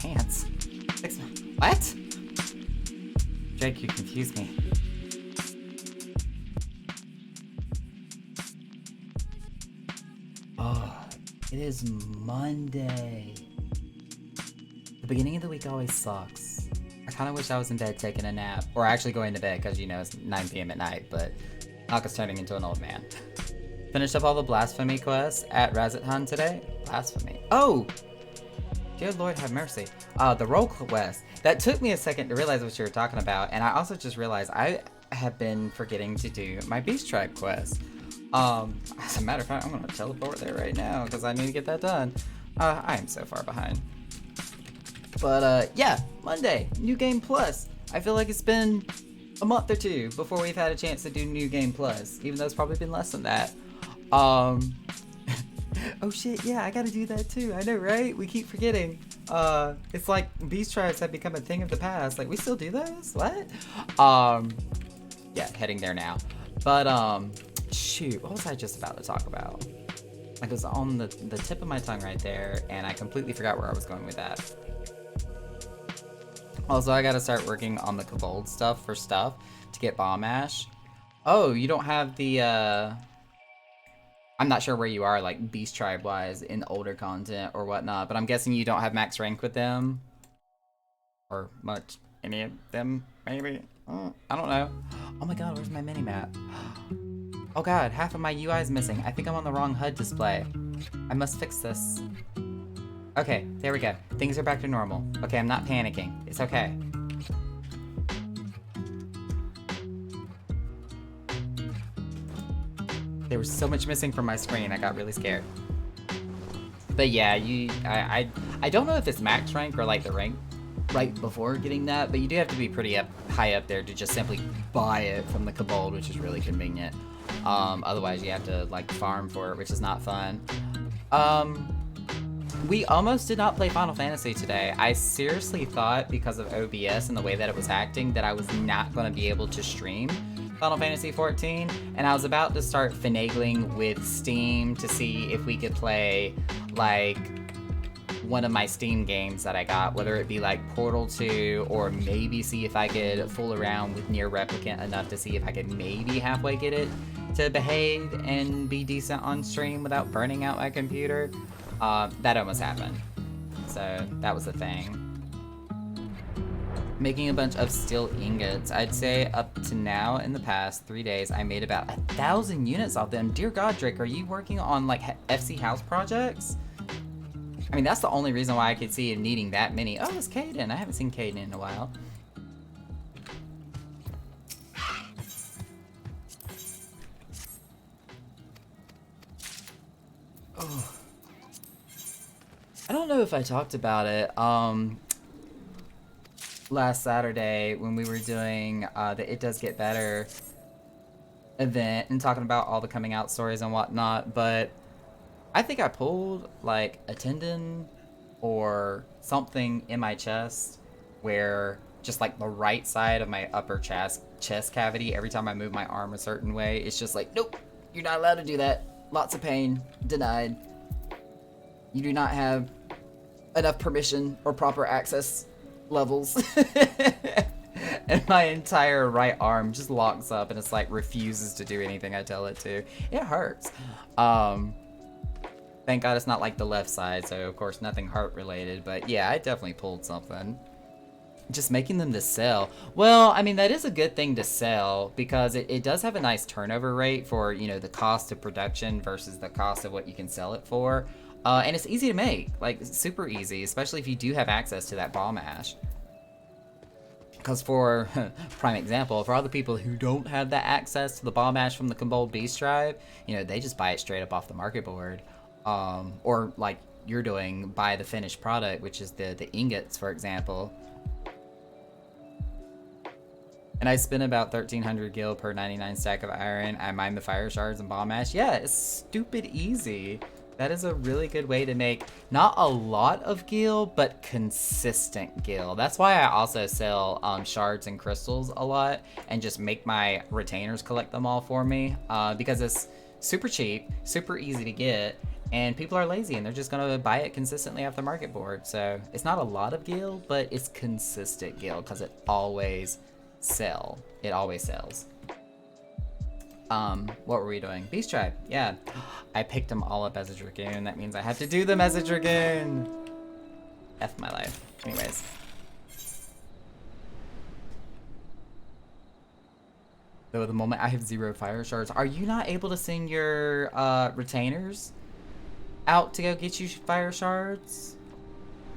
pants. What? Jake, you confused me. Oh, it is Monday. The beginning of the week always sucks. I kind of wish I was in bed taking a nap, or actually going to bed because, you know, it's 9 p.m. at night, but Naka's turning into an old man. Finished up all the blasphemy quests at Razathan today. Blasphemy. Oh! Dear Lord have mercy. The role quest. That took me a second to realize what you were talking about, and I also just realized I have been forgetting to do my Beast Tribe quest. As a matter of fact, I'm gonna teleport there right now because I need to get that done. I am so far behind. But yeah, Monday, New Game Plus. I feel like it's been a month or two before we've had a chance to do New Game Plus, even though it's probably been less than that. Oh shit, yeah, I gotta do that too. I know, right? We keep forgetting. It's like Beast Tribes have become a thing of the past. Like, we still do those? What? Yeah, heading there now. But, shoot, what was I just about to talk about? Like, it was on the tip of my tongue right there, and I completely forgot where I was going with that. Also, I gotta start working on the Kobold stuff to get Bomb Ash. Oh, you don't have the, I'm not sure where you are, like, Beast Tribe-wise in older content or whatnot, but I'm guessing you don't have max rank with them? Or much, any of them, maybe? I don't know. Oh my god, where's my mini-map? Oh god, half of my UI is missing. I think I'm on the wrong HUD display. I must fix this. Okay, there we go. Things are back to normal. Okay, I'm not panicking. It's okay. There was so much missing from my screen, I got really scared. But yeah, I don't know if it's max rank or like the rank right before getting that, but you do have to be pretty high up there to just simply buy it from the Kobold, which is really convenient. Otherwise you have to like farm for it, which is not fun. We almost did not play Final Fantasy today. I seriously thought, because of OBS and the way that it was acting, that I was not going to be able to stream Final Fantasy XIV, and I was about to start finagling with Steam to see if we could play, like, one of my Steam games that I got, whether it be, like, Portal 2, or maybe see if I could fool around with Nier Replicant enough to see if I could maybe halfway get it to behave and be decent on stream without burning out my computer. That almost happened. So, that was the thing. Making a bunch of steel ingots. I'd say up to now, in the past 3 days, I made about 1,000 units of them. Dear God, Drake, are you working on, like, FC house projects? I mean, that's the only reason why I could see you needing that many. Oh, it's Caden. I haven't seen Caden in a while. Oh. I don't know if I talked about it, last Saturday when we were doing the It Does Get Better event and talking about all the coming out stories and whatnot, but I think I pulled like a tendon or something in my chest where just like the right side of my upper chest cavity, every time I move my arm a certain way, it's just like, nope, you're not allowed to do that. Lots of pain, denied. You do not have enough permission or proper access levels. And my entire right arm just locks up and it's like refuses to do anything I tell it to. It hurts. Thank God it's not like the left side, so of course nothing heart related, but yeah, I definitely pulled something. Just making them to sell. Well, I mean, that is a good thing to sell because it does have a nice turnover rate for, you know, the cost of production versus the cost of what you can sell it for. And it's easy to make, like super easy, especially if you do have access to that Bomb Ash. Because for, prime example, for all the people who don't have that access to the Bomb Ash from the Kobold Beast Tribe, you know, they just buy it straight up off the market board. Or like you're doing, buy the finished product, which is the ingots, for example. And I spent about 1,300 gil per 99 stack of iron. I mine the fire shards and Bomb Ash. Yeah, it's stupid easy. That is a really good way to make not a lot of gil, but consistent gil. That's why I also sell shards and crystals a lot and just make my retainers collect them all for me, because it's super cheap, super easy to get, And people are lazy and they're just gonna buy it consistently off the market board. So it's not a lot of gil, but it's consistent gil because it always sells. It always sells. What were we doing? Beast Tribe, yeah. I picked them all up as a Dragoon. That means I have to do them as a Dragoon. F my life. Anyways. Though the moment I have 0 fire shards, are you not able to send your retainers out to go get you fire shards?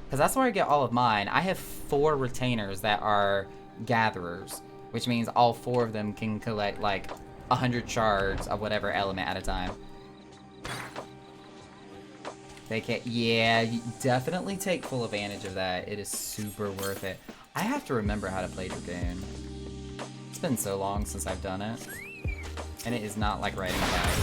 Because that's where I get all of mine. I have 4 retainers that are gatherers, which means all 4 of them can collect like 100 shards of whatever element at a time. They can't. Yeah, you definitely take full advantage of that. It is super worth it. I have to remember how to play Dragoon. It's been so long since I've done it. And it is not like riding a bike.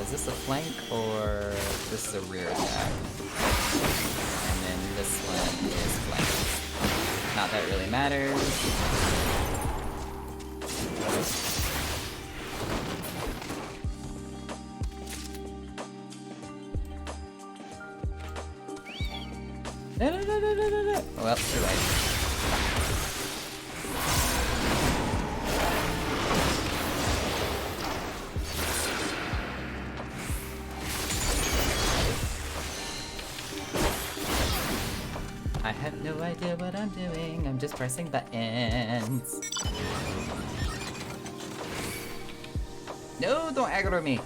Is this a flank or this is a rear attack? And then this one is flank. Not that it really matters. No. Well, you're right. I have no idea what I'm doing. I'm just pressing buttons. No, don't aggro me.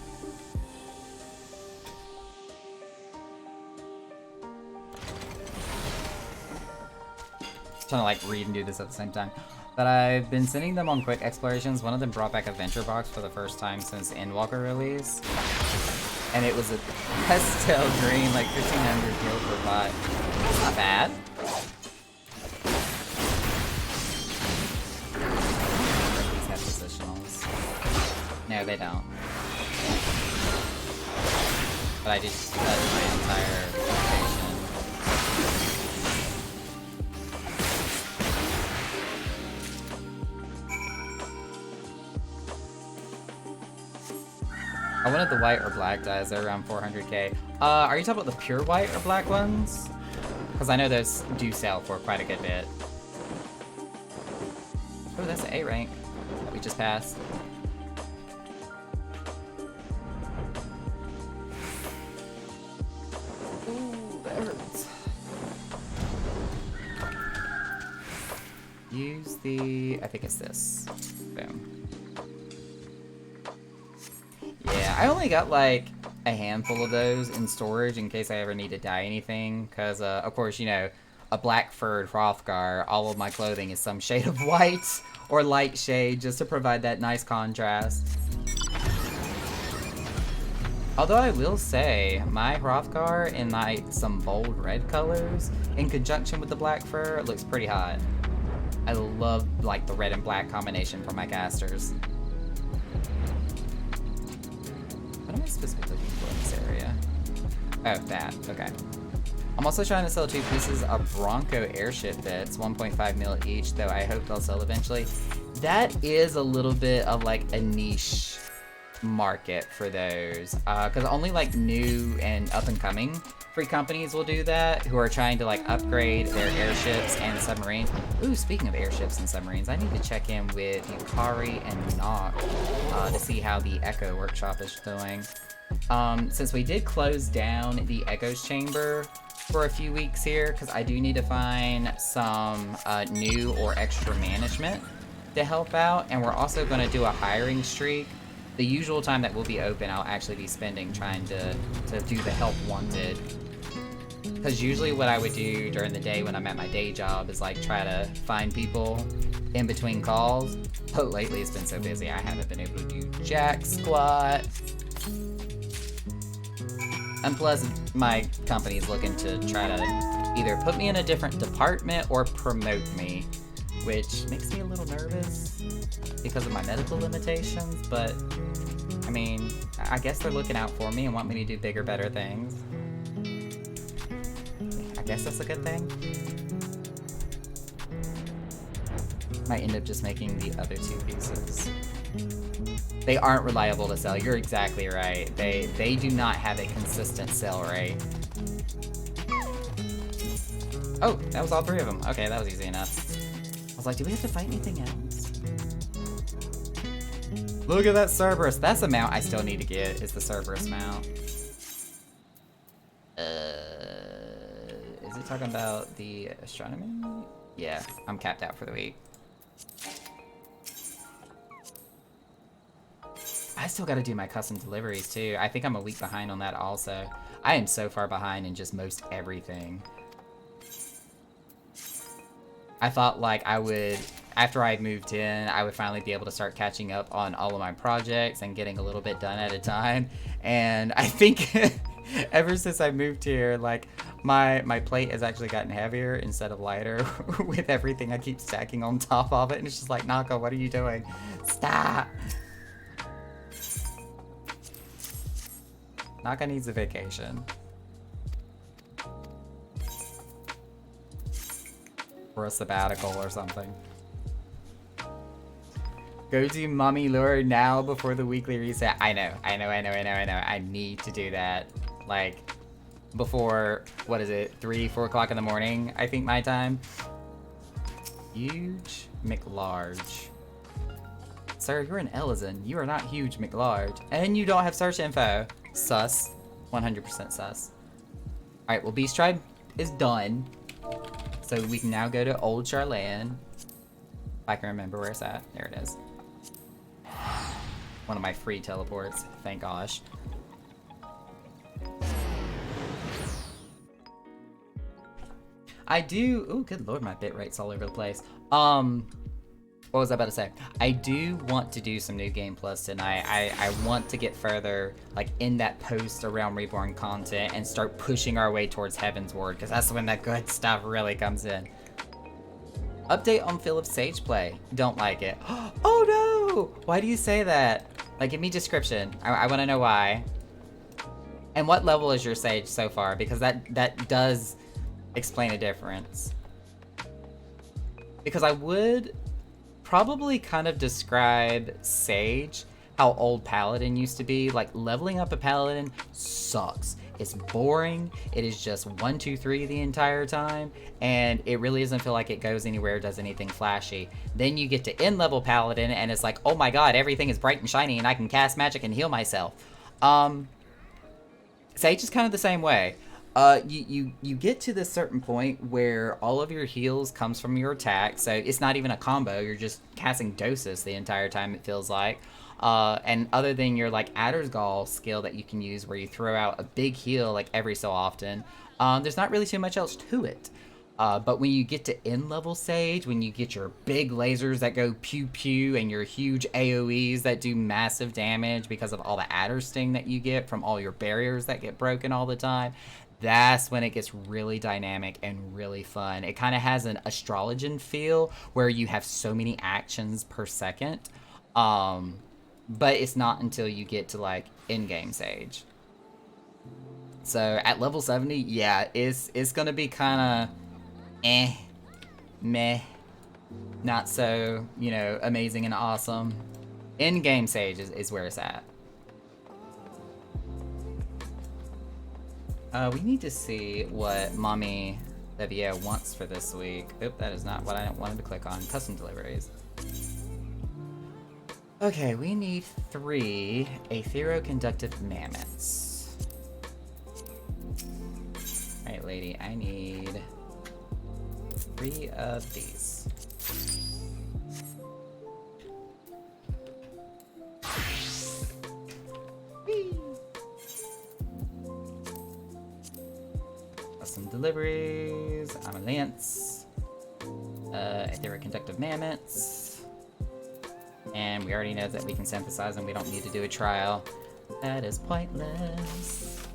Trying to like read and do this at the same time. But I've been sending them on quick explorations. One of them brought back a venture box for the first time since Endwalker release. And it was a pastel green, like 1500 gil per bot. That's not bad. These have positionals. No, they don't. But I just touched my entire location. I wanted the white or black dyes. They're around 400k. Are you talking about the pure white or black ones? Because I know those do sell for quite a good bit. Oh, that's an A rank that we just passed. Ooh, that hurts. Use the... I think it's this. Boom. Yeah, I only got like a handful of those in storage in case I ever need to dye anything. Because, of course, you know, a black furred Hrothgar, all of my clothing is some shade of white or light shade just to provide that nice contrast. Although I will say, my Hrothgar in like some bold red colors in conjunction with the black fur looks pretty hot. I love like the red and black combination for my casters. What am I specifically looking for in this area? Oh, that. Okay. I'm also trying to sell 2 pieces of Bronco airship bits, 1.5 mil each, though I hope they'll sell eventually. That is a little bit of like a niche market for those, because only like new and up and coming free companies will do that, who are trying to like upgrade their airships and submarines. Ooh, speaking of airships and submarines, I need to check in with Yukari and Nock to see how the Echo Workshop is doing. Since we did close down the Echo's Chamber for a few weeks here, because I do need to find some new or extra management to help out, and we're also going to do a hiring streak. The usual time that we'll be open, I'll actually be spending trying to do the help wanted. Because usually what I would do during the day when I'm at my day job is like try to find people in between calls. But lately it's been so busy I haven't been able to do jack squat. And plus my company's looking to try to either put me in a different department or promote me, which makes me a little nervous because of my medical limitations, but I mean, I guess they're looking out for me and want me to do bigger, better things. I guess that's a good thing. Might end up just making the other 2 pieces. They aren't reliable to sell. You're exactly right. They do not have a consistent sell rate. Oh, that was all 3 of them. Okay, that was easy enough. I was like, do we have to fight anything else? Look at that Cerberus. That's a mount I still need to get, is the Cerberus mount. Is it talking about the astronomy? Yeah, I'm capped out for the week. I still gotta do my custom deliveries too. I think I'm a week behind on that also. I am so far behind in just most everything. I thought like I would, after I moved in, I would finally be able to start catching up on all of my projects and getting a little bit done at a time. And I think ever since I moved here, like my plate has actually gotten heavier instead of lighter with everything I keep stacking on top of it. And it's just like, Naka, what are you doing? Stop. Naka needs a vacation. Or a sabbatical or something. Go do Mummy Lure now before the weekly reset. I know. I need to do that. Like, before, what is it, 3, 4 o'clock in the morning, I think my time. Huge McLarge. Sir, you're an Ellison. You are not huge McLarge. And you don't have search info. Sus. 100% sus. Alright, well, Beast Tribe is done. So we can now go to Old Charlan. If I can remember where it's at. There it is. One of my free teleports. Thank gosh. I do... Oh, good lord, my bit rate's all over the place. What was I about to say? I do want to do some New Game Plus tonight. I want to get further, like, in that post-Realm Reborn content and start pushing our way towards Heavensward, because that's when that good stuff really comes in. Update on Philip's Sage play. Don't like it. Oh no! Why do you say that? Like, give me description. I want to know why. And what level is your Sage so far? Because that does explain a difference. Because I would probably kind of describe Sage how old Paladin used to be. Like, leveling up a Paladin sucks. It's boring. It is just 1, 2, 3 the entire time, and it really doesn't feel like it goes anywhere, does anything flashy. Then you get to end level Paladin, and it's like, oh my god, everything is bright and shiny, and I can cast magic and heal myself. Sage is kind of the same way. You get to this certain point where all of your heals comes from your attack, so it's not even a combo, you're just casting doses the entire time, it feels like. And other than your, like, Adder's Gall skill that you can use where you throw out a big heal, like, every so often, there's not really too much else to it. But when you get to end-level Sage, when you get your big lasers that go pew-pew and your huge AoEs that do massive damage because of all the Adder Sting that you get from all your barriers that get broken all the time, that's when it gets really dynamic and really fun. It kind of has an Astrologian feel where you have so many actions per second. But it's not until you get to, like, in-game Sage. So at level 70, yeah, it's gonna be kind of meh, not so, you know, amazing and awesome. In-game Sage is where it's at. We need to see what Mommy Livia wants for this week. Oop, that is not what I wanted to click on. Custom deliveries. Okay, we need 3 Aetheroconductive Mammoths. Alright, lady, I need 3 of these. Whee! Custom deliveries, I'm a Lance. Aetheroconductive Mammoths. And we already know that we can synthesize and we don't need to do a trial. That is pointless.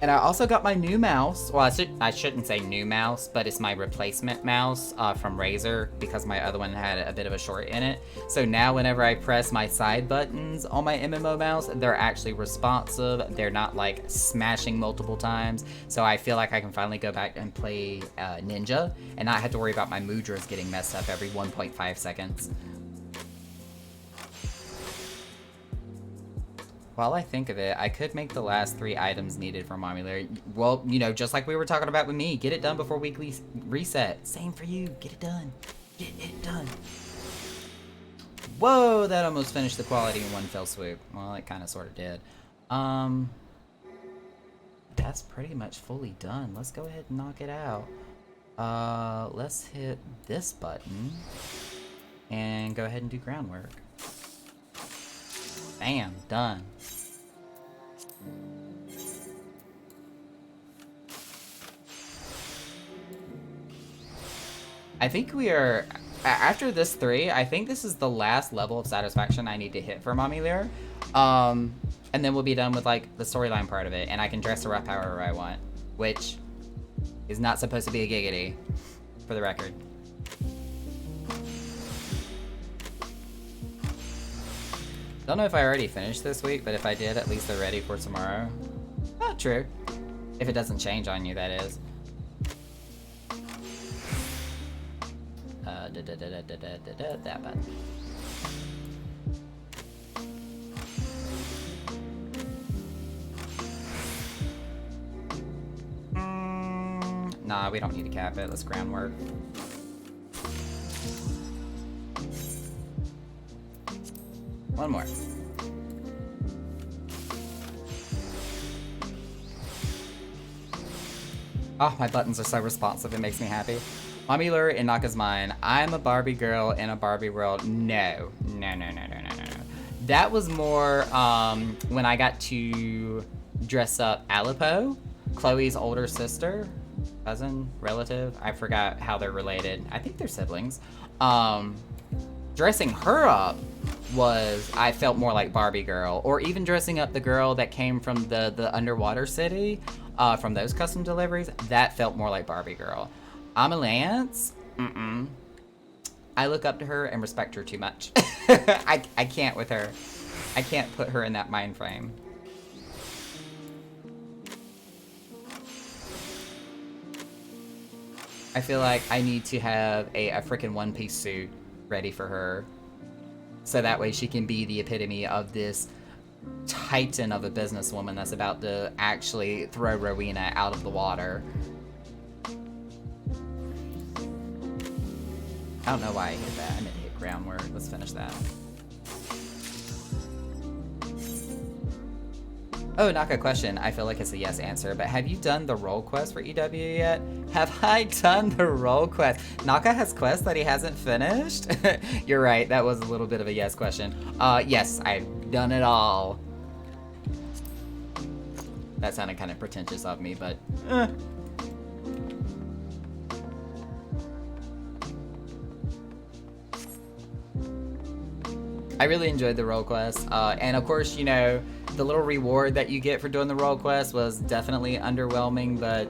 And I also got my new mouse. Well, I shouldn't say new mouse, but it's my replacement mouse from Razer because my other one had a bit of a short in it. So now whenever I press my side buttons on my MMO mouse, they're actually responsive. They're not like smashing multiple times. So I feel like I can finally go back and play Ninja and not have to worry about my mudras getting messed up every 1.5 seconds. While I think of it, I could make the last 3 items needed for Mommy Larry. Well, you know, just like we were talking about with me, get it done before weekly reset. Same for you. Get it done. Get it done. Whoa, that almost finished the quality in one fell swoop. Well, it kind of sort of did. That's pretty much fully done. Let's go ahead and knock it out. Let's hit this button and go ahead and do groundwork. Bam, done. I think we are, after this 3, I think this is the last level of satisfaction I need to hit for Mommy Lear. And then we'll be done with like the storyline part of it, and I can dress her up however I want, which is not supposed to be a giggity, for the record. Don't know if I already finished this week, but if I did, at least they're ready for tomorrow. Not true. If it doesn't change on you, that is. That button. Nah, we don't need to cap it. Let's groundwork. One more. Oh, my buttons are so responsive, it makes me happy. Mommy Lure in Naka's mind, I'm a Barbie girl in a Barbie world. No. That was more when I got to dress up Alipo, Chloe's older sister, cousin, relative. I forgot how they're related. I think they're siblings. Dressing her up was, I felt more like Barbie girl, or even dressing up the girl that came from the underwater city, from those custom deliveries, that felt more like Barbie girl. Amalance, I look up to her and respect her too much. I can't with her. I can't put her in that mind frame. I feel like I need to have a freaking one-piece suit ready for her, so that way she can be the epitome of this titan of a businesswoman that's about to actually throw Rowena out of the water. I don't know why I hit that. I meant to hit groundwork. Let's finish that. Oh, Naka, question. I feel like it's a yes answer, but have you done the role quest for EW yet? Have I done the role quest? Naka has quests that he hasn't finished? You're right, that was a little bit of a yes question. Yes, I've done it all. That sounded kind of pretentious of me, but I really enjoyed the role quest, and of course, you know, the little reward that you get for doing the role quest was definitely underwhelming, but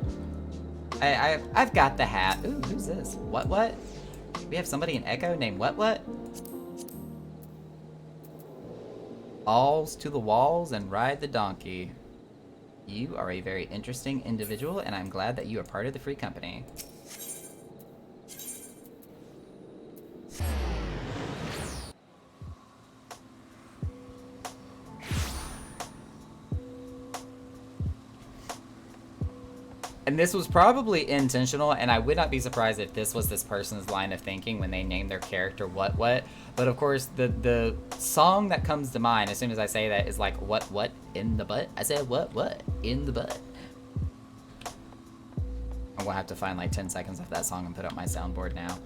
I've got the hat. Ooh, who's this? What? We have somebody in Echo named what? Balls to the walls and ride the donkey. You are a very interesting individual, and I'm glad that you are part of the free company. And this was probably intentional, and I would not be surprised if this was this person's line of thinking when they named their character what. But of course, the song that comes to mind as soon as I say that is like, what in the butt? I said, what in the butt? I'm gonna have to find like 10 seconds of that song and put up my soundboard now.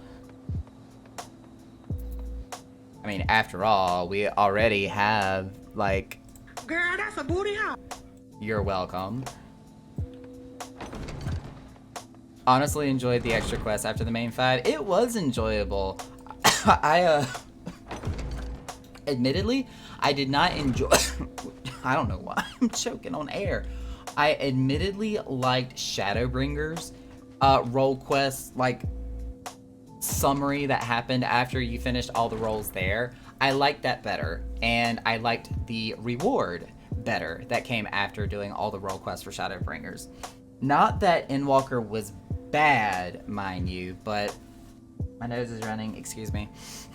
I mean, after all, we already have, like... Girl, that's a booty hole. You're welcome. Honestly enjoyed the extra quest after the main 5. It was enjoyable. Admittedly, I did not enjoy... I don't know why I'm choking on air. I admittedly liked Shadowbringers role quest, like, summary that happened after you finished all the roles there. I liked that better, and I liked the reward better that came after doing all the role quests for Shadowbringers. Not that Endwalker was bad, mind you, but my nose is running, excuse me.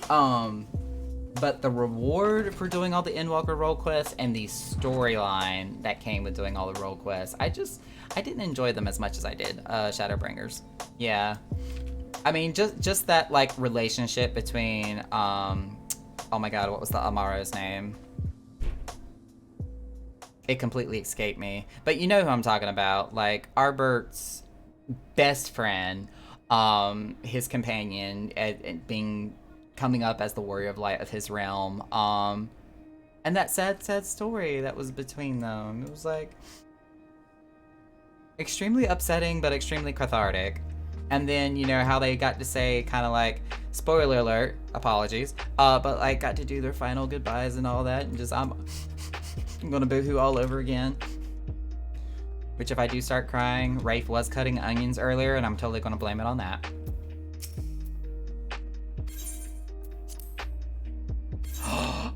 But the reward for doing all the Endwalker role quests and the storyline that came with doing all the role quests, I didn't enjoy them as much as I did Shadowbringers. Yeah. I mean, just that, like, relationship between, oh my god, what was the Amaro's name? It completely escaped me. But you know who I'm talking about. Like, Arbert's best friend, his companion, coming up as the Warrior of Light of his realm, and that sad story that was between them. It was, like, extremely upsetting, but extremely cathartic. And then, you know, how they got to say, kind of like, spoiler alert, apologies, but, like, got to do their final goodbyes and all that, and just, I'm gonna boohoo all over again. Which, if I do start crying, Rafe was cutting onions earlier, and I'm totally gonna blame it on that.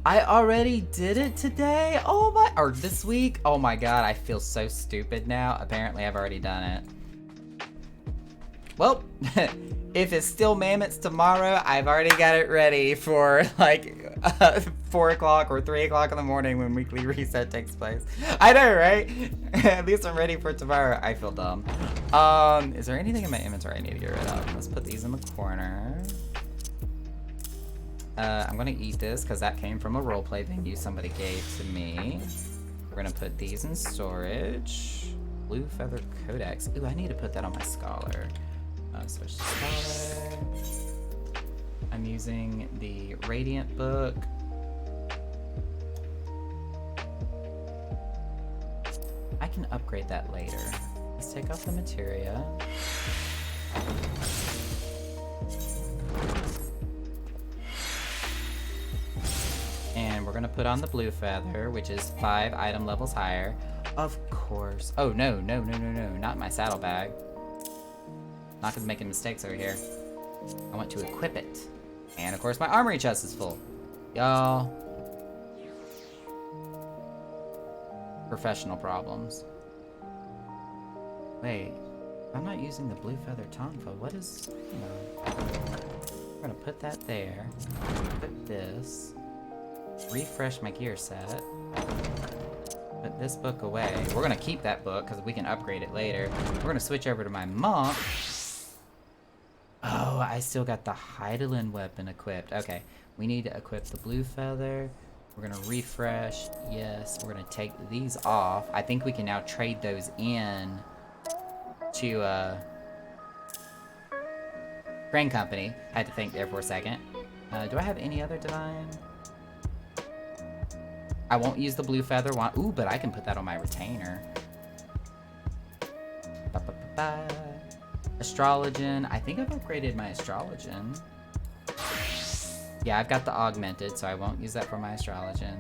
I already did it today? Or this week? Oh my god, I feel so stupid now. Apparently, I've already done it. Well, if it's still Mammoths tomorrow, I've already got it ready for, like, 4 o'clock or 3 o'clock in the morning when weekly reset takes place. I know, right? At least I'm ready for tomorrow. I feel dumb. Is there anything in my inventory I need to get rid of? Let's put these in the corner. I'm gonna eat this because that came from a roleplay venue somebody gave to me. We're gonna put these in storage. Blue Feather Codex. Ooh, I need to put that on my Scholar. Switch to Scholar. I'm using the Radiant book. I can upgrade that later. Let's take off the materia. And we're gonna put on the Blue Feather, which is 5 item levels higher. Of course. Oh, no, not my saddlebag. Not because I'm making mistakes over here. I want to equip it. And of course my armory chest is full. Y'all. Professional problems. Wait. I'm not using the Blue Feather Tonfa. What is... No. We're gonna put that there. Put this. Refresh my gear set. Put this book away. We're gonna keep that book because we can upgrade it later. We're gonna switch over to my monk. Oh, I still got the Hydaelyn weapon equipped. Okay, we need to equip the Blue Feather. We're gonna refresh. Yes, we're gonna take these off. I think we can now trade those in to Grain Company. I had to think there for a second. Do I have any other divine? I won't use the Blue Feather one. Ooh, but I can put that on my retainer. Astrologian. I think I've upgraded my Astrologian. Yeah, I've got the Augmented, so I won't use that for my Astrologian.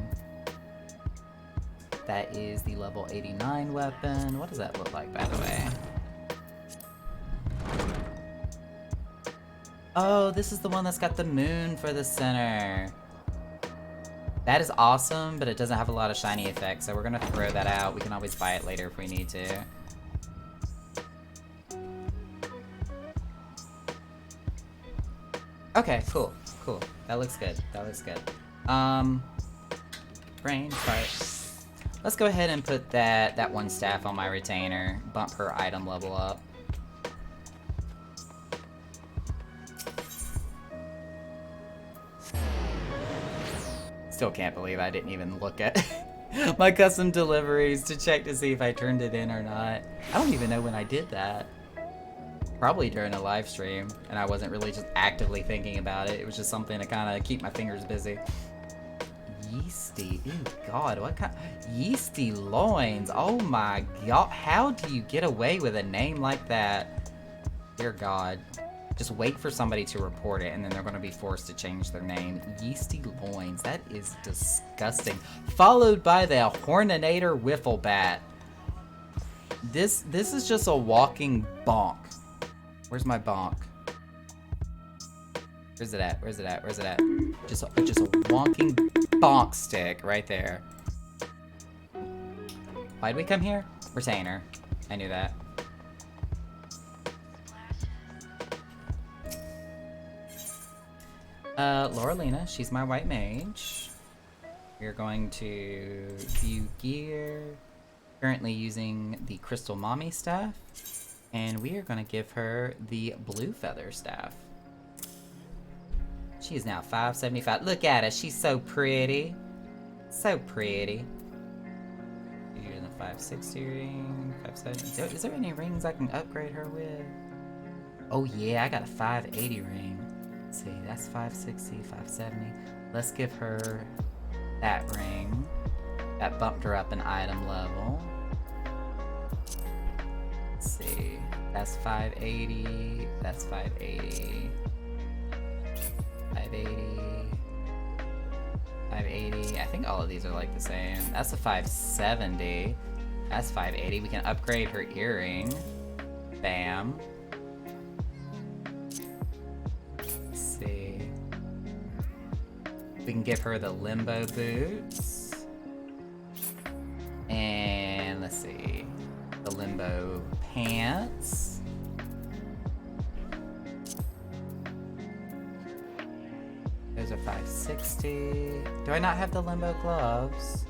That is the level 89 weapon. What does that look like, by the way? Oh, this is the one that's got the moon for the center. That is awesome, but it doesn't have a lot of shiny effects, so we're gonna throw that out. We can always buy it later if we need to. Okay, cool. That looks good. Brain fart. Let's go ahead and put that one staff on my retainer. Bump her item level up. Still can't believe I didn't even look at my custom deliveries to check to see if I turned it in or not. I don't even know when I did that. Probably during a live stream, and I wasn't really just actively thinking about it. It was just something to kind of keep my fingers busy. Yeasty, ooh god, what kind? Yeasty loins, oh my god. How do you get away with a name like that? Dear god. Just wait for somebody to report it, and then they're going to be forced to change their name. Yeasty loins, that is disgusting. Followed by the Horninator Wifflebat. This is just a walking bonk. Where's my bonk? Where's it at? Where's it at? Where's it at? Just a walking bonk stick right there. Why'd we come here? Retainer. I knew that. Laurelina, she's my white mage. We're going to view gear. Currently using the Crystal Mommy staff. And we are going to give her the Blue Feather staff. She is now 575. Look at her, she's so pretty. So pretty. You're using the 560 ring, 570. Is there any rings I can upgrade her with? Oh yeah, I got a 580 ring. Let's see, that's 560, 570. Let's give her that ring. That bumped her up an item level. Let's see, that's 580, that's 580. 580. 580. I think all of these are like the same. That's a 570. That's 580. We can upgrade her earring. Bam. Let's see. We can give her the limbo boots. And let's see. The limbo pants. Those are 560. Do I not have the limbo gloves?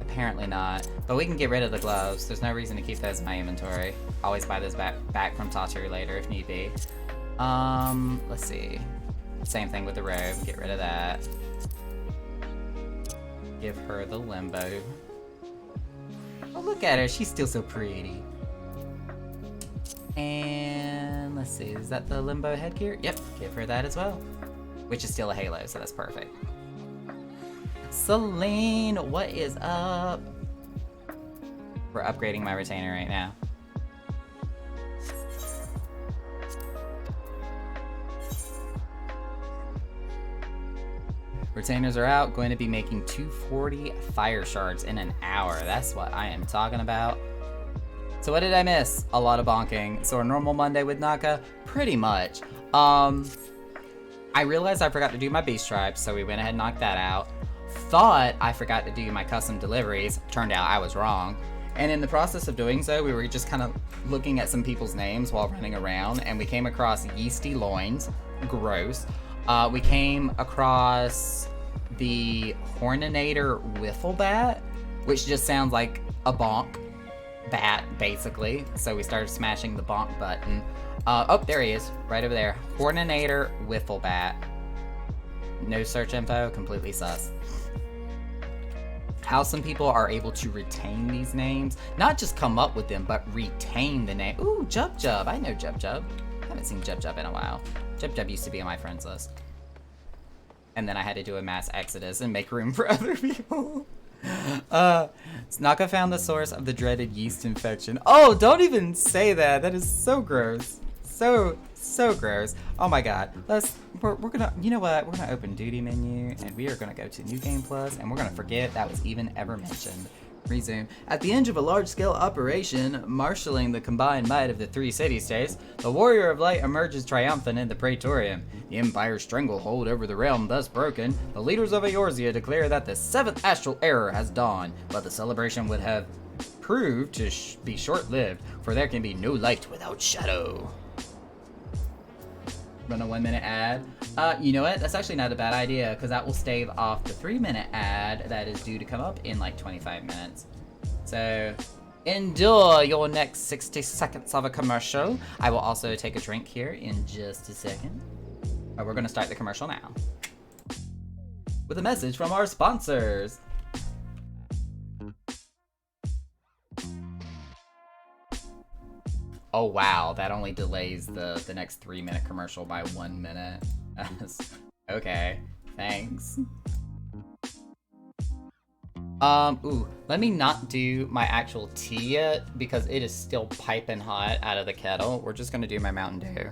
Apparently not. But we can get rid of the gloves. There's no reason to keep those in my inventory. Always buy those back from Tatu later if need be. Let's see. Same thing with the robe. Get rid of that. Give her the limbo. Oh, look at her. She's still so pretty. And let's see, is that the limbo headgear? Yep, give her that as well. Which is still a halo, so that's perfect. Celine, what is up? We're upgrading my retainer right now. Retainers are out, going to be making 240 fire shards in an hour. That's what I am talking about. So what did I miss? A lot of bonking. So a normal Monday with Naka? Pretty much. I realized I forgot to do my beast tribes, so we went ahead and knocked that out. Thought I forgot to do my custom deliveries. Turned out I was wrong. And in the process of doing so, we were just kind of looking at some people's names while running around, and we came across Yeasty Loins. Gross. We came across the Horninator Wiffle Bat, which just sounds like a bonk bat, basically. So we started smashing the bonk button. Oh, there he is, right over there. Horninator Wiffle Bat. No search info, completely sus. How some people are able to retain these names, not just come up with them, but retain the name. Ooh, Jub Jub. I know Jub Jub. I haven't seen Jub Jub in a while. Jub Jub used to be on my friends list. And then I had to do a mass exodus and make room for other people. Naka found the source of the dreaded yeast infection. Oh, don't even say that. That is so gross. So gross. Oh my god. We're gonna, you know what? We're gonna open duty menu and we are gonna go to New Game Plus and we're gonna forget that was even ever mentioned. Resume. At the end of a large-scale operation, marshalling the combined might of the three city-states, the Warrior of Light emerges triumphant in the Praetorium. The Empire's stranglehold over the realm thus broken, the leaders of Eorzea declare that the seventh astral era has dawned, but the celebration would have proved to be short-lived, for there can be no light without shadow. Run a 1 minute ad. You know what? That's actually not a bad idea because that will stave off the 3 minute ad that is due to come up in like 25 minutes. So endure your next 60 seconds of a commercial. I will also take a drink here in just a second. But we're going to start the commercial now. With a message from our sponsors. Oh wow, that only delays the next 3 minute commercial by 1 minute. Okay, thanks. Ooh, let me not do my actual tea yet because it is still piping hot out of the kettle. We're just gonna do my Mountain Dew.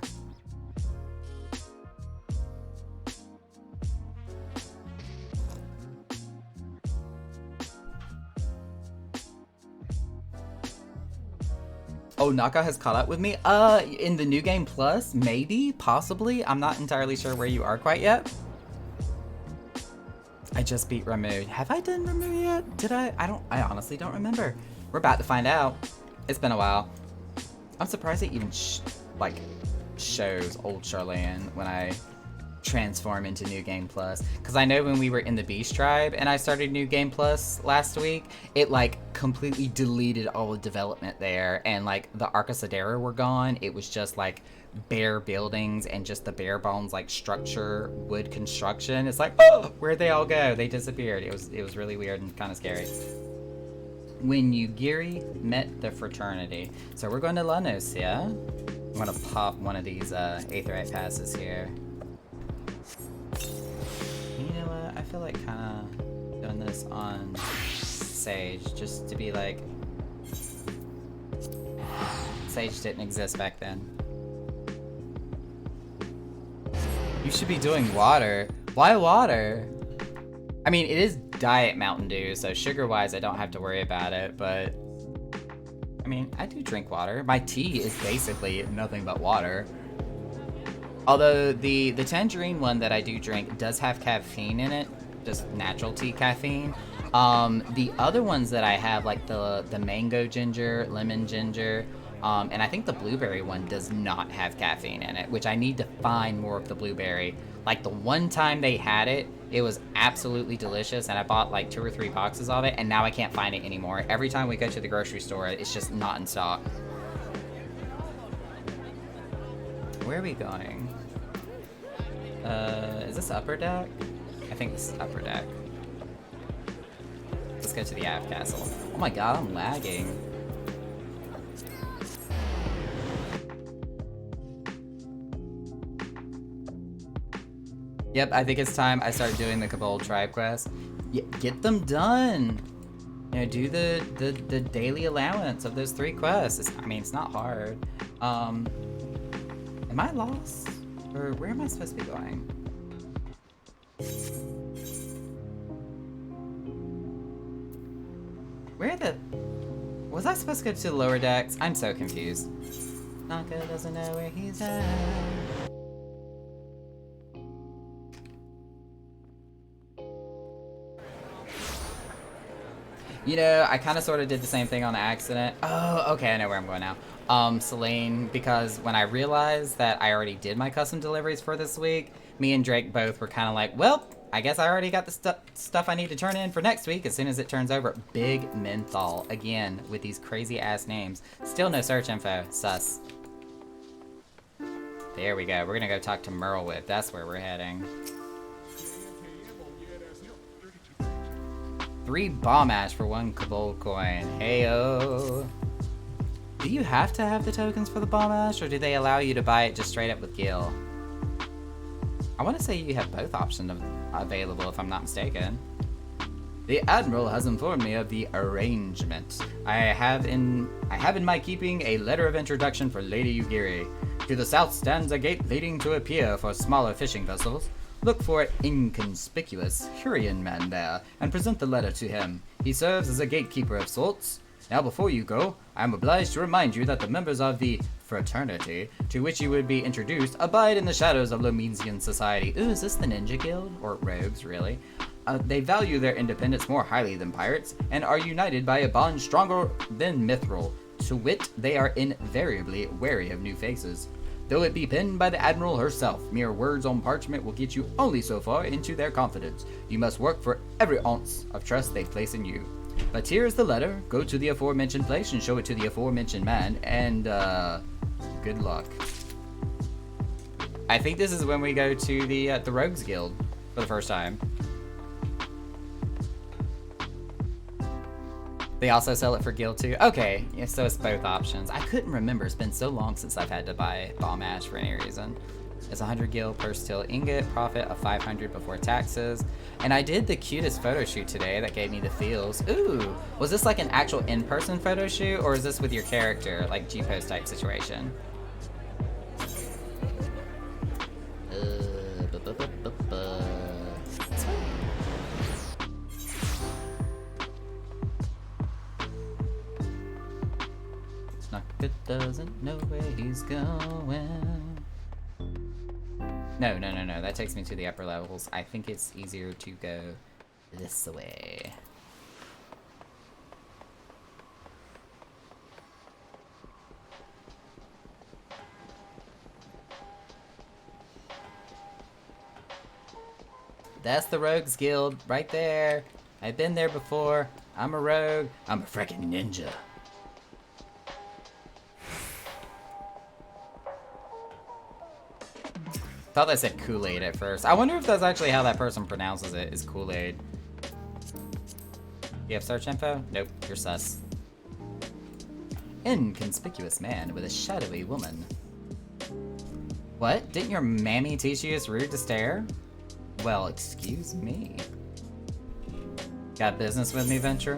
Oh, Naka has caught up with me? In the New Game Plus? Maybe? Possibly? I'm not entirely sure where you are quite yet. I just beat Ramuh. Have I done Ramuh yet? Did I? I honestly don't remember. We're about to find out. It's been a while. I'm surprised it even shows old Charlene when I transform into New Game Plus, because I know when we were in the Beast Tribe and I started New Game Plus last week, it like completely deleted all the development there, and like the Arcasadera were gone. It was just like bare buildings and just the bare bones like structure, wood construction. It's like, oh, where'd they all go? They disappeared. It was really weird and kind of scary. When Yugiri met the fraternity. So we're going to La Nocia. I'm gonna pop one of these Aetheryte passes here. You know what? I feel like kind of doing this on Sage, just to be like, Sage didn't exist back then. You should be doing water. Why water? I mean, it is diet Mountain Dew, so sugar-wise, I don't have to worry about it, but I mean, I do drink water. My tea is basically nothing but water. Although the tangerine one that I do drink does have caffeine in it, just natural tea caffeine. The other ones that I have, like the mango ginger, lemon ginger, and I think the blueberry one does not have caffeine in it, which I need to find more of the blueberry. Like the one time they had it, it was absolutely delicious, and I bought like 2 or 3 boxes of it, and now I can't find it anymore. Every time we go to the grocery store, it's just not in stock. Where are we going? Is this upper deck? I think this is upper deck. Let's go to the Av Castle. Oh my god, I'm lagging. Yep, I think it's time I start doing the Kobold Tribe quest. Get them done! You know, do the daily allowance of those 3 quests. I mean, it's not hard. Am I lost? Or where am I supposed to be going? Where the... Was I supposed to go to the lower decks? I'm so confused. Naka doesn't know where he's at. You know, I kind of sort of did the same thing on accident. Oh, okay, I know where I'm going now. Selene, because when I realized that I already did my custom deliveries for this week, me and Drake both were kind of like, well, I guess I already got the stuff I need to turn in for next week as soon as it turns over. Big Menthol, again, with these crazy-ass names. Still no search info. Sus. There we go. We're gonna go talk to Merlwyb. That's where we're heading. 3 bomb ash for 1 Kobold coin. Heyo. Do you have to have the tokens for the bomb ash, or do they allow you to buy it just straight up with Gil? I want to say you have both options available, if I'm not mistaken. The Admiral has informed me of the arrangement. I have in my keeping a letter of introduction for Lady Yugiri. To the south stands a gate leading to a pier for smaller fishing vessels. Look for an inconspicuous Hurrian man there, and present the letter to him. He serves as a gatekeeper of sorts. Now before you go, I am obliged to remind you that the members of the fraternity, to which you would be introduced, abide in the shadows of Lomesian society. Ooh, is this the Ninja Guild? Or rogues, really? They value their independence more highly than pirates, and are united by a bond stronger than mithril. To wit, they are invariably wary of new faces. Though it be penned by the Admiral herself, mere words on parchment will get you only so far into their confidence. You must work for every ounce of trust they place in you. But here is the letter. Go to the aforementioned place and show it to the aforementioned man, and, good luck. I think this is when we go to the Rogues Guild for the first time. They also sell it for Gil too? Okay, yeah, so it's both options. I couldn't remember, it's been so long since I've had to buy Bomb Ash for any reason. It's 100 gil per steel ingot, profit of 500 before taxes. And I did the cutest photo shoot today that gave me the feels. Ooh, was this like an actual in-person photo shoot, or is this with your character, like G-Post type situation? doesn't know where he's going. No. That takes me to the upper levels. I think it's easier to go this way. That's the Rogues Guild right there. I've been there before. I'm a rogue. I'm a freaking ninja. Thought that said Kool-Aid at first. I wonder if that's actually how that person pronounces it, is Kool-Aid. You have search info? Nope, you're sus. Inconspicuous man with a shadowy woman. What? Didn't your mammy teach you it's rude to stare? Well, excuse me. Got business with me, Venture?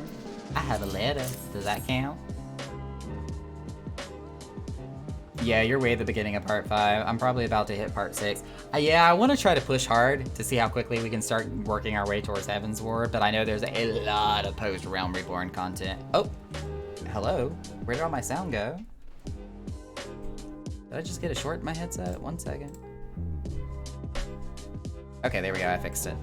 I have a letter. Does that count? Yeah, you're way at the beginning of part 5. I'm probably about to hit part 6. Yeah, I want to try to push hard to see how quickly we can start working our way towards Heavensward, but I know there's a lot of post-Realm Reborn content. Oh, hello. Where did all my sound go? Did I just get a short in my headset? 1 second. Okay, there we go. I fixed it.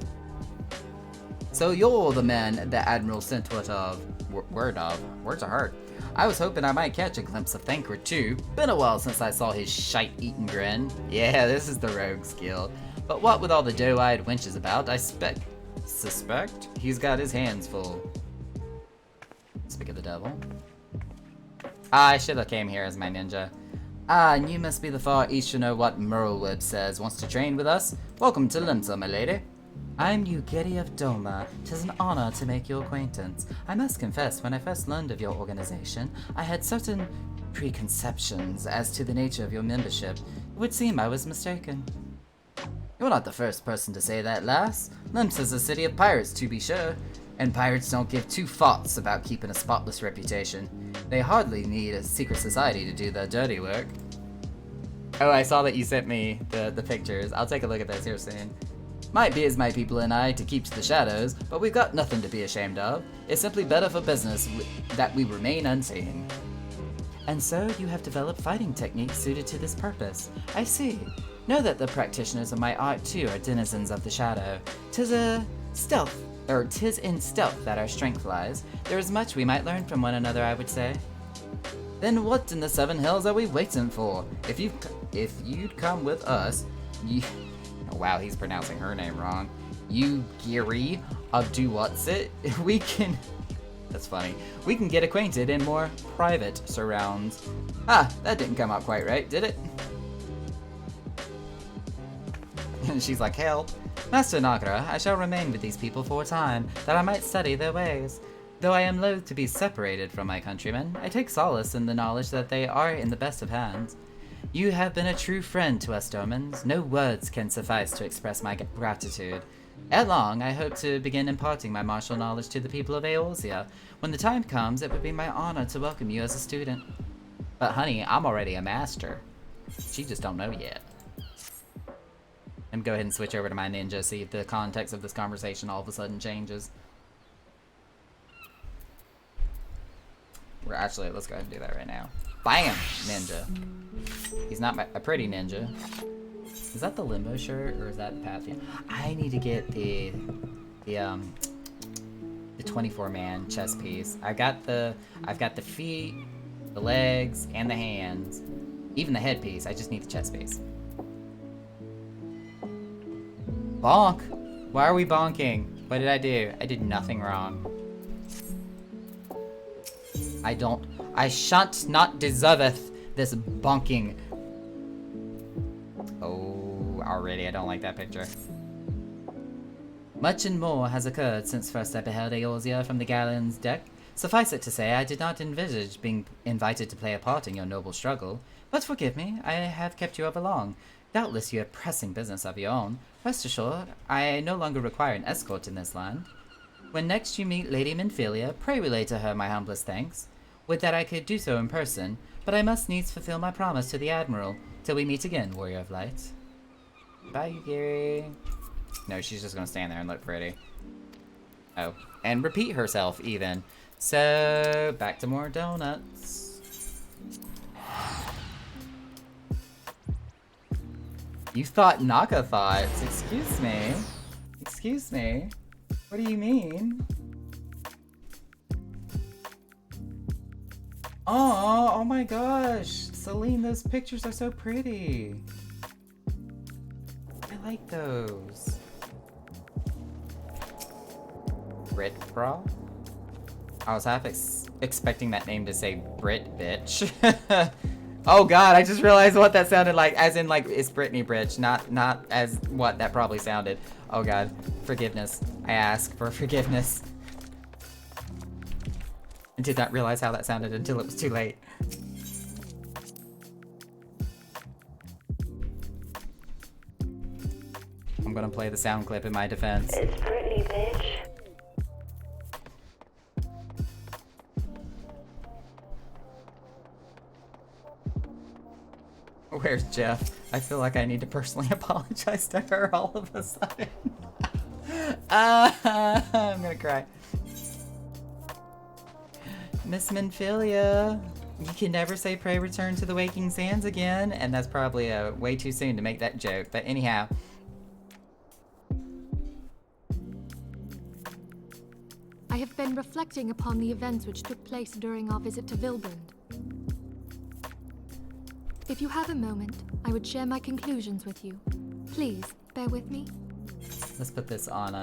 So you're the man the Admiral sent word of. Words are hard. I was hoping I might catch a glimpse of Thancred too. Been a while since I saw his shite-eaten grin. Yeah, this is the Rogues Guild. But what with all the doe-eyed wenches about, I suspect he's got his hands full. Speak of the devil. I should have came here as my ninja. Ah, and you must be the far east to know what Merlewood says. Wants to train with us? Welcome to Limsa, my lady. I'm Ugedi of Doma. 'Tis an honor to make your acquaintance. I must confess, when I first learned of your organization, I had certain preconceptions as to the nature of your membership. It would seem I was mistaken. You're not the first person to say that, lass. Limsa's a city of pirates, to be sure. And pirates don't give two farts about keeping a spotless reputation. They hardly need a secret society to do their dirty work. Oh, I saw that you sent me the pictures. I'll take a look at those here soon. Might be as my people and I to keep to the shadows, but we've got nothing to be ashamed of. It's simply better for business that we remain unseen. And so you have developed fighting techniques suited to this purpose. I see. Know that the practitioners of my art too are denizens of the shadow. 'Tis in stealth that our strength lies. There is much we might learn from one another, I would say. Then what in the Seven Hills are we waiting for? If you'd come with us, oh, wow, he's pronouncing her name wrong. You Giri of Do-What's-It? We can... That's funny. We can get acquainted in more private surrounds. Ah, that didn't come out quite right, did it? And she's like, hell. Master Nagara, I shall remain with these people for a time, that I might study their ways. Though I am loath to be separated from my countrymen, I take solace in the knowledge that they are in the best of hands. You have been a true friend to us, Domans. No words can suffice to express my gratitude. Ere long, I hope to begin imparting my martial knowledge to the people of Eorzea. When the time comes, it would be my honor to welcome you as a student. But honey, I'm already a master. She just don't know yet. Let me go ahead and switch over to my ninja, see if the context of this conversation all of a sudden changes. Let's go ahead and do that right now. Bam! Ninja. He's not a pretty ninja. Is that the Limbo shirt or is that the Pathian? I need to get the 24-man chest piece. I've got the feet, the legs, and the hands. Even the headpiece. I just need the chest piece. Bonk! Why are we bonking? What did I do? I did nothing wrong. I shan't not deserveth this bonking. Oh, already I don't like that picture. Much and more has occurred since first I beheld Eorzea from the galleon's deck. Suffice it to say, I did not envisage being invited to play a part in your noble struggle. But forgive me, I have kept you over long. Doubtless you have pressing business of your own. Rest assured, I no longer require an escort in this land. When next you meet Lady Minfilia, pray relay to her my humblest thanks. Would that I could do so in person, but I must needs fulfill my promise to the Admiral. Till we meet again, Warrior of Light. Bye, Gary. No, she's just gonna stand there and look pretty. Oh, and repeat herself, even. So, back to more donuts. You thought Naka thoughts. Excuse me. Excuse me. What do you mean? Oh my gosh. Celine, those pictures are so pretty. I like those. Brit Bra? I was half expecting that name to say Brit Bitch. Oh god, I just realized what that sounded like. As in, like, it's Britney Bitch, not as what that probably sounded. Oh god, forgiveness. I ask for forgiveness. I did not realize how that sounded until it was too late. I'm gonna play the sound clip in my defense. It's Britney, bitch. Where's Jeff? I feel like I need to personally apologize to her all of a sudden. I'm gonna cry. Miss Minfilia, you can never say pray return to the waking sands again, and that's probably way too soon to make that joke, but anyhow. I have been reflecting upon the events which took place during our visit to Vilbrand. If you have a moment, I would share my conclusions with you. Please, bear with me. Let's put this on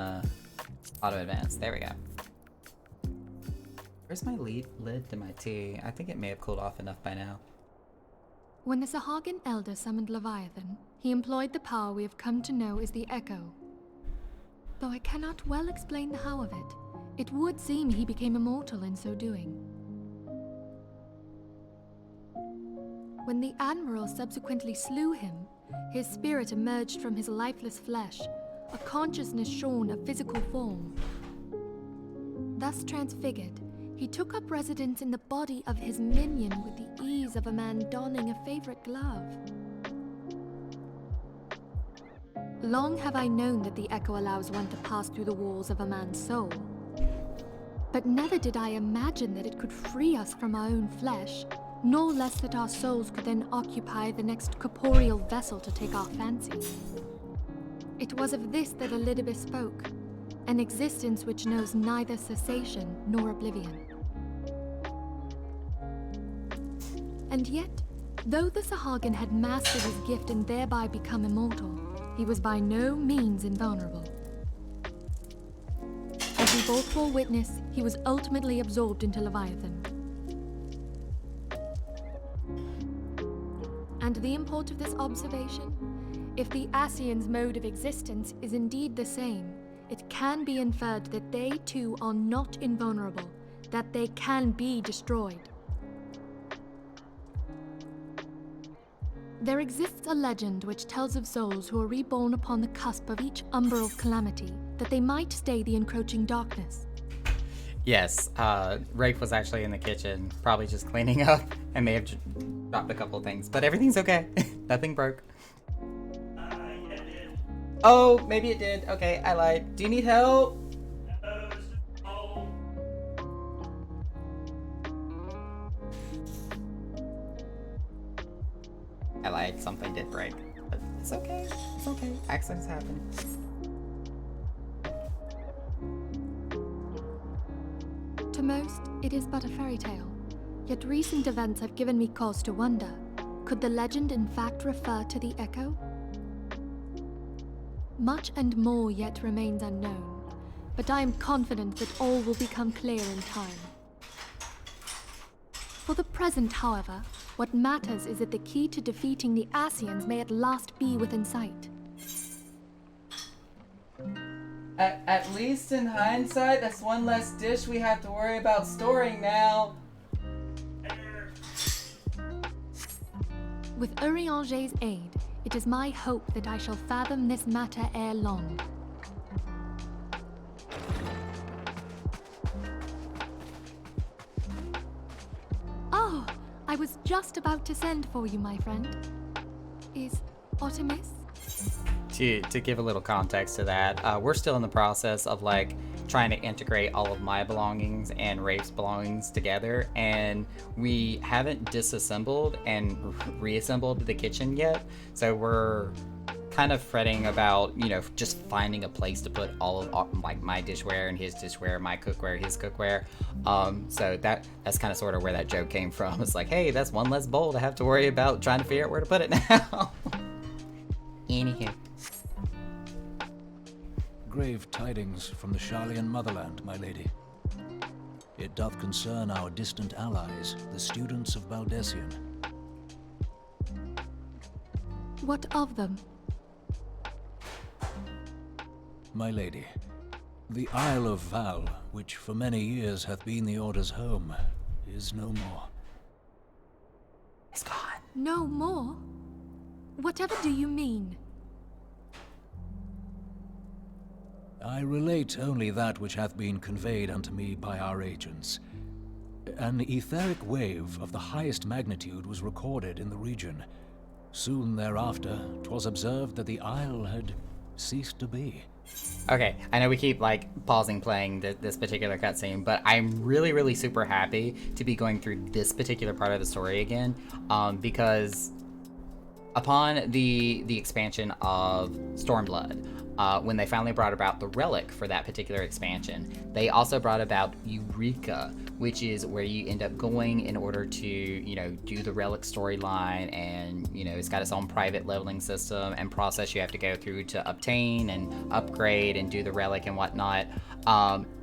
auto advance. There we go. Where's my lid to my tea? I think it may have cooled off enough by now. When the Sahagin Elder summoned Leviathan, he employed the power we have come to know as the Echo. Though I cannot well explain the how of it, it would seem he became immortal in so doing. When the Admiral subsequently slew him, his spirit emerged from his lifeless flesh, a consciousness shorn of physical form. Thus transfigured, he took up residence in the body of his minion with the ease of a man donning a favorite glove. Long have I known that the Echo allows one to pass through the walls of a man's soul. But never did I imagine that it could free us from our own flesh, nor less that our souls could then occupy the next corporeal vessel to take our fancy. It was of this that Elidibus spoke, an existence which knows neither cessation nor oblivion. And yet, though the Sahagin had mastered his gift and thereby become immortal, he was by no means invulnerable. As we both bore witness, he was ultimately absorbed into Leviathan. And the import of this observation? If the Ascians' mode of existence is indeed the same, it can be inferred that they too are not invulnerable, that they can be destroyed. There exists a legend which tells of souls who are reborn upon the cusp of each umbral calamity, that they might stay the encroaching darkness. Yes, Rafe was actually in the kitchen, probably just cleaning up, and may have dropped a couple things, but everything's okay. Nothing broke. Yeah, it did. Oh, maybe it did. Okay, I lied. Do you need help? No, it's just cold. I lied. Something did break. But it's okay. It's okay. Accidents happen. To most, it is but a fairy tale. Yet recent events have given me cause to wonder, could the legend in fact refer to the Echo? Much and more yet remains unknown, but I am confident that all will become clear in time. For the present, however, what matters is that the key to defeating the Ascians may at last be within sight. At least in hindsight, that's one less dish we have to worry about storing now. With Urianger's aid, it is my hope that I shall fathom this matter ere long. Oh, I was just about to send for you, my friend. Is Artemis? To give a little context to that, we're still in the process of like trying to integrate all of my belongings and Rafe's belongings together, and we haven't disassembled and reassembled the kitchen yet, so we're kind of fretting about, just finding a place to put all of like my dishware and his dishware, my cookware, his cookware. So that's kind of sort of where that joke came from. It's like, hey, that's one less bowl to have to worry about trying to figure out where to put it now. Anywho. Grave tidings from the Sharlayan motherland, my lady. It doth concern our distant allies, the students of Baldesion. What of them? My lady, the Isle of Val, which for many years hath been the Order's home, is no more. It's gone. No more? Whatever do you mean? I relate only that which hath been conveyed unto me by our agents. An etheric wave of the highest magnitude was recorded in the region. Soon thereafter, 'twas observed that the isle had ceased to be. Okay, I know we keep pausing playing this particular cutscene, but I'm really, really super happy to be going through this particular part of the story again, because upon the expansion of Stormblood, when they finally brought about the relic for that particular expansion, they also brought about Eureka, which is where you end up going in order to, do the relic storyline, and, it's got its own private leveling system and process you have to go through to obtain and upgrade and do the relic and whatnot.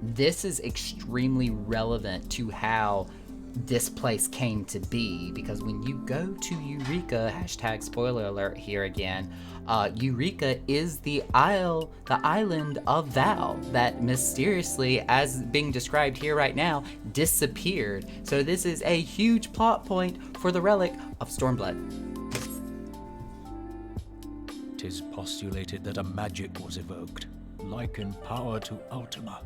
This is extremely relevant to how this place came to be, because when you go to Eureka, hashtag spoiler alert here again, Eureka is the island of Val that mysteriously, as being described here right now, disappeared. So this is a huge plot point for the relic of Stormblood. 'Tis postulated that a magic was evoked, like in power to Ultima.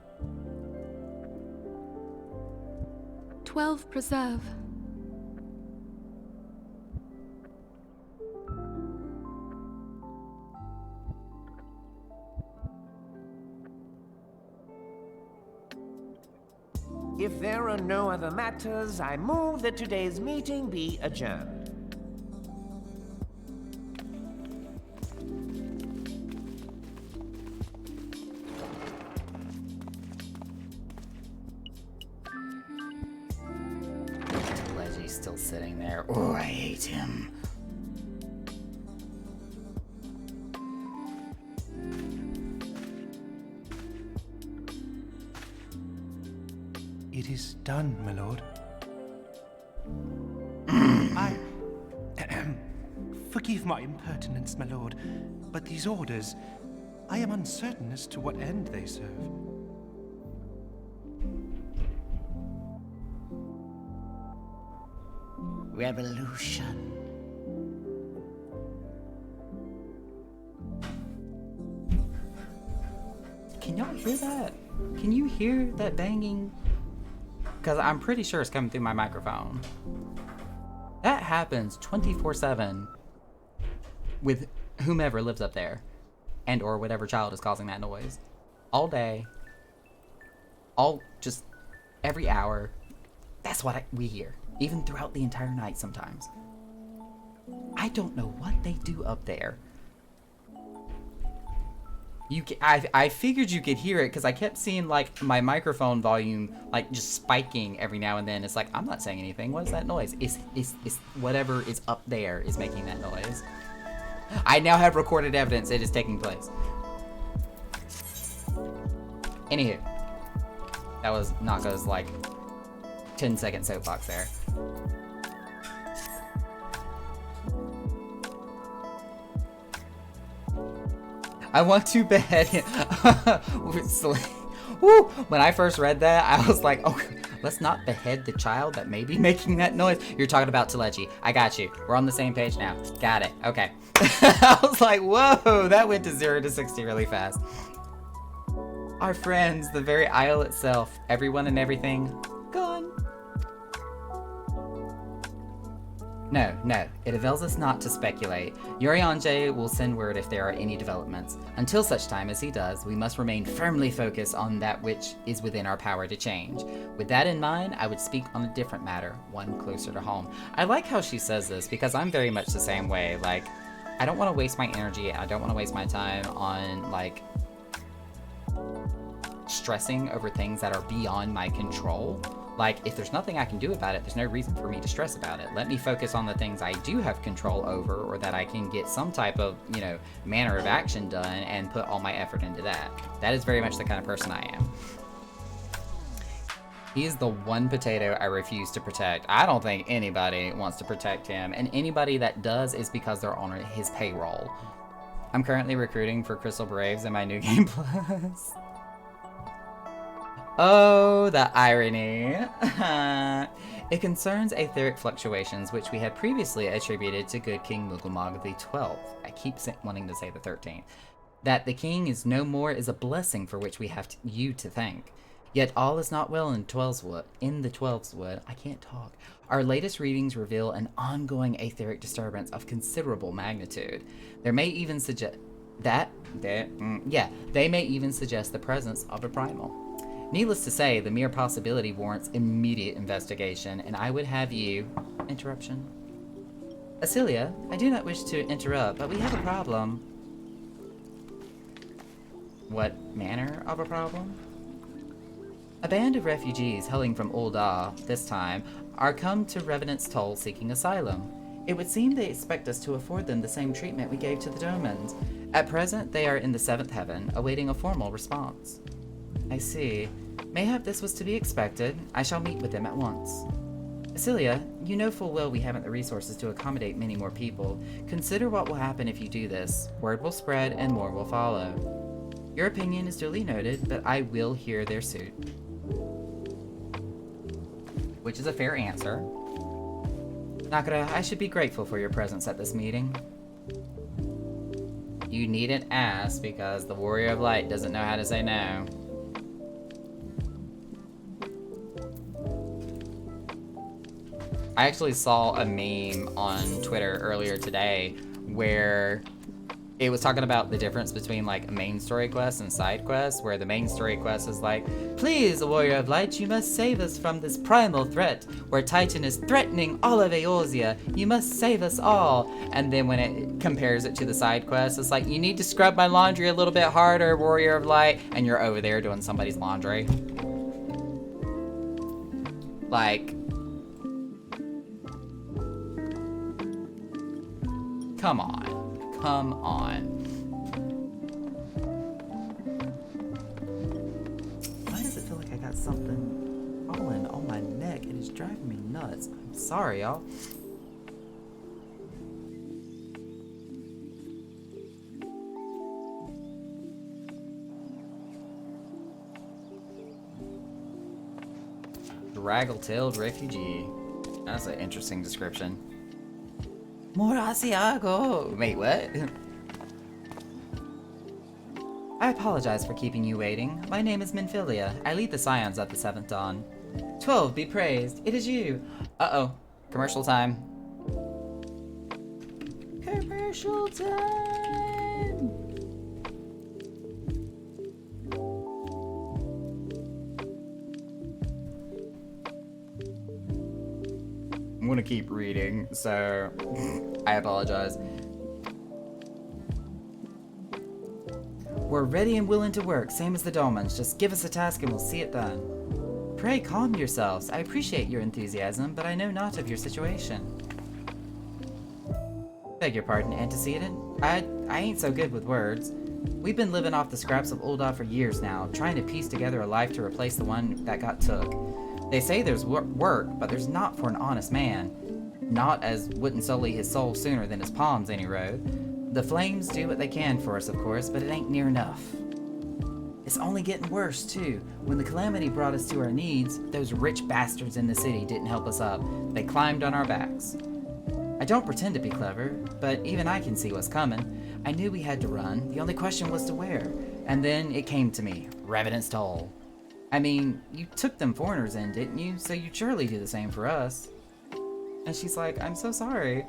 12 preserve. If there are no other matters, I move that today's meeting be adjourned. Leggy's still sitting there. Oh, I hate him. It is done, my lord. Forgive my impertinence, my lord, but these orders, I am uncertain as to what end they serve. Revolution. Can y'all hear that? Can you hear that banging? Because I'm pretty sure it's coming through my microphone. That happens 24/7 with whomever lives up there, and or whatever child is causing that noise. All day. Just every hour. That's what we hear. Even throughout the entire night sometimes. I don't know what they do up there. I figured you could hear it because I kept seeing my microphone volume just spiking every now and then. It's like, I'm not saying anything. What is that noise? It's whatever is up there is making that noise. I now have recorded evidence it is taking place. Anywho, that was Naka's 10-second soapbox there. I want to behead Woo! When I first read that, I was like, oh, let's not behead the child that may be making that noise. You're talking about Telechi. I got you. We're on the same page now. Got it. Okay. I was like, whoa, that went to 0 to 60 really fast. Our friends, the very isle itself, everyone and everything, gone. No, it avails us not to speculate. Urianger will send word if there are any developments. Until such time as he does, we must remain firmly focused on that which is within our power to change. With that in mind, I would speak on a different matter, one closer to home. I like how she says this, because I'm very much the same way. I don't want to waste my energy. I don't want to waste my time on, like, stressing over things that are beyond my control. Like, if there's nothing I can do about it, there's no reason for me to stress about it. Let me focus on the things I do have control over, or that I can get some type of, you know, manner of action done, and put all my effort into that. That is very much the kind of person I am. He is the one potato I refuse to protect. I don't think anybody wants to protect him, and anybody that does is because they're on his payroll. I'm currently recruiting for Crystal Braves in my New Game Plus. Oh, the irony. It concerns etheric fluctuations, which we had previously attributed to good King Mugelmog the 12th. I keep wanting to say the 13th. That the king is no more is a blessing for which we have you to thank. Yet all is not well in the 12's wood. I can't talk. Our latest readings reveal an ongoing etheric disturbance of considerable magnitude. There may even suggest they may even suggest the presence of a primal. Needless to say, the mere possibility warrants immediate investigation, and I would have you... Interruption. Asilia, I do not wish to interrupt, but we have a problem. What manner of a problem? A band of refugees hailing from Ul'dah, this time, are come to Revenant's Toll seeking asylum. It would seem they expect us to afford them the same treatment we gave to the Domans. At present, they are in the 7th heaven, awaiting a formal response. I see. Mayhap this was to be expected. I shall meet with them at once. Asilia, you know full well we haven't the resources to accommodate many more people. Consider what will happen if you do this. Word will spread and more will follow. Your opinion is duly noted, but I will hear their suit. Which is a fair answer. Nakara, I should be grateful for your presence at this meeting. You needn't ask, because the Warrior of Light doesn't know how to say no. I actually saw a meme on Twitter earlier today where it was talking about the difference between like a main story quest and side quests, where the main story quest is like, please, Warrior of Light, you must save us from this primal threat, where Titan is threatening all of Eorzea. You must save us all. And then when it compares it to the side quest, it's like, you need to scrub my laundry a little bit harder, Warrior of Light, and you're over there doing somebody's laundry. Like, come on. Come on. Why does it feel like I got something falling on my neck? It is driving me nuts. I'm sorry, y'all. Draggle-tailed refugee. That's an interesting description. More Asiago! Wait, what? I apologize for keeping you waiting. My name is Minfilia. I lead the Scions of the 7th Dawn. 12, be praised. It is you. Uh-oh. Commercial time. Commercial time! I'm gonna keep reading, so I apologize. We're ready and willing to work, same as the Dolmens. Just give us a task and we'll see it done. Pray calm yourselves. I appreciate your enthusiasm, but I know not of your situation. Beg your pardon, antecedent. I ain't so good with words. We've been living off the scraps of Ul'dah for years now, trying to piece together a life to replace the one that got took. They say there's work, but there's not for an honest man. Not as wouldn't sully his soul sooner than his palms any road. The flames do what they can for us, of course, but it ain't near enough. It's only getting worse, too. When the calamity brought us to our knees, those rich bastards in the city didn't help us up. They climbed on our backs. I don't pretend to be clever, but even I can see what's coming. I knew we had to run. The only question was to where. And then it came to me. Revenant's Toll. I mean, you took them foreigners in, didn't you? So you'd surely do the same for us. And she's like, I'm so sorry.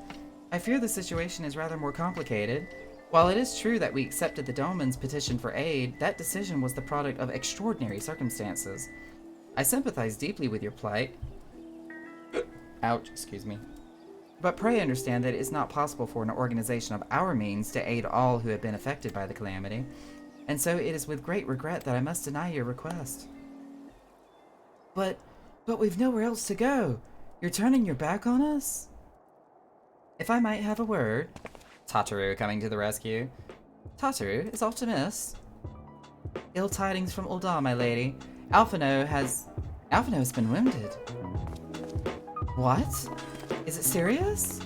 I fear the situation is rather more complicated. While it is true that we accepted the Doman's petition for aid, that decision was the product of extraordinary circumstances. I sympathize deeply with your plight. Ouch, excuse me. But pray understand that it is not possible for an organization of our means to aid all who have been affected by the calamity, and so it is with great regret that I must deny your request. But we've nowhere else to go. You're turning your back on us? If I might have a word. Tataru coming to the rescue. Tataru, it's Optimus. Ill tidings from Ul'dah, my lady. Alphino has been wounded. What? Is it serious?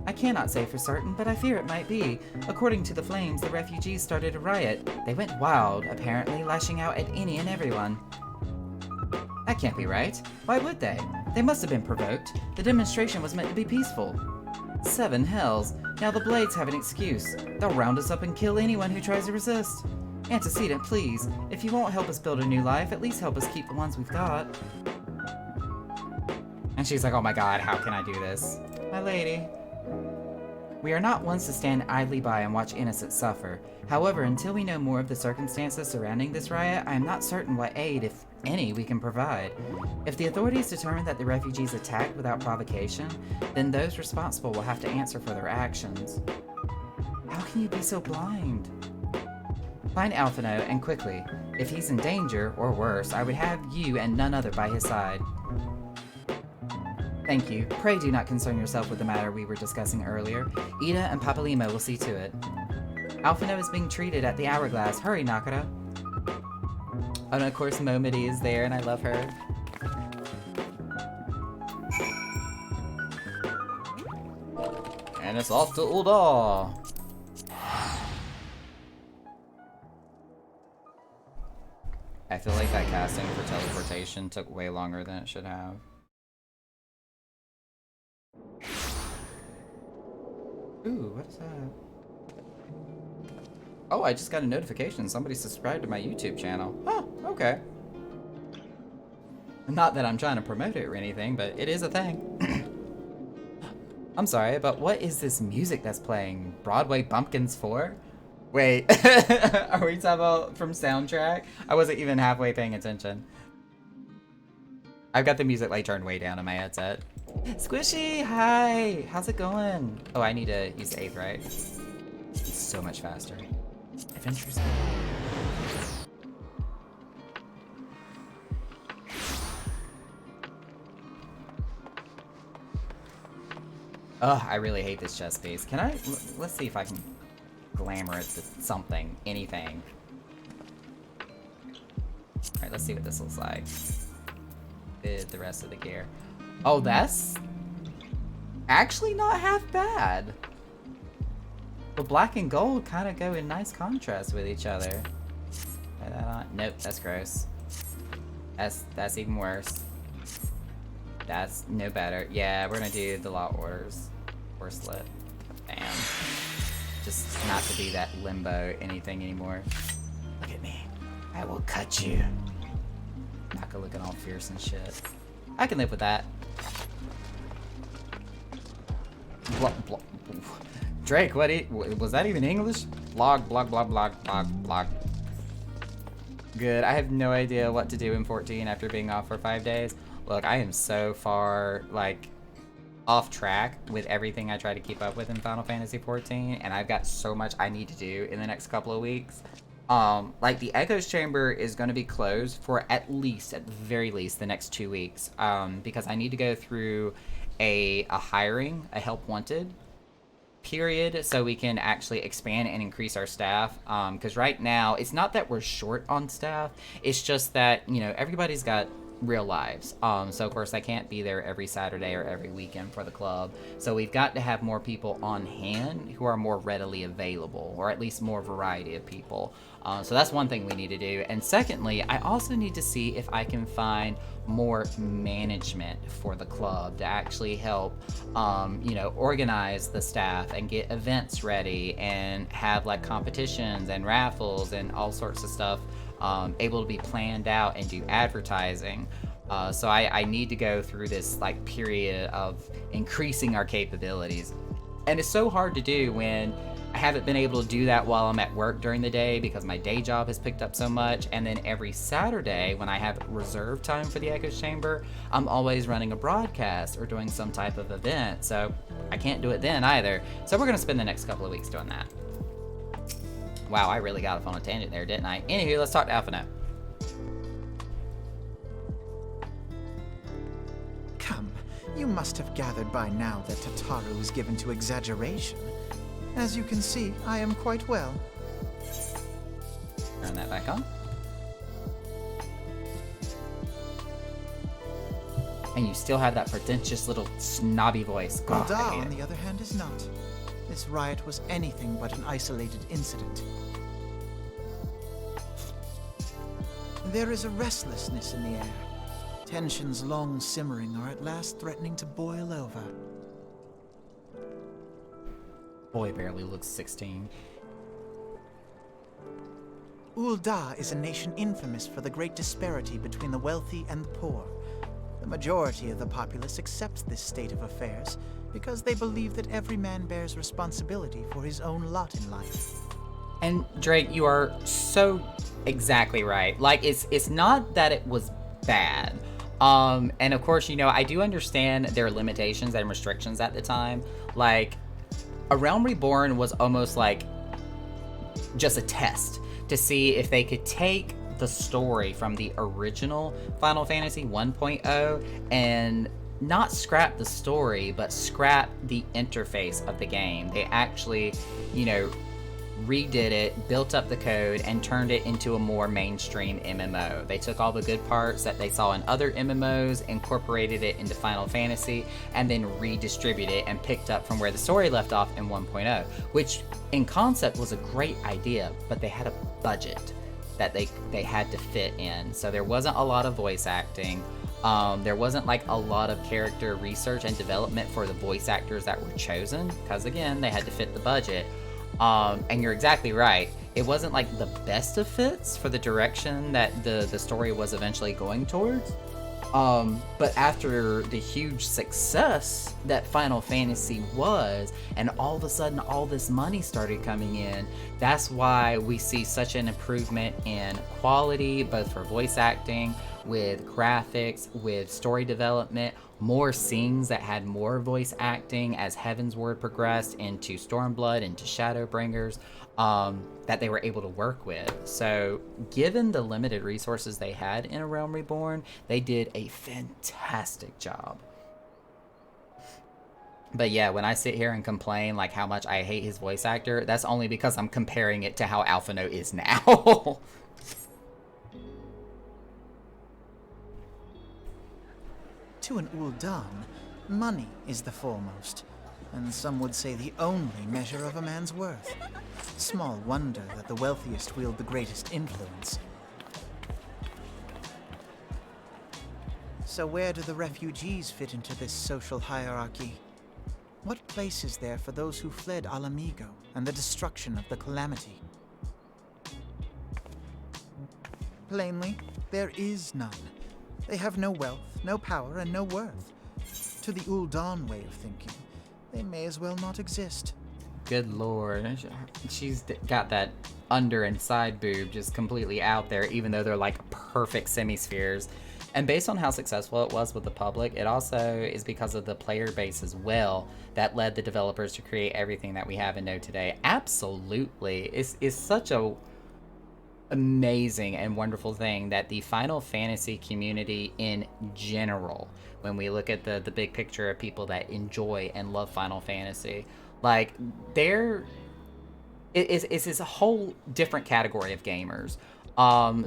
I cannot say for certain, but I fear it might be. According to the Flames, the refugees started a riot. They went wild, apparently, lashing out at any and everyone. That can't be right. Why would they? They must have been provoked. The demonstration was meant to be peaceful. 7 hells. Now the Blades have an excuse. They'll round us up and kill anyone who tries to resist. Antecedent, please. If you won't help us build a new life, at least help us keep the ones we've got. And she's like, oh my god, how can I do this? My lady. We are not ones to stand idly by and watch innocents suffer. However, until we know more of the circumstances surrounding this riot, I am not certain what aid, if any, we can provide. If the authorities determine that the refugees attacked without provocation, then those responsible will have to answer for their actions. How can you be so blind? Find Alphino, and quickly. If he's in danger, or worse, I would have you and none other by his side. Thank you. Pray do not concern yourself with the matter we were discussing earlier. Ida and Papalimo will see to it. Alphino is being treated at the Hourglass. Hurry, Nakara. And of course, Momody is there, and I love her. And it's off to Ul'dah. I feel like that casting for teleportation took way longer than it should have. Ooh, what is that? Oh, I just got a notification. Somebody subscribed to my YouTube channel. Oh, okay. Not that I'm trying to promote it or anything, but it is a thing. I'm sorry, but what is this music that's playing? Broadway Bumpkins 4? Wait, are we talking about from soundtrack? I wasn't even halfway paying attention. I've got the music like turned way down on my headset. Squishy, hi! How's it going? Oh, I need to use the 8th, right? It's so much faster. Adventure's Ugh, I really hate this chest piece. Can I? Let's see if I can glamour it to something, anything. Alright, let's see what this looks like. With the rest of the gear. Oh, that's actually not half bad. The black and gold kind of go in nice contrast with each other. Try that on. Nope, that's gross. That's even worse. That's no better. Yeah, we're gonna do the lot orders. Or slit. Bam. Just not to be that limbo anything anymore. Look at me. I will cut you. Not gonna looking all fierce and shit. I can live with that. Drake, what? Was that even English? Blog. Good. I have no idea what to do in 14 after being off for 5 days. Look, I am so far, like, off track with everything I try to keep up with in Final Fantasy 14, and I've got so much I need to do in the next couple of weeks. Like, the Echoes Chamber is going to be closed for at the very least, the next 2 weeks, because I need to go through a hiring, a help wanted period, so we can actually expand and increase our staff, because right now, it's not that we're short on staff, it's just that, you know, everybody's got real lives, so of course I can't be there every Saturday or every weekend for the club, so we've got to have more people on hand who are more readily available, or at least more variety of people. So that's one thing we need to do. And secondly, I also need to see if I can find more management for the club to actually help, you know, organize the staff and get events ready and have like competitions and raffles and all sorts of stuff able to be planned out and do advertising. So I need to go through this like period of increasing our capabilities. And it's so hard to do when I haven't been able to do that while I'm at work during the day because my day job has picked up so much. And then every Saturday when I have reserved time for the Echoes Chamber, I'm always running a broadcast or doing some type of event. So I can't do it then either. So we're going to spend the next couple of weeks doing that. Wow, I really got off on a tangent there, didn't I? Anywho, let's talk to Alphinaud. Come, you must have gathered by now that Tataru is given to exaggeration. As you can see, I am quite well. Turn that back on. And you still have that pretentious little snobby voice. God, I Ul'dah, hate on it. the other hand, is not. This riot was anything but an isolated incident. There is a restlessness in the air. Tensions long simmering are at last threatening to boil over. Boy barely looks 16. Ul'dah is a nation infamous for the great disparity between the wealthy and the poor. The majority of the populace accepts this state of affairs because they believe that every man bears responsibility for his own lot in life. And Drake, you are so exactly right. Like, it's not that it was bad. And of course, you know, I do understand their limitations and restrictions at the time. Like, A Realm Reborn was almost like just a test to see if they could take the story from the original Final Fantasy 1.0 and not scrap the story, but scrap the interface of the game. They actually, you know, redid it, built up the code, and turned it into a more mainstream MMO. They took all the good parts that they saw in other MMOs, incorporated it into Final Fantasy, and then redistributed it and picked up from where the story left off in 1.0, which in concept was a great idea, but they had a budget that they had to fit in. So there wasn't a lot of voice acting. There wasn't like a lot of character research and development for the voice actors that were chosen, because again, they had to fit the budget. And you're exactly right. It wasn't like the best of fits for the direction that the story was eventually going towards. But after the huge success that Final Fantasy was, and all of a sudden all this money started coming in, that's why we see such an improvement in quality, both for voice acting, with graphics, with story development, more scenes that had more voice acting as Heavensward progressed into Stormblood, into Shadowbringers, that they were able to work with. So given the limited resources they had in A Realm Reborn, they did a fantastic job. But yeah, when I sit here and complain like how much I hate his voice actor, that's only because I'm comparing it to how Alphinaud is now. To an Ul'dan, money is the foremost, and some would say the only measure of a man's worth. Small wonder that the wealthiest wield the greatest influence. So where do the refugees fit into this social hierarchy? What place is there for those who fled Ala Mhigo and the destruction of the Calamity? Plainly, there is none. They have no wealth, no power, and no worth. To the Ul'dan way of thinking, they may as well not exist. Good lord. She's got that under and side boob just completely out there, even though they're like perfect semispheres. And based on how successful it was with the public, it also is because of the player base as well that led the developers to create everything that we have and know today. Absolutely. It's such a amazing and wonderful thing that the Final Fantasy community in general, when we look at the big picture of people that enjoy and love Final Fantasy, like it's this whole different category of gamers.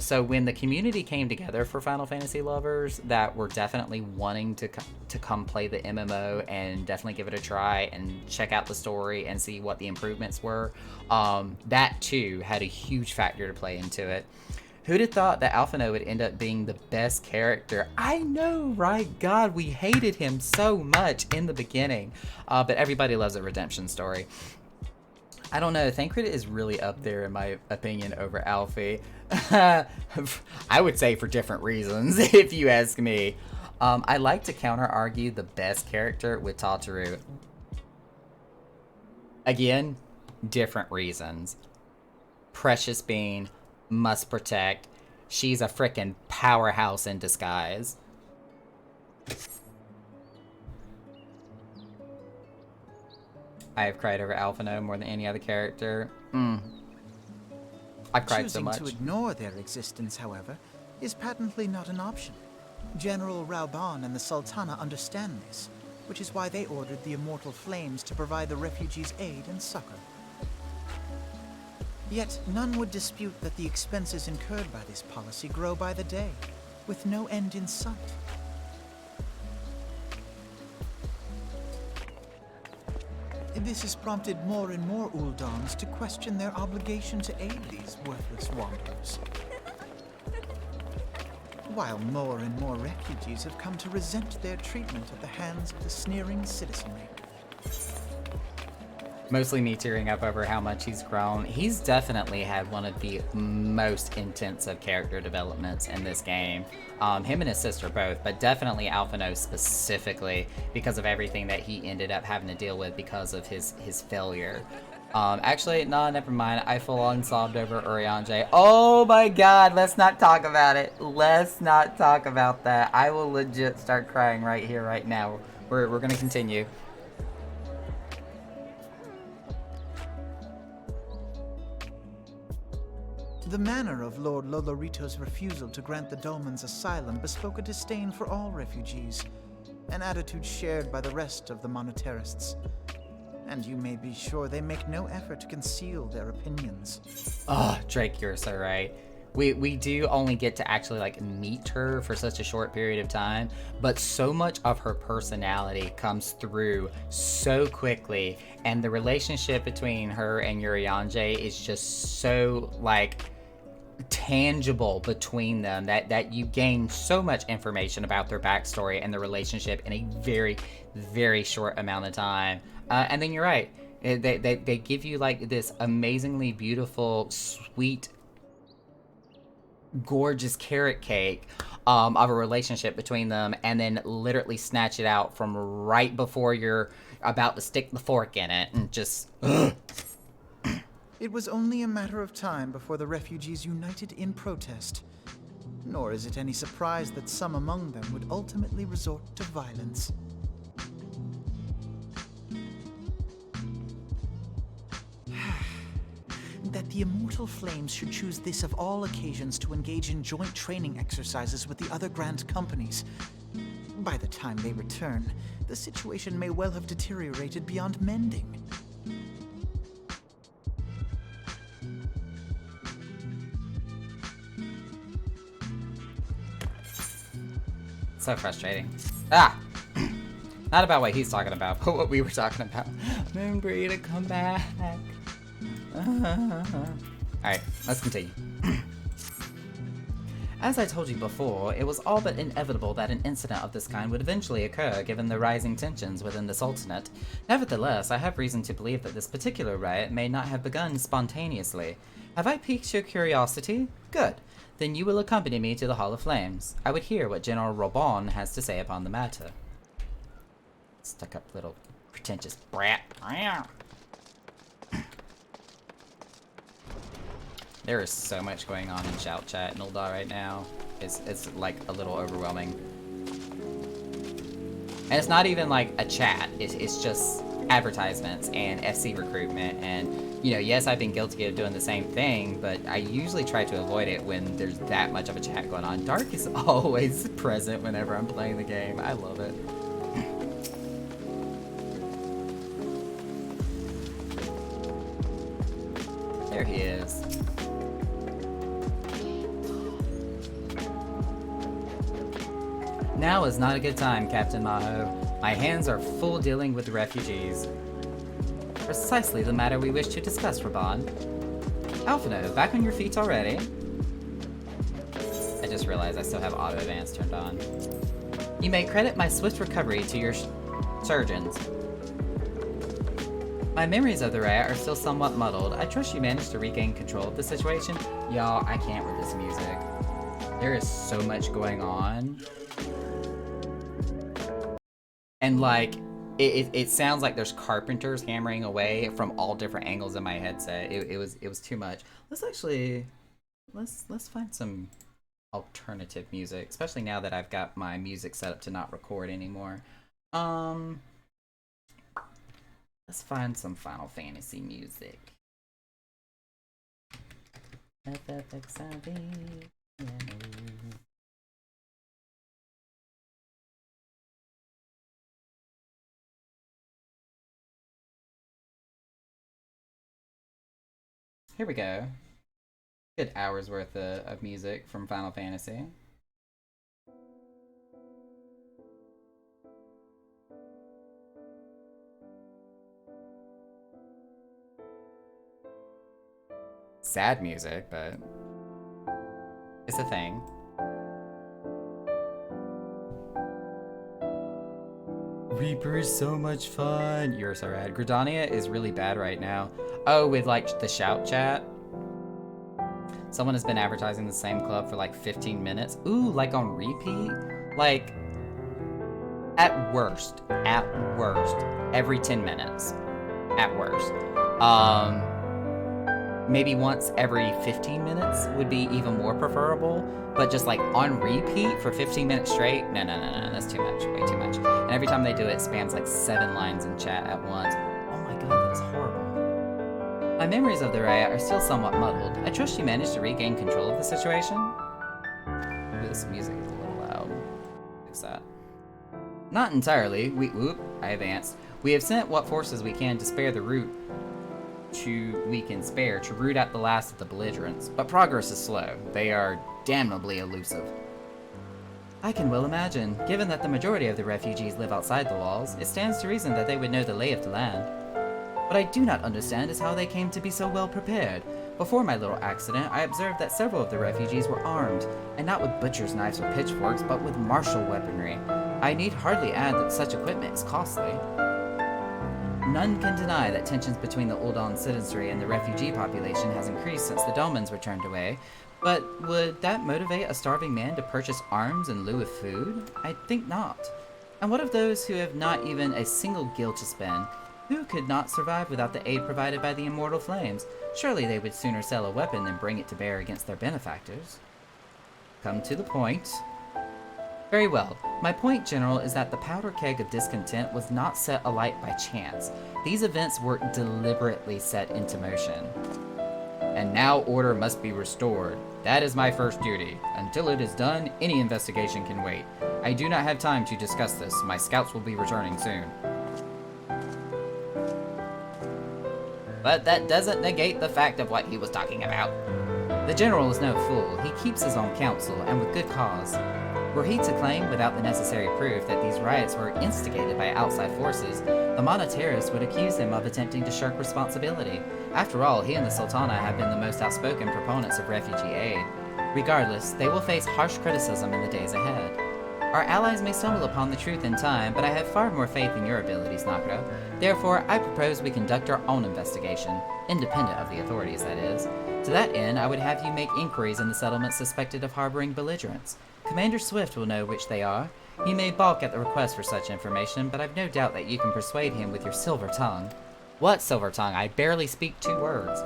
So when the community came together for Final Fantasy lovers that were definitely wanting to come play the MMO and definitely give it a try and check out the story and see what the improvements were, that too had a huge factor to play into it. Who'd have thought that Alphinaud would end up being the best character? I know, right? God, we hated him so much in the beginning, but everybody loves a redemption story. I don't know. Thancred is really up there in my opinion over Alfie. I would say for different reasons, if you ask me. I like to counter-argue the best character with Tataru. Again, different reasons. Precious Bean must protect. She's a frickin' powerhouse in disguise. I have cried over Alphino more than any other character. I've cried so much. Choosing to ignore their existence, however, is patently not an option. General Rauban and the Sultana understand this, which is why they ordered the Immortal Flames to provide the refugees aid and succor. Yet none would dispute that the expenses incurred by this policy grow by the day, with no end in sight. This has prompted more and more Uldans to question their obligation to aid these worthless wanderers. While more and more refugees have come to resent their treatment at the hands of the sneering citizenry. Mostly me tearing up over how much he's grown. He's definitely had one of the most intensive character developments in this game. Him and his sister both, but definitely Alphino specifically because of everything that he ended up having to deal with because of his failure. Actually, no, never mind. I full on sobbed over Urianger. Oh my god, let's not talk about it. Let's not talk about that. I will legit start crying right here, right now. We're gonna continue. The manner of Lord Lolorito's refusal to grant the Dolmens asylum bespoke a disdain for all refugees, an attitude shared by the rest of the monetarists. And you may be sure they make no effort to conceal their opinions. Oh, Drake, you're so right. We do only get to actually like meet her for such a short period of time, but so much of her personality comes through so quickly, and the relationship between her and Urianger is just so like tangible between them that you gain so much information about their backstory and their relationship in a very, very short amount of time. And then you're right, they give you like this amazingly beautiful, sweet, gorgeous carrot cake of a relationship between them, and then literally snatch it out from right before you're about to stick the fork in it and just It was only a matter of time before the refugees united in protest. Nor is it any surprise that some among them would ultimately resort to violence. That the Immortal Flames should choose this of all occasions to engage in joint training exercises with the other Grand Companies. By the time they return, the situation may well have deteriorated beyond mending. so frustrating. Ah! Not about what he's talking about, but what we were talking about. Remember you to come back. Alright, let's continue. As I told you before, it was all but inevitable that an incident of this kind would eventually occur given the rising tensions within the Sultanate. Nevertheless, I have reason to believe that this particular riot may not have begun spontaneously. Have I piqued your curiosity? Good. Then you will accompany me to the Hall of Flames. I would hear what General Rauban has to say upon the matter. Stuck up little pretentious brat. There is so much going on in Shout Chat and Ul'dah right now. It's like a little overwhelming. And it's not even like a chat. It's just advertisements and FC recruitment. And, you know, yes, I've been guilty of doing the same thing, but I usually try to avoid it when there's that much of a chat going on. Dark is always present whenever I'm playing the game. I love it. There he is. Now is not a good time, Captain Maho. My hands are full dealing with the refugees. Precisely the matter we wish to discuss, Rauban. Alphino, back on your feet already? I just realized I still have auto advance turned on. You may credit my swift recovery to your surgeons. My memories of the riot are still somewhat muddled. I trust you managed to regain control of the situation. Y'all, I can't with this music. There is so much going on. And like, it sounds like there's carpenters hammering away from all different angles in my headset. It was too much. Let's actually let's find some alternative music, especially now that I've got my music set up to not record anymore. Let's find some Final Fantasy music. Here we go. Good hours worth of music from Final Fantasy. Sad music, but it's a thing. Reaper is so much fun. You're so rad. Gridania is really bad right now. Oh, with like the shout chat. Someone has been advertising the same club for like 15 minutes. Ooh, like on repeat? Like, at worst, every 10 minutes. At worst. Maybe once every 15 minutes would be even more preferable. But just like on repeat for 15 minutes straight? No, that's too much, way too much. And every time they do it, spams like 7 lines in chat at once. Oh my god, that is horrible. My memories of the riot are still somewhat muddled. I trust you managed to regain control of the situation? Ooh, this music is a little loud. Fix that. Not entirely. I advanced. We have sent what forces we can to spare the route to root out the last of the belligerents, but progress is slow. They are damnably elusive. I can well imagine. Given that the majority of the refugees live outside the walls, it stands to reason that they would know the lay of the land. What I do not understand is how they came to be so well prepared. Before my little accident, I observed that several of the refugees were armed, and not with butcher's knives or pitchforks, but with martial weaponry. I need hardly add that such equipment is costly. None can deny that tensions between the Uldan citizenry and the refugee population has increased since the Domans were turned away, but would that motivate a starving man to purchase arms in lieu of food? I think not. And what of those who have not even a single gil to spend? Who could not survive without the aid provided by the immortal flames? Surely they would sooner sell a weapon than bring it to bear against their benefactors. Come to the point. Very well. My point, General, is that the powder keg of discontent was not set alight by chance. These events were deliberately set into motion. And now order must be restored. That is my first duty. Until it is done, any investigation can wait. I do not have time to discuss this. My scouts will be returning soon. But that doesn't negate the fact of what he was talking about. The General is no fool. He keeps his own counsel, and with good cause. Were he to claim, without the necessary proof, that these riots were instigated by outside forces, the Monoterists would accuse him of attempting to shirk responsibility. After all, he and the Sultana have been the most outspoken proponents of refugee aid. Regardless, they will face harsh criticism in the days ahead. Our allies may stumble upon the truth in time, but I have far more faith in your abilities, Nakura. Therefore, I propose we conduct our own investigation, independent of the authorities, that is. To that end, I would have you make inquiries in the settlements suspected of harboring belligerents. Commander Swift will know which they are. He may balk at the request for such information, but I've no doubt that you can persuade him with your silver tongue. What silver tongue? I barely speak 2 words.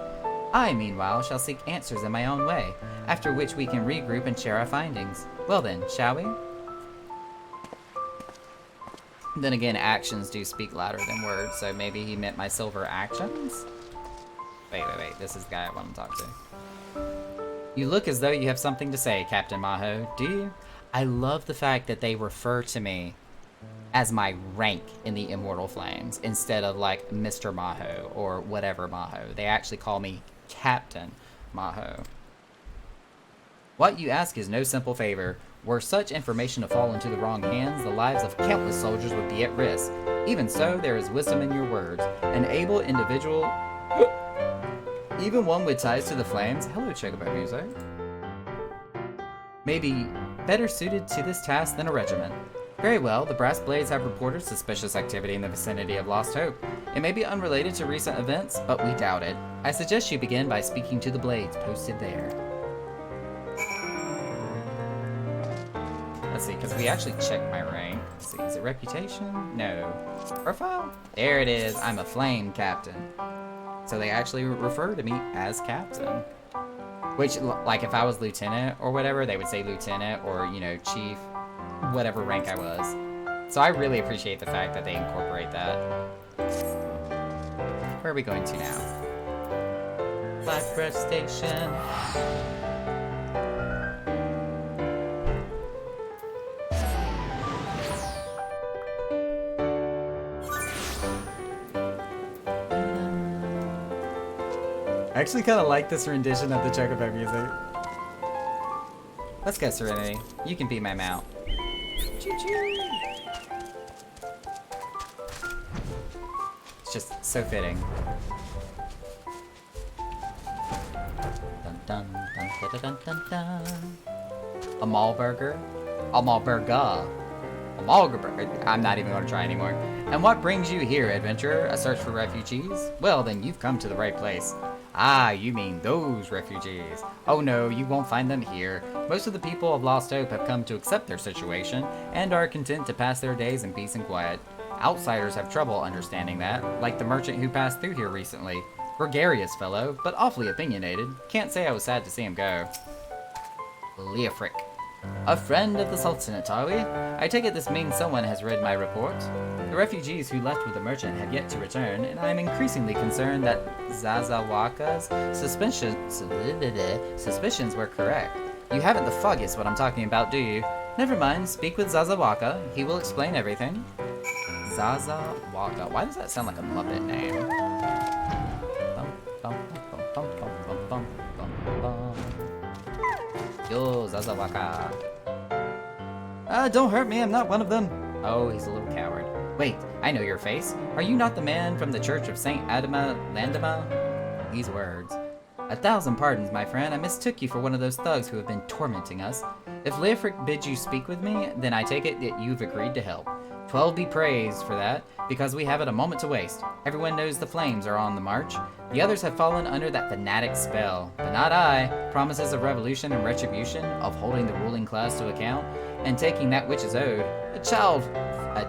I, meanwhile, shall seek answers in my own way, after which we can regroup and share our findings. Well then, shall we? Then again, actions do speak louder than words, so maybe he meant my silver actions? Wait, this is the guy I want to talk to. You look as though you have something to say, Captain Maho, do you? I love the fact that they refer to me as my rank in the Immortal Flames, instead of like Mr. Maho or whatever Maho. They actually call me Captain Maho. What you ask is no simple favor. Were such information to fall into the wrong hands, the lives of countless soldiers would be at risk. Even so, there is wisdom in your words. An able individual, even one with ties to the flames, hello Chocobo Music, may be better suited to this task than a regiment. Very well, the Brass Blades have reported suspicious activity in the vicinity of Lost Hope. It may be unrelated to recent events, but we doubt it. I suggest you begin by speaking to the Blades posted there. Let's see, because we actually checked my rank. Let's see, is it reputation? No. Profile? There it is. I'm a flame captain. So they actually refer to me as captain. Which, like, if I was lieutenant or whatever, they would say lieutenant or, you know, chief, whatever rank I was. So I really appreciate the fact that they incorporate that. Where are we going to now? Black Brush Station. I actually kind of like this rendition of the Chocobo music. Let's go, Serenity. You can be my mount. Choo-choo. It's just so fitting. Dun dun dun dun dun dun dun. A Malburger? A Malburger. A Malburger. I'm not even going to try anymore. And what brings you here, adventurer? A search for refugees? Well, then you've come to the right place. Ah, you mean those refugees. Oh no, you won't find them here. Most of the people of Lost Hope have come to accept their situation and are content to pass their days in peace and quiet. Outsiders have trouble understanding that, like the merchant who passed through here recently. Gregarious fellow, but awfully opinionated. Can't say I was sad to see him go. Leofric. A friend of the Sultanate, are we? I take it this means someone has read my report. The refugees who left with the merchant have yet to return, and I am increasingly concerned that Zazawaka's suspicions were correct. You haven't the foggiest what I'm talking about, do you? Never mind, speak with Zazawaka. He will explain everything. Zazawaka. Why does that sound like a Muppet name? Yo, Zazawaka. Don't hurt me, I'm not one of them. Oh, he's a little coward. Wait, I know your face. Are you not the man from the Church of St. Adama Landama? These words. 1,000 pardons, my friend. I mistook you for one of those thugs who have been tormenting us. If Leofric bids you speak with me, then I take it that you've agreed to help. 12 be praised for that, because we haven't a moment to waste. Everyone knows the flames are on the march. The others have fallen under that fanatic spell, but not I. Promises of revolution and retribution, of holding the ruling class to account, and taking that which is owed. A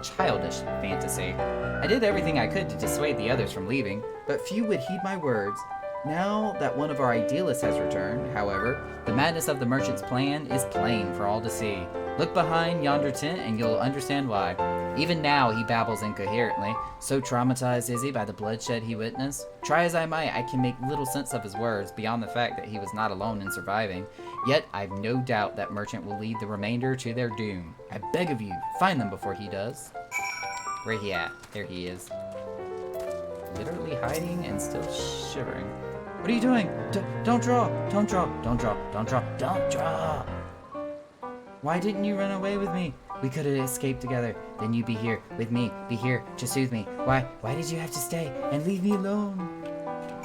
childish fantasy. I did everything I could to dissuade the others from leaving, but few would heed my words. Now that one of our idealists has returned, however, the madness of the merchant's plan is plain for all to see. Look behind yonder tent and you'll understand why. Even now he babbles incoherently, so traumatized is he by the bloodshed he witnessed. Try as I might, I can make little sense of his words beyond the fact that he was not alone in surviving. Yet I've no doubt that merchant will lead the remainder to their doom. I beg of you, find them before he does. Where he at? There he is. Literally hiding and still shivering. What are you doing? Don't draw! Don't draw! Don't draw! Don't draw! Don't draw! Why didn't you run away with me? We could have escaped together. Then you'd be here with me, be here to soothe me. Why did you have to stay and leave me alone?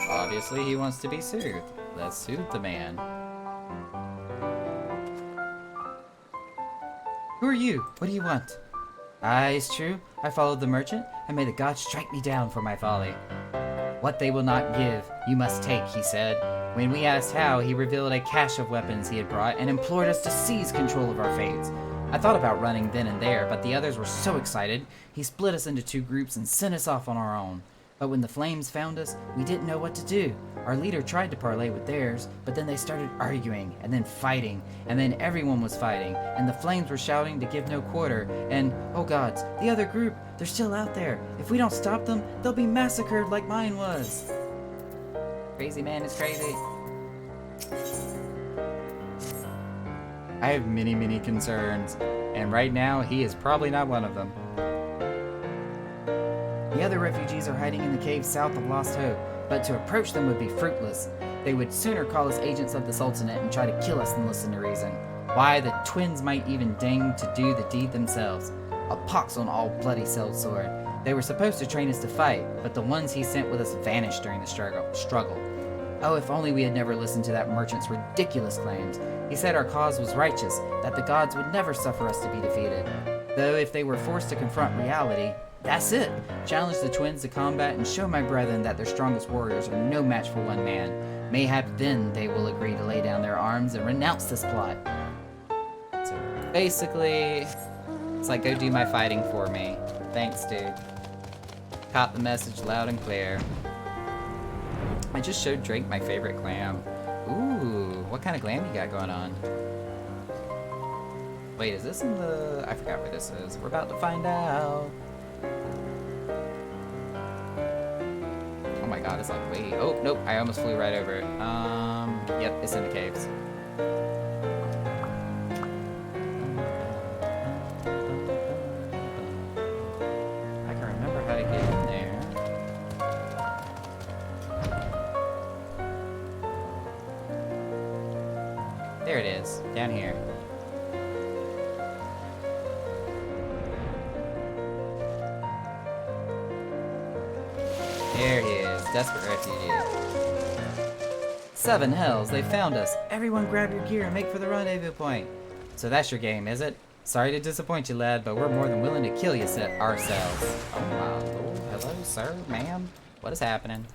Obviously he wants to be soothed. Let's soothe the man. Who are you? What do you want? It's true. I followed the merchant, and may the gods strike me down for my folly. What they will not give, you must take, he said. When we asked how, he revealed a cache of weapons he had brought and implored us to seize control of our fates. I thought about running then and there, but the others were so excited, he split us into 2 groups and sent us off on our own. But when the flames found us, we didn't know what to do. Our leader tried to parley with theirs, but then they started arguing, and then fighting, and then everyone was fighting, and the flames were shouting to give no quarter, and, oh gods, the other group, they're still out there. If we don't stop them, they'll be massacred like mine was. Crazy man is crazy. I have many concerns, and right now he is probably not one of them. The other refugees are hiding in the caves south of Lost Hope, but to approach them would be fruitless. They would sooner call us agents of the Sultanate and try to kill us than listen to reason. Why, the twins might even deign to do the deed themselves. A pox on all bloody sellsword. They were supposed to train us to fight, but the ones he sent with us vanished during the struggle. Oh, if only we had never listened to that merchant's ridiculous claims. He said our cause was righteous, that the gods would never suffer us to be defeated. Though if they were forced to confront reality, that's it! Challenge the twins to combat and show my brethren that their strongest warriors are no match for one man. Mayhap then they will agree to lay down their arms and renounce this plot. So basically, It's like, go do my fighting for me. Thanks, dude. Caught the message loud and clear. I just showed Drake my favorite glam. Ooh, what kind of glam you got going on? Wait, is this in the... I forgot where this is. We're about to find out. Oh my god, it's like, wait. Oh, nope, I almost flew right over it. Yep, it's in the caves. I can remember how to get in there. There it is, down here. There he is, desperate refugee. 7 hells, they found us. Everyone grab your gear and make for the rendezvous point. So that's your game, is it? Sorry to disappoint you, lad, but we're more than willing to kill you ourselves. Oh my lord, hello, sir, ma'am. What is happening?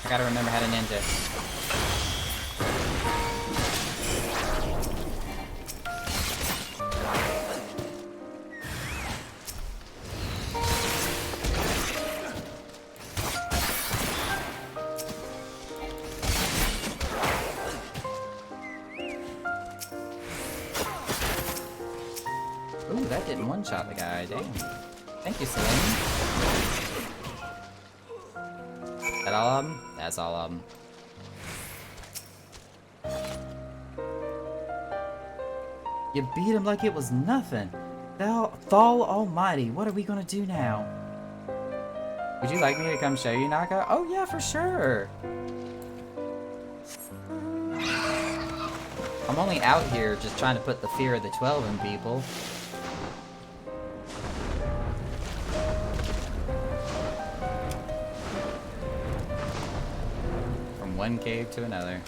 I gotta remember how to ninja. Ooh, that didn't one-shot the guy, damn. Thank you, Celine. That all of them? That's all of them. You beat him like it was nothing. Thal Almighty, what are we gonna do now? Would you like me to come show you, Naka? Oh yeah, for sure. I'm only out here just trying to put the fear of the 12 in people. From one cave to another.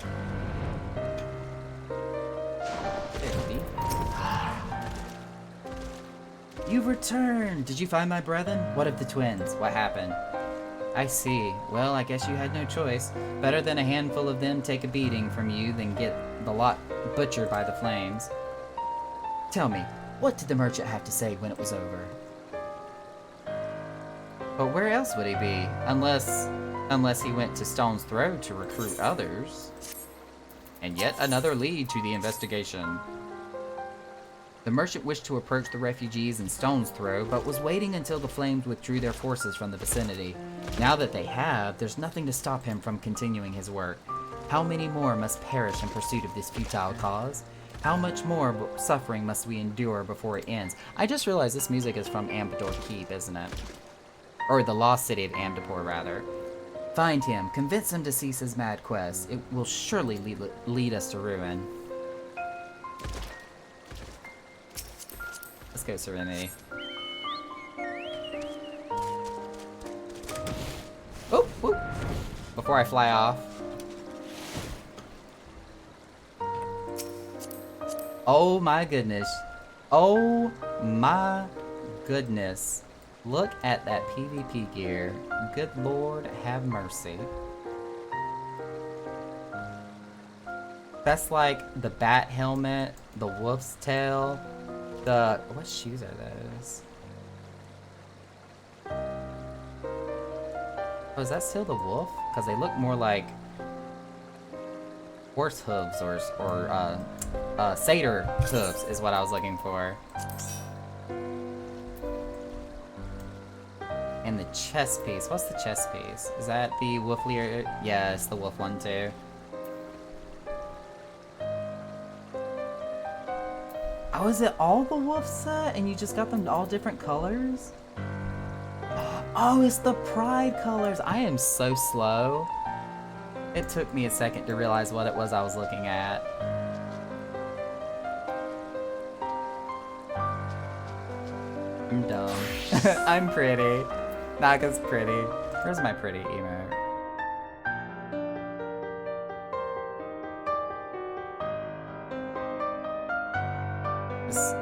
You've returned! Did you find my brethren? What of the twins? What happened? I see. Well, I guess you had no choice. Better than a handful of them take a beating from you than get the lot butchered by the flames. Tell me, what did the merchant have to say when it was over? But where else would he be? Unless he went to Stone's Throw to recruit others. And yet another lead to the investigation. The merchant wished to approach the refugees in Stone's Throw, but was waiting until the flames withdrew their forces from the vicinity. Now that they have, there's nothing to stop him from continuing his work. How many more must perish in pursuit of this futile cause? How much more suffering must we endure before it ends? I just realized this music is from Ambador Keep, isn't it? Or the lost city of Amdapor, rather. Find him, convince him to cease his mad quest. It will surely lead us to ruin. Let's go, Serenity. Oh, whoop. Before I fly off. Oh my goodness. Oh my goodness. Look at that PvP gear. Good Lord, have mercy. That's like the bat helmet, the wolf's tail, the... What shoes are those? Oh, is that still the wolf? Because they look more like horse hooves or satyr hooves is what I was looking for. And the chest piece. What's the chest piece? Is that the wolfly? Yeah, it's the wolf one too. Oh, is it all the wolf set? And you just got them all different colors? Oh, it's the pride colors. I am so slow. It took me a second to realize what it was I was looking at. I'm dumb. I'm pretty. Naga's pretty. Where's my pretty emote?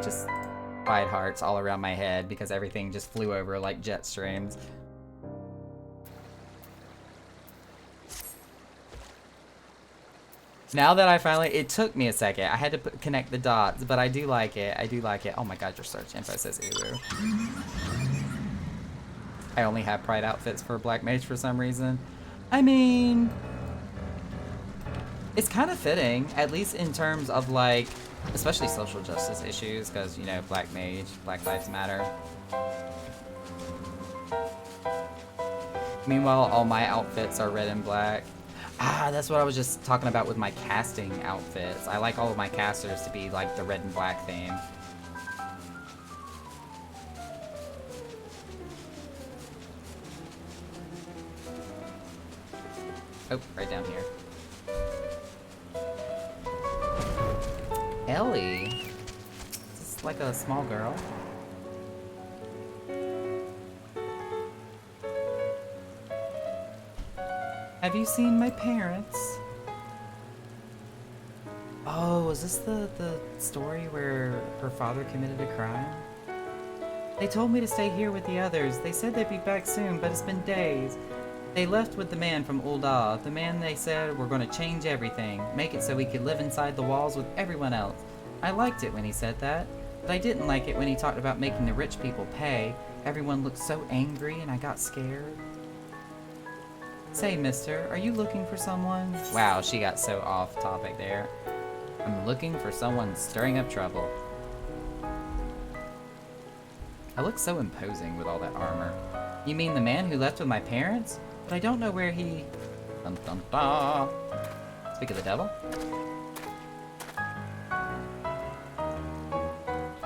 Just fight hearts all around my head because everything just flew over like jet streams. Now that I finally, it took me a second. I had to connect the dots, but I do like it. I do like it. Oh my god, your search info says Uru. I only have pride outfits for Black Mage for some reason. I mean, it's kind of fitting, at least in terms of like, especially social justice issues, because, you know, Black Mage, Black Lives Matter. Meanwhile, all my outfits are red and black. Ah, that's what I was just talking about with my casting outfits. I like all of my casters to be like the red and black theme. Oh, right down here. Ellie? Is this like a small girl? Have you seen my parents? Oh, is this the story where her father committed a crime? They told me to stay here with the others. They said they'd be back soon, but it's been days. They left with the man from Ul'dah, the man they said were going to change everything, make it so we could live inside the walls with everyone else. I liked it when he said that, but I didn't like it when he talked about making the rich people pay. Everyone looked so angry and I got scared. Say, mister, are you looking for someone? Wow, she got so off topic there. I'm looking for someone stirring up trouble. I look so imposing with all that armor. You mean the man who left with my parents? But I don't know where he... Dun, dun, dun. Speak of the devil.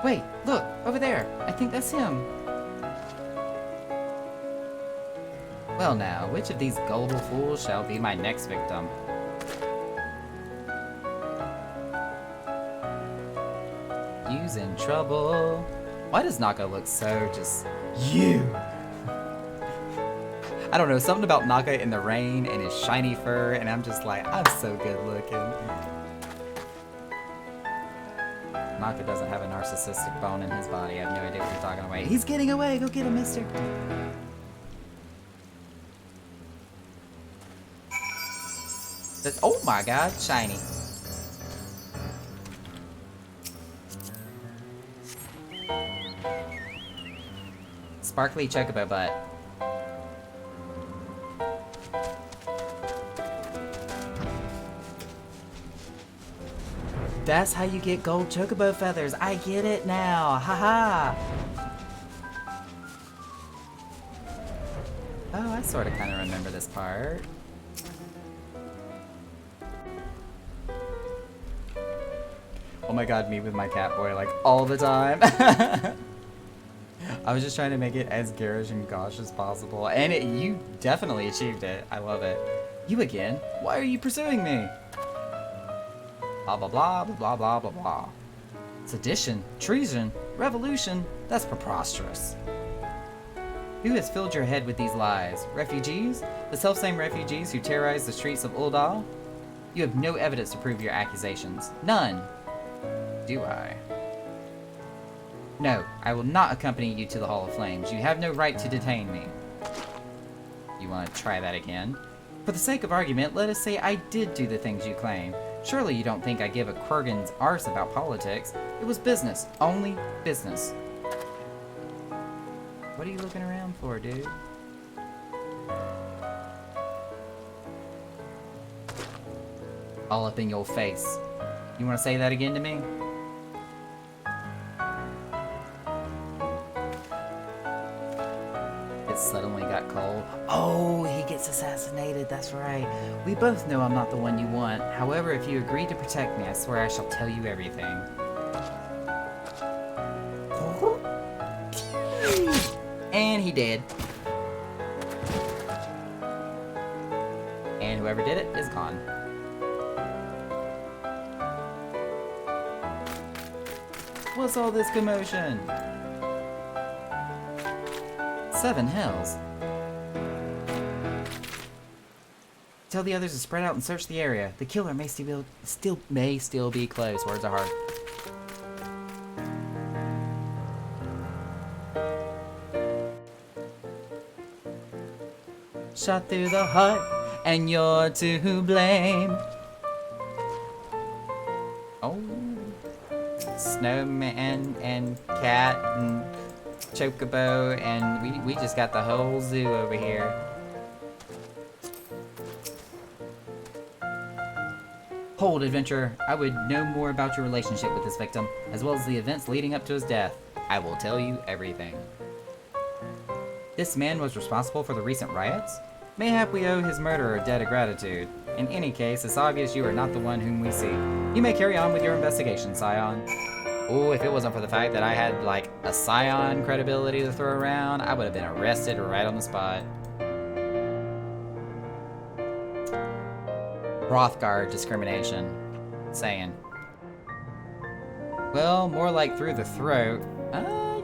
Wait, look, over there. I think that's him. Well now, which of these gullible fools shall be my next victim? You's in trouble. Why does Naka look so just... You! I don't know, something about Naka in the rain and his shiny fur, and I'm just like, I'm so good looking. Naka doesn't have a narcissistic bone in his body. I have no idea what you're talking about. He's getting away! Go get him, mister! That's, oh my god, shiny. Sparkly chocobo butt. That's how you get gold chocobo feathers. I get it now. Haha. Oh, I sort of kind of remember this part. Oh my god, me with my cat boy, like, all the time. I was just trying to make it as garish and gauche as possible, and you definitely achieved it. I love it. You again? Why are you pursuing me? Blah blah blah blah blah blah blah. Sedition, treason, revolution, that's preposterous. Who has filled your head with these lies? Refugees? The selfsame refugees who terrorize the streets of Ul'dah? You have no evidence to prove your accusations. None. Do I? No, I will not accompany you to the Hall of Flames. You have no right to detain me. You want to try that again? For the sake of argument, let us say I did do the things you claim. Surely you don't think I give a Kurgan's arse about politics. It was business. Only business. What are you looking around for, dude? All up in your face. You want to say that again to me? It suddenly got cold. Oh, he gets assassinated, that's right. We both know I'm not the one you want. However, if you agree to protect me, I swear I shall tell you everything. And he did. And whoever did it is gone. What's all this commotion? 7 hells. Tell the others to spread out and search the area. The killer may still be close. Words are hard. Shot through the heart, and you're to blame. Oh, snowman and cat and chocobo, and we just got the whole zoo over here. Hold, adventurer. I would know more about your relationship with this victim, as well as the events leading up to his death. I will tell you everything. This man was responsible for the recent riots? Mayhap we owe his murderer a debt of gratitude. In any case, it's obvious you are not the one whom we seek. You may carry on with your investigation, Scion. Ooh, if it wasn't for the fact that I had, like, a Scion credibility to throw around, I would have been arrested right on the spot. Hrothgar discrimination. Saying. Well, more like through the throat.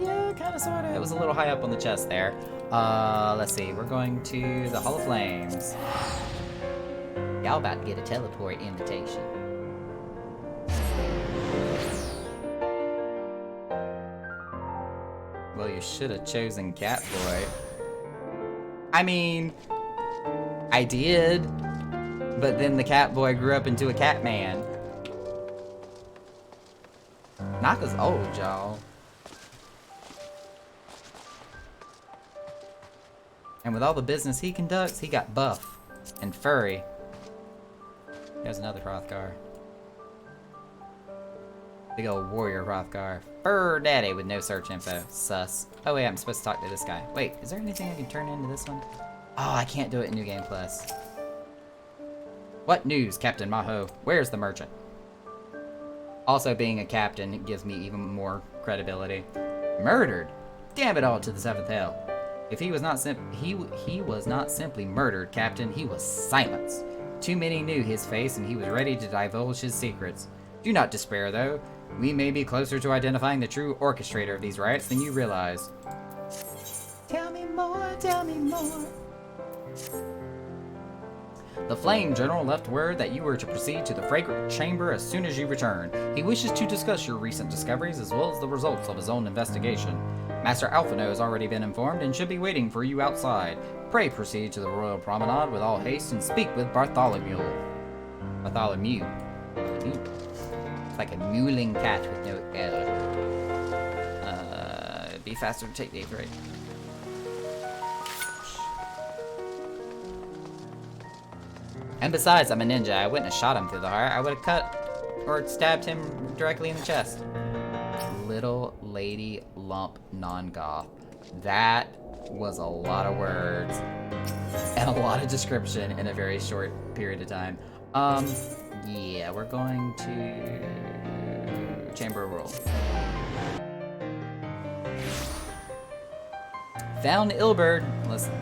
Yeah, kinda sorta. It was a little high up on the chest there. Let's see. We're going to the Hall of Flames. Y'all about to get a teleport invitation. Well, you should have chosen Catboy. I mean, I did, but then the Catboy grew up into a Catman. Naka's old, y'all. And with all the business he conducts, he got buff and furry. There's another Hrothgar. Big old warrior Hrothgar. Fur daddy with no search info. Sus. Oh wait, I'm supposed to talk to this guy. Wait, is there anything I can turn into this one? Oh, I can't do it in New Game Plus. What news, Captain Maho? Where's the merchant? Also, being a captain, it gives me even more credibility. Murdered? Damn it all to the seventh hell. If he was not he was not simply murdered, Captain, he was silenced. Too many knew his face and he was ready to divulge his secrets. Do not despair, though. We may be closer to identifying the true orchestrator of these riots than you realize. Tell me more, tell me more. The Flame General left word that you were to proceed to the Fragrant Chamber as soon as you return. He wishes to discuss your recent discoveries as well as the results of his own investigation. Master Alphino has already been informed and should be waiting for you outside. Pray proceed to the Royal Promenade with all haste and speak with Bartholomew. Bartholomew. It's like a mewling cat with no L. Be faster to take the right. And besides, I'm a ninja. I wouldn't have shot him through the heart. I would have cut or stabbed him directly in the chest. Little Lady Lump Non-Goth. That was a lot of words. And a lot of description in a very short period of time. Yeah, we're going to Chamber of Rule. Found Ilberd. Listen,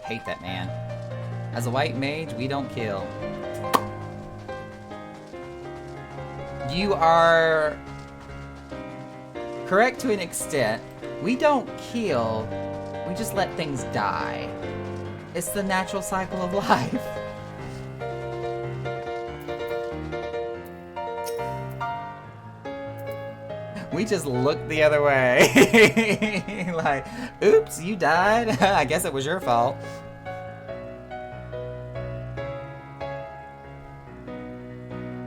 hate that man. As a white mage, we don't kill. You are correct to an extent. We don't kill, we just let things die. It's the natural cycle of life. We just look the other way. Like, oops, you died? I guess it was your fault.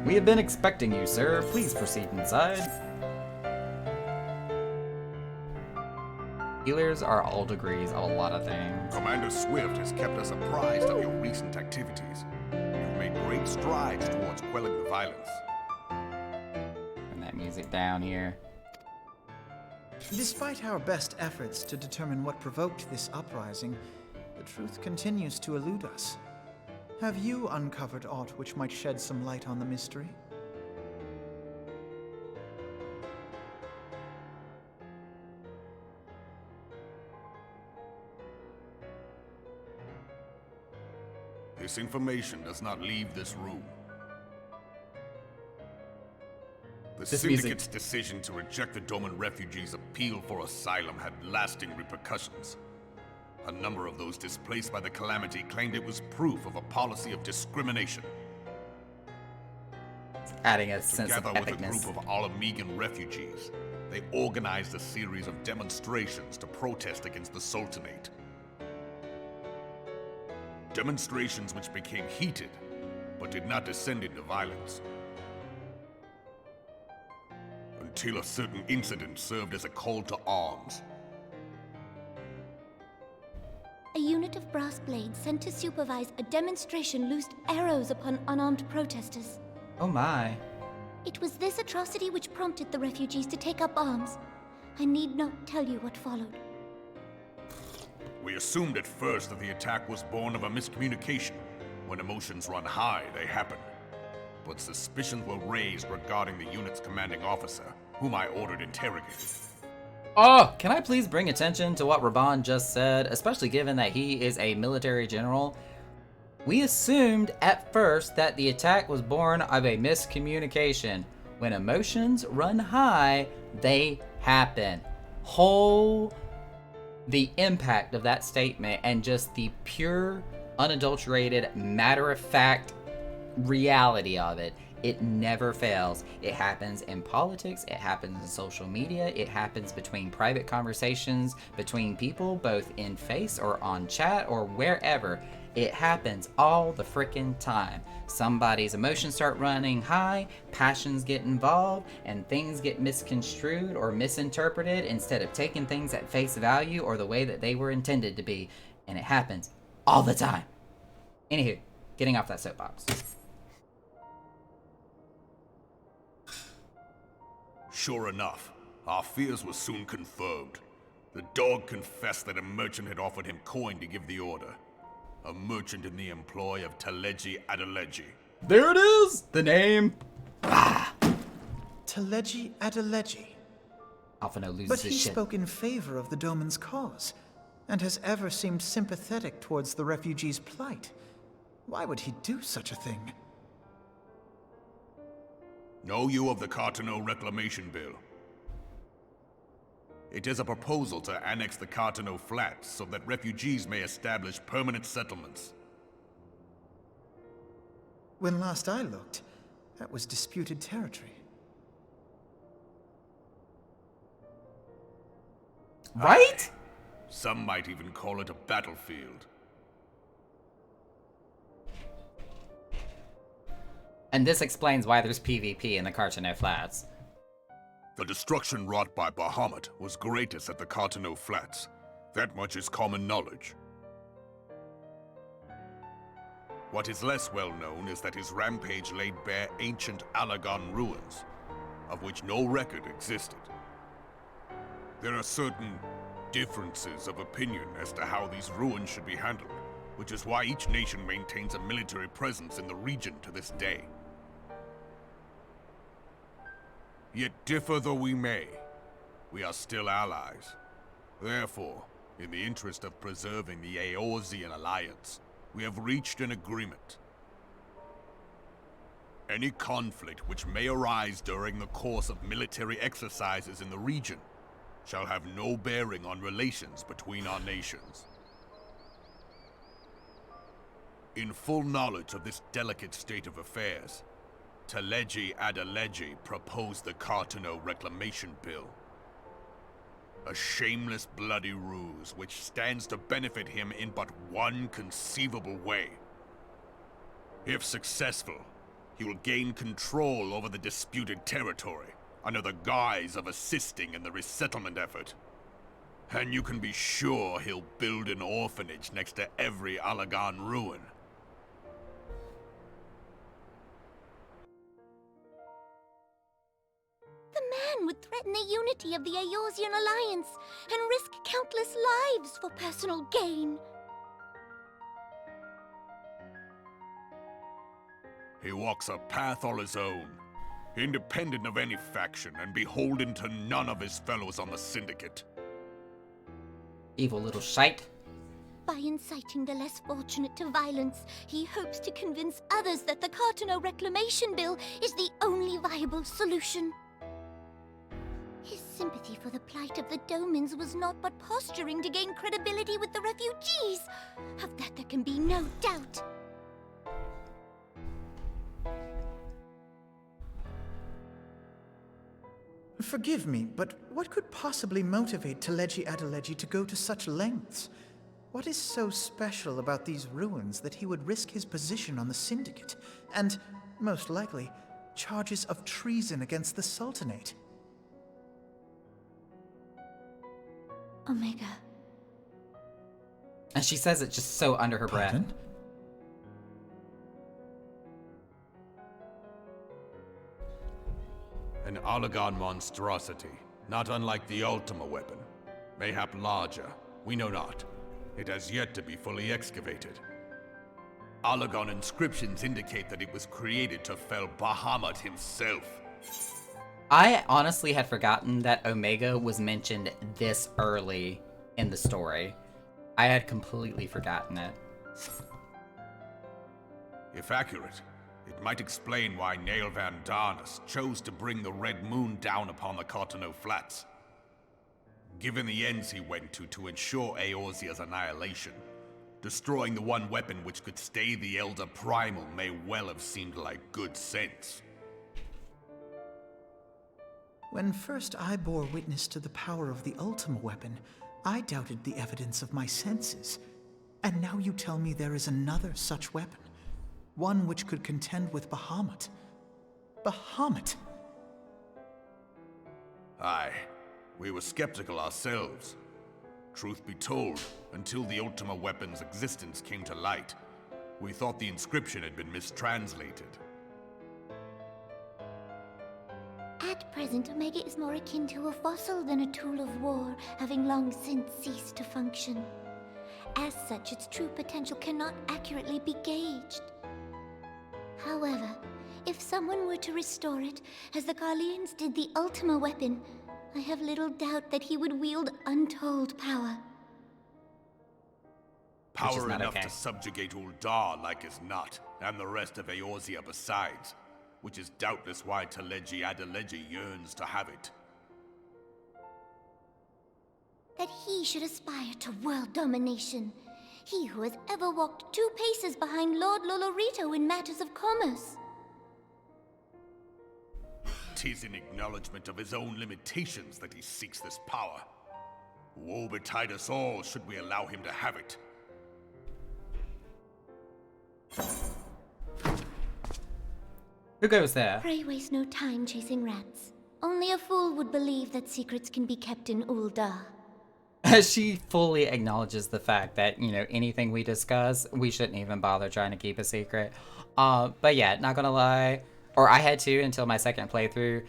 We have been expecting you, sir. Please proceed inside. Healers are all degrees of a lot of things. Commander Swift has kept us apprised of your recent activities. You've made great strides towards quelling the violence. Turn that music down here. Despite our best efforts to determine what provoked this uprising, the truth continues to elude us. Have you uncovered aught which might shed some light on the mystery? This information does not leave this room. The Syndicate's decision to reject the Doman refugees' appeal for asylum had lasting repercussions. A number of those displaced by the calamity claimed it was proof of a policy of discrimination. Adding a sense of Together with a epicness. group of Alamegan refugees, they organized a series of demonstrations to protest against the Sultanate. Demonstrations which became heated, but did not descend into violence. until a certain incident served as a call to arms. A unit of brass blades sent to supervise a demonstration loosed arrows upon unarmed protesters. Oh my. It was this atrocity which prompted the refugees to take up arms. I need not tell you what followed. We assumed at first that the attack was born of a miscommunication. When emotions run high, they happen. But suspicions were raised regarding the unit's commanding officer, whom I ordered interrogated. Oh, can I please bring attention to what Raban just said, especially given that he is a military general? We assumed at first that the attack was born of a miscommunication. When emotions run high, they happen. The impact of that statement and just the pure, unadulterated, matter-of-fact reality of it. It never fails. It happens in politics, it happens in social media, it happens between private conversations between people, both in face or on chat or wherever. It happens all the frickin' time. Somebody's emotions start running high, passions get involved, and things get misconstrued or misinterpreted instead of taking things at face value or the way that they were intended to be. And it happens all the time. Anywho, getting off that soapbox. Sure enough, our fears were soon confirmed. The dog confessed that a merchant had offered him coin to give the order. A merchant in the employ of Teleji Adeleji. There it is! The name. Teleji Adeleji. Alphino loses But his he shit. spoke in favor of the Doman's cause, and has ever seemed sympathetic towards the refugees' plight. Why would he do such a thing? Know you of the Cartano Reclamation Bill? It is a proposal to annex the Cartano Flats so that refugees may establish permanent settlements. When last I looked, that was disputed territory. Right? Some might even call it a battlefield. And this explains why there's PvP in the Cartano Flats. The destruction wrought by Bahamut was greatest at the Cartano Flats. That much is common knowledge. What is less well known is that his rampage laid bare ancient Allagan ruins, of which no record existed. There are certain differences of opinion as to how these ruins should be handled, which is why each nation maintains a military presence in the region to this day. Yet differ though we may, we are still allies. Therefore, in the interest of preserving the Eorzean alliance, we have reached an agreement. Any conflict which may arise during the course of military exercises in the region shall have no bearing on relations between our nations. In full knowledge of this delicate state of affairs, Teleji Adeleji proposed the Cartano Reclamation Bill. A shameless bloody ruse which stands to benefit him in but one conceivable way. If successful, he will gain control over the disputed territory under the guise of assisting in the resettlement effort. And you can be sure he'll build an orphanage next to every Allagan ruin. The man would threaten the unity of the Eorzean alliance and risk countless lives for personal gain. He walks a path all his own, independent of any faction and beholden to none of his fellows on the Syndicate. Evil little shite. By inciting the less fortunate to violence, he hopes to convince others that the Cartano Reclamation Bill is the only viable solution. His sympathy for the plight of the Domans was not but posturing to gain credibility with the refugees. Of that there can be no doubt. Forgive me, but what could possibly motivate Teleji Adeleji to go to such lengths? What is so special about these ruins that he would risk his position on the Syndicate, and, most likely, charges of treason against the Sultanate? Omega. And she says it just so under her breath. Pardon? An Allagan monstrosity, not unlike the Ultima weapon. Mayhap larger, we know not. It has yet to be fully excavated. Allagan inscriptions indicate that it was created to fell Bahamut himself. I honestly had forgotten that Omega was mentioned this early in the story. I had completely forgotten it. If accurate, it might explain why Nail Van Darnus chose to bring the Red Moon down upon the Cartano Flats. Given the ends he went to ensure Eorzea's annihilation, destroying the one weapon which could stay the Elder Primal may well have seemed like good sense. When first I bore witness to the power of the Ultima weapon, I doubted the evidence of my senses. And now you tell me there is another such weapon. One which could contend with Bahamut. Bahamut! Aye, we were skeptical ourselves. Truth be told, until the Ultima weapon's existence came to light, we thought the inscription had been mistranslated. At present, Omega is more akin to a fossil than a tool of war, having long since ceased to function. As such, its true potential cannot accurately be gauged. However, if someone were to restore it, as the Garleans did the Ultima weapon, I have little doubt that he would wield untold power. Power not enough okay. to subjugate Uldar like as not, and the rest of Eorzea besides, which is doubtless why Teleji Adeleji yearns to have it. That he should aspire to world domination. He who has ever walked 2 paces behind Lord Lolorito in matters of commerce. 'Tis in acknowledgement of his own limitations that he seeks this power. Woe betide us all should we allow him to have it. Who goes there? Pray waste no time chasing rats. Only a fool would believe that secrets can be kept in Uldar. She fully acknowledges the fact that, you know, anything we discuss, we shouldn't even bother trying to keep a secret. But yeah, not gonna lie, or I had to until my second playthrough.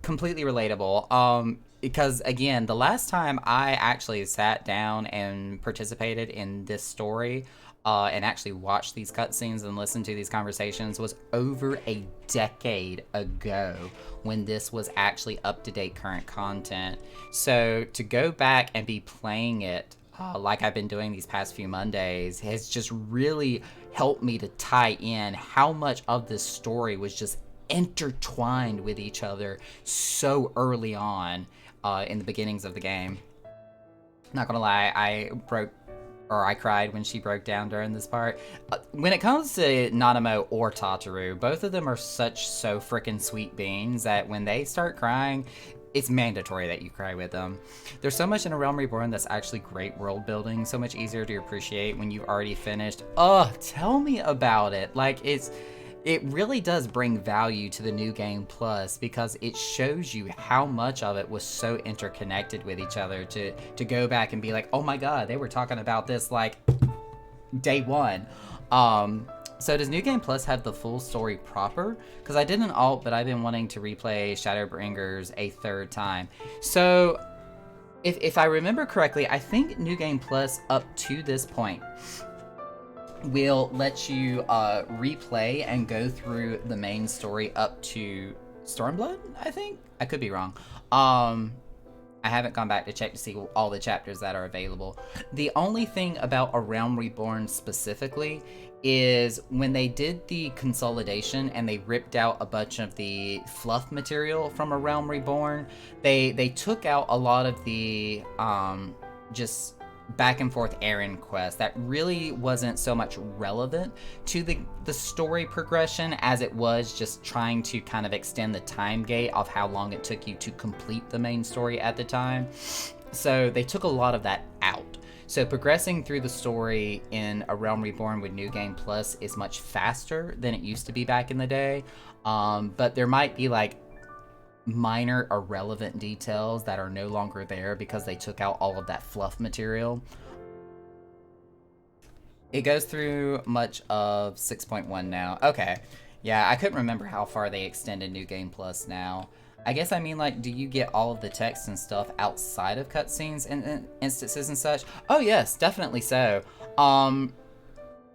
Completely relatable. Because again, the last time I actually sat down and participated in this story, and actually watched these cutscenes and listened to these conversations was over a decade ago when this was actually up-to-date current content. So to go back and be playing it like I've been doing these past few Mondays has just really helped me to tie in how much of this story was just intertwined with each other so early on in the beginnings of the game. Not gonna lie, I cried when she broke down during this part. When it comes to Nanamo or Tataru, both of them are so freaking sweet beings that when they start crying, it's mandatory that you cry with them. There's so much in A Realm Reborn that's actually great world building, so much easier to appreciate when you've already finished. Tell me about it. Like, it really does bring value to the New Game Plus because it shows you how much of it was so interconnected with each other to go back and be like, oh my god, they were talking about this like day one. So does New Game Plus have the full story proper? Because I did an alt, but I've been wanting to replay Shadowbringers a third time. So if I remember correctly, I think New Game Plus up to this point will let you replay and go through the main story up to Stormblood, I think? I could be wrong. I haven't gone back to check to see all the chapters that are available. The only thing about A Realm Reborn specifically is when they did the consolidation and they ripped out a bunch of the fluff material from A Realm Reborn, they took out a lot of the just back and forth errand quest that really wasn't so much relevant to the story progression as it was just trying to kind of extend the time gate of how long it took you to complete the main story at the time. So they took a lot of that out. So progressing through the story in A Realm Reborn with New Game Plus is much faster than it used to be back in the day. But there might be like minor irrelevant details that are no longer there because they took out all of that fluff material. It goes through much of 6.1 now. Okay. Yeah, I couldn't remember how far they extended New Game Plus now. I guess I mean, like, do you get all of the text and stuff outside of cutscenes and instances and such? Oh yes, definitely so.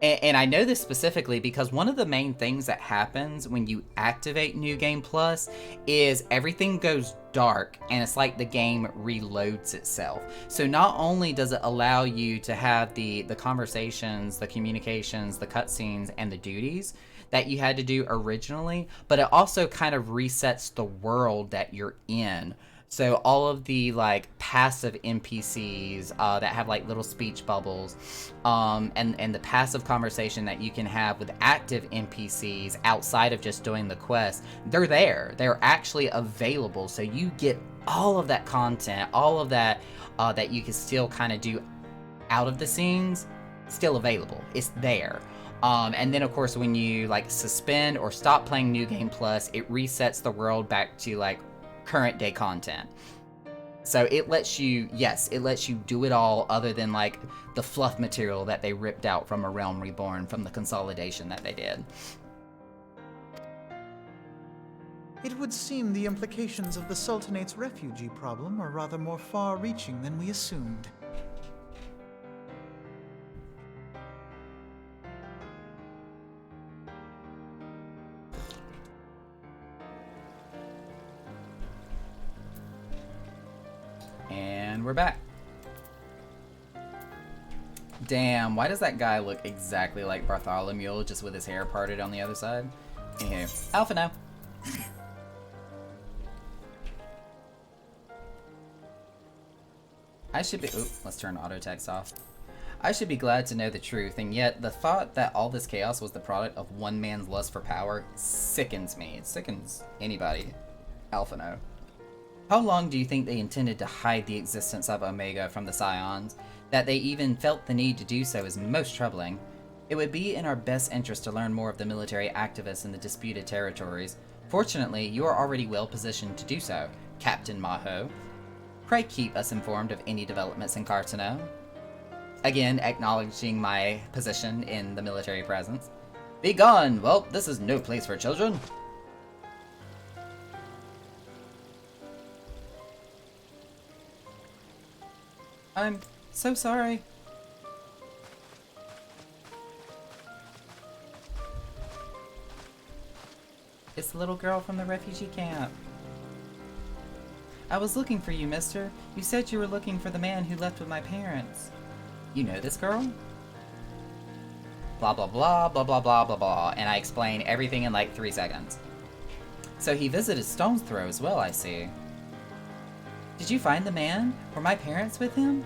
And I know this specifically because one of the main things that happens when you activate New Game Plus is everything goes dark and it's like the game reloads itself. So not only does it allow you to have the conversations, the communications, the cutscenes, and the duties that you had to do originally, but it also kind of resets the world that you're in. So all of the like passive NPCs that have like little speech bubbles, and the passive conversation that you can have with active NPCs outside of just doing the quest, they're there. They're actually available. So you get all of that content, all of that that you can still kind of do out of the scenes, still available. It's there. And then of course when you like suspend or stop playing New Game Plus, it resets the world back to like current day content. So it lets you, yes, it lets you do it all other than like the fluff material that they ripped out from A Realm Reborn from the consolidation that they did. It would seem the implications of the Sultanate's refugee problem are rather more far-reaching than we assumed. And we're back. Damn, why does that guy look exactly like Bartholomew, just with his hair parted on the other side? Anywho, Alpha now. I should be... Oop, let's turn auto text off. I should be glad to know the truth, and yet the thought that all this chaos was the product of one man's lust for power sickens me. It sickens anybody. Alpha no. How long do you think they intended to hide the existence of Omega from the Scions? That they even felt the need to do so is most troubling. It would be in our best interest to learn more of the military activists in the disputed territories. Fortunately, you are already well positioned to do so, Captain Maho. Pray keep us informed of any developments in Carteneau. Again, acknowledging my position in the military presence. Be gone! Well, this is no place for children. I'm so sorry. It's the little girl from the refugee camp. I was looking for you, mister. You said you were looking for the man who left with my parents. You know this girl? Blah, blah, blah, blah, blah, blah, blah, blah. And I explain everything in like 3 seconds. So he visited Stone's Throw as well, I see. Did you find the man? Were my parents with him?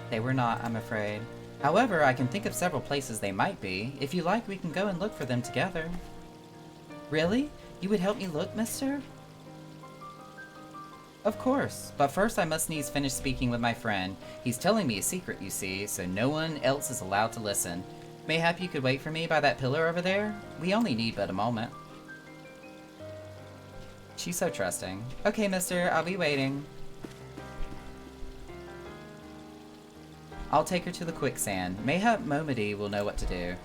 They were not, I'm afraid. However, I can think of several places they might be. If you like, we can go and look for them together. Really? You would help me look, mister? Of course, but first I must needs finish speaking with my friend. He's telling me a secret, you see, so no one else is allowed to listen. Mayhap you could wait for me by that pillar over there? We only need but a moment. She's so trusting. Okay, mister, I'll be waiting. I'll take her to the quicksand. Mayhap Momody will know what to do.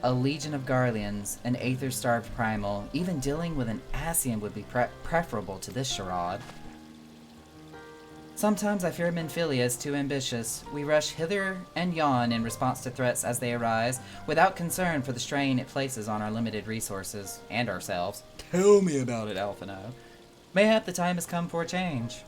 A legion of Garleans, an aether-starved primal, even dealing with an Ascian would be preferable to this charade. Sometimes I fear Minfilia is too ambitious. We rush hither and yon in response to threats as they arise, without concern for the strain it places on our limited resources, and ourselves. Tell me about it, Alphino. Mayhap the time has come for a change.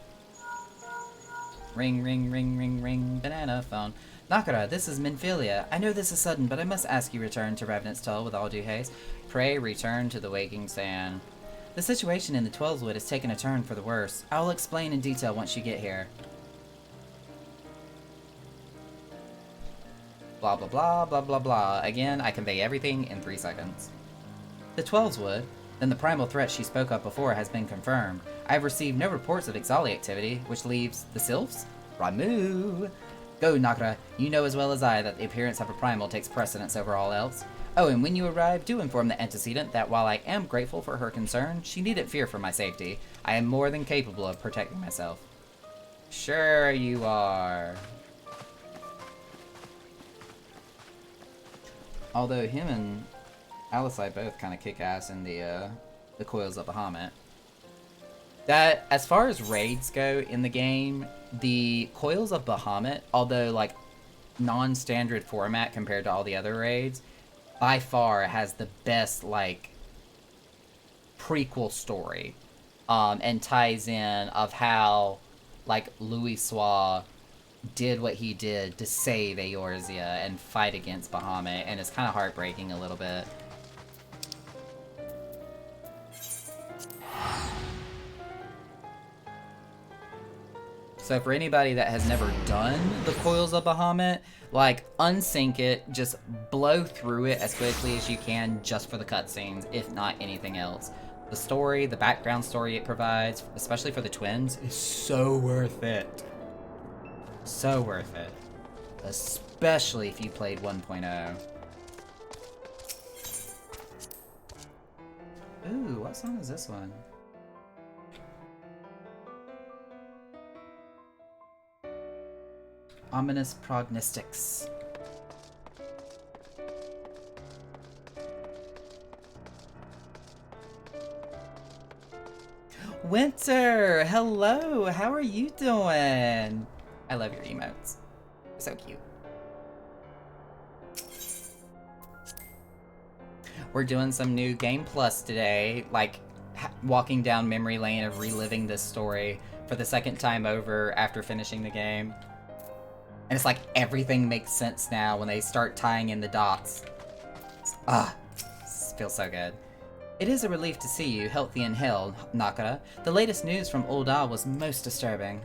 Ring, ring, ring, ring, ring, banana phone. Nakara, this is Minfilia. I know this is sudden, but I must ask you return to Revenant's Tull with all due haste. Pray return to the waking sand. The situation in the Twelveswood has taken a turn for the worse. I will explain in detail once you get here. Blah blah blah blah blah blah. Again, I convey everything in 3 seconds. The Twelveswood? Then the primal threat she spoke of before has been confirmed. I have received no reports of Ixali activity, which leaves the Sylphs? Ramu! Go, Nakara. You know as well as I that the appearance of a primal takes precedence over all else. Oh, and when you arrive, do inform the antecedent that while I am grateful for her concern, she needn't fear for my safety. I am more than capable of protecting myself. Sure you are. Although him and Alisai both kind of kick ass in the Coils of Bahamut. That, as far as raids go in the game, the Coils of Bahamut, although like non-standard format compared to all the other raids, by far has the best like prequel story, and ties in of how like Louisoix did what he did to save Eorzea and fight against Bahamut, and it's kind of heartbreaking a little bit. So for anybody that has never done the Coils of Bahamut, like, unsync it, just blow through it as quickly as you can just for the cutscenes, if not anything else. The story, the background story it provides, especially for the twins, is so worth it. So worth it. Especially if you played 1.0. Ooh, what song is this one? Ominous Prognostics. Winter! Hello! How are you doing? I love your emotes. So cute. We're doing some new Game Plus today, like walking down memory lane of reliving this story for the second time over after finishing the game. And it's like everything makes sense now when they start tying in the dots. Feels so good. It is a relief to see you healthy and hale, Nakara. The latest news from Ul'dah was most disturbing.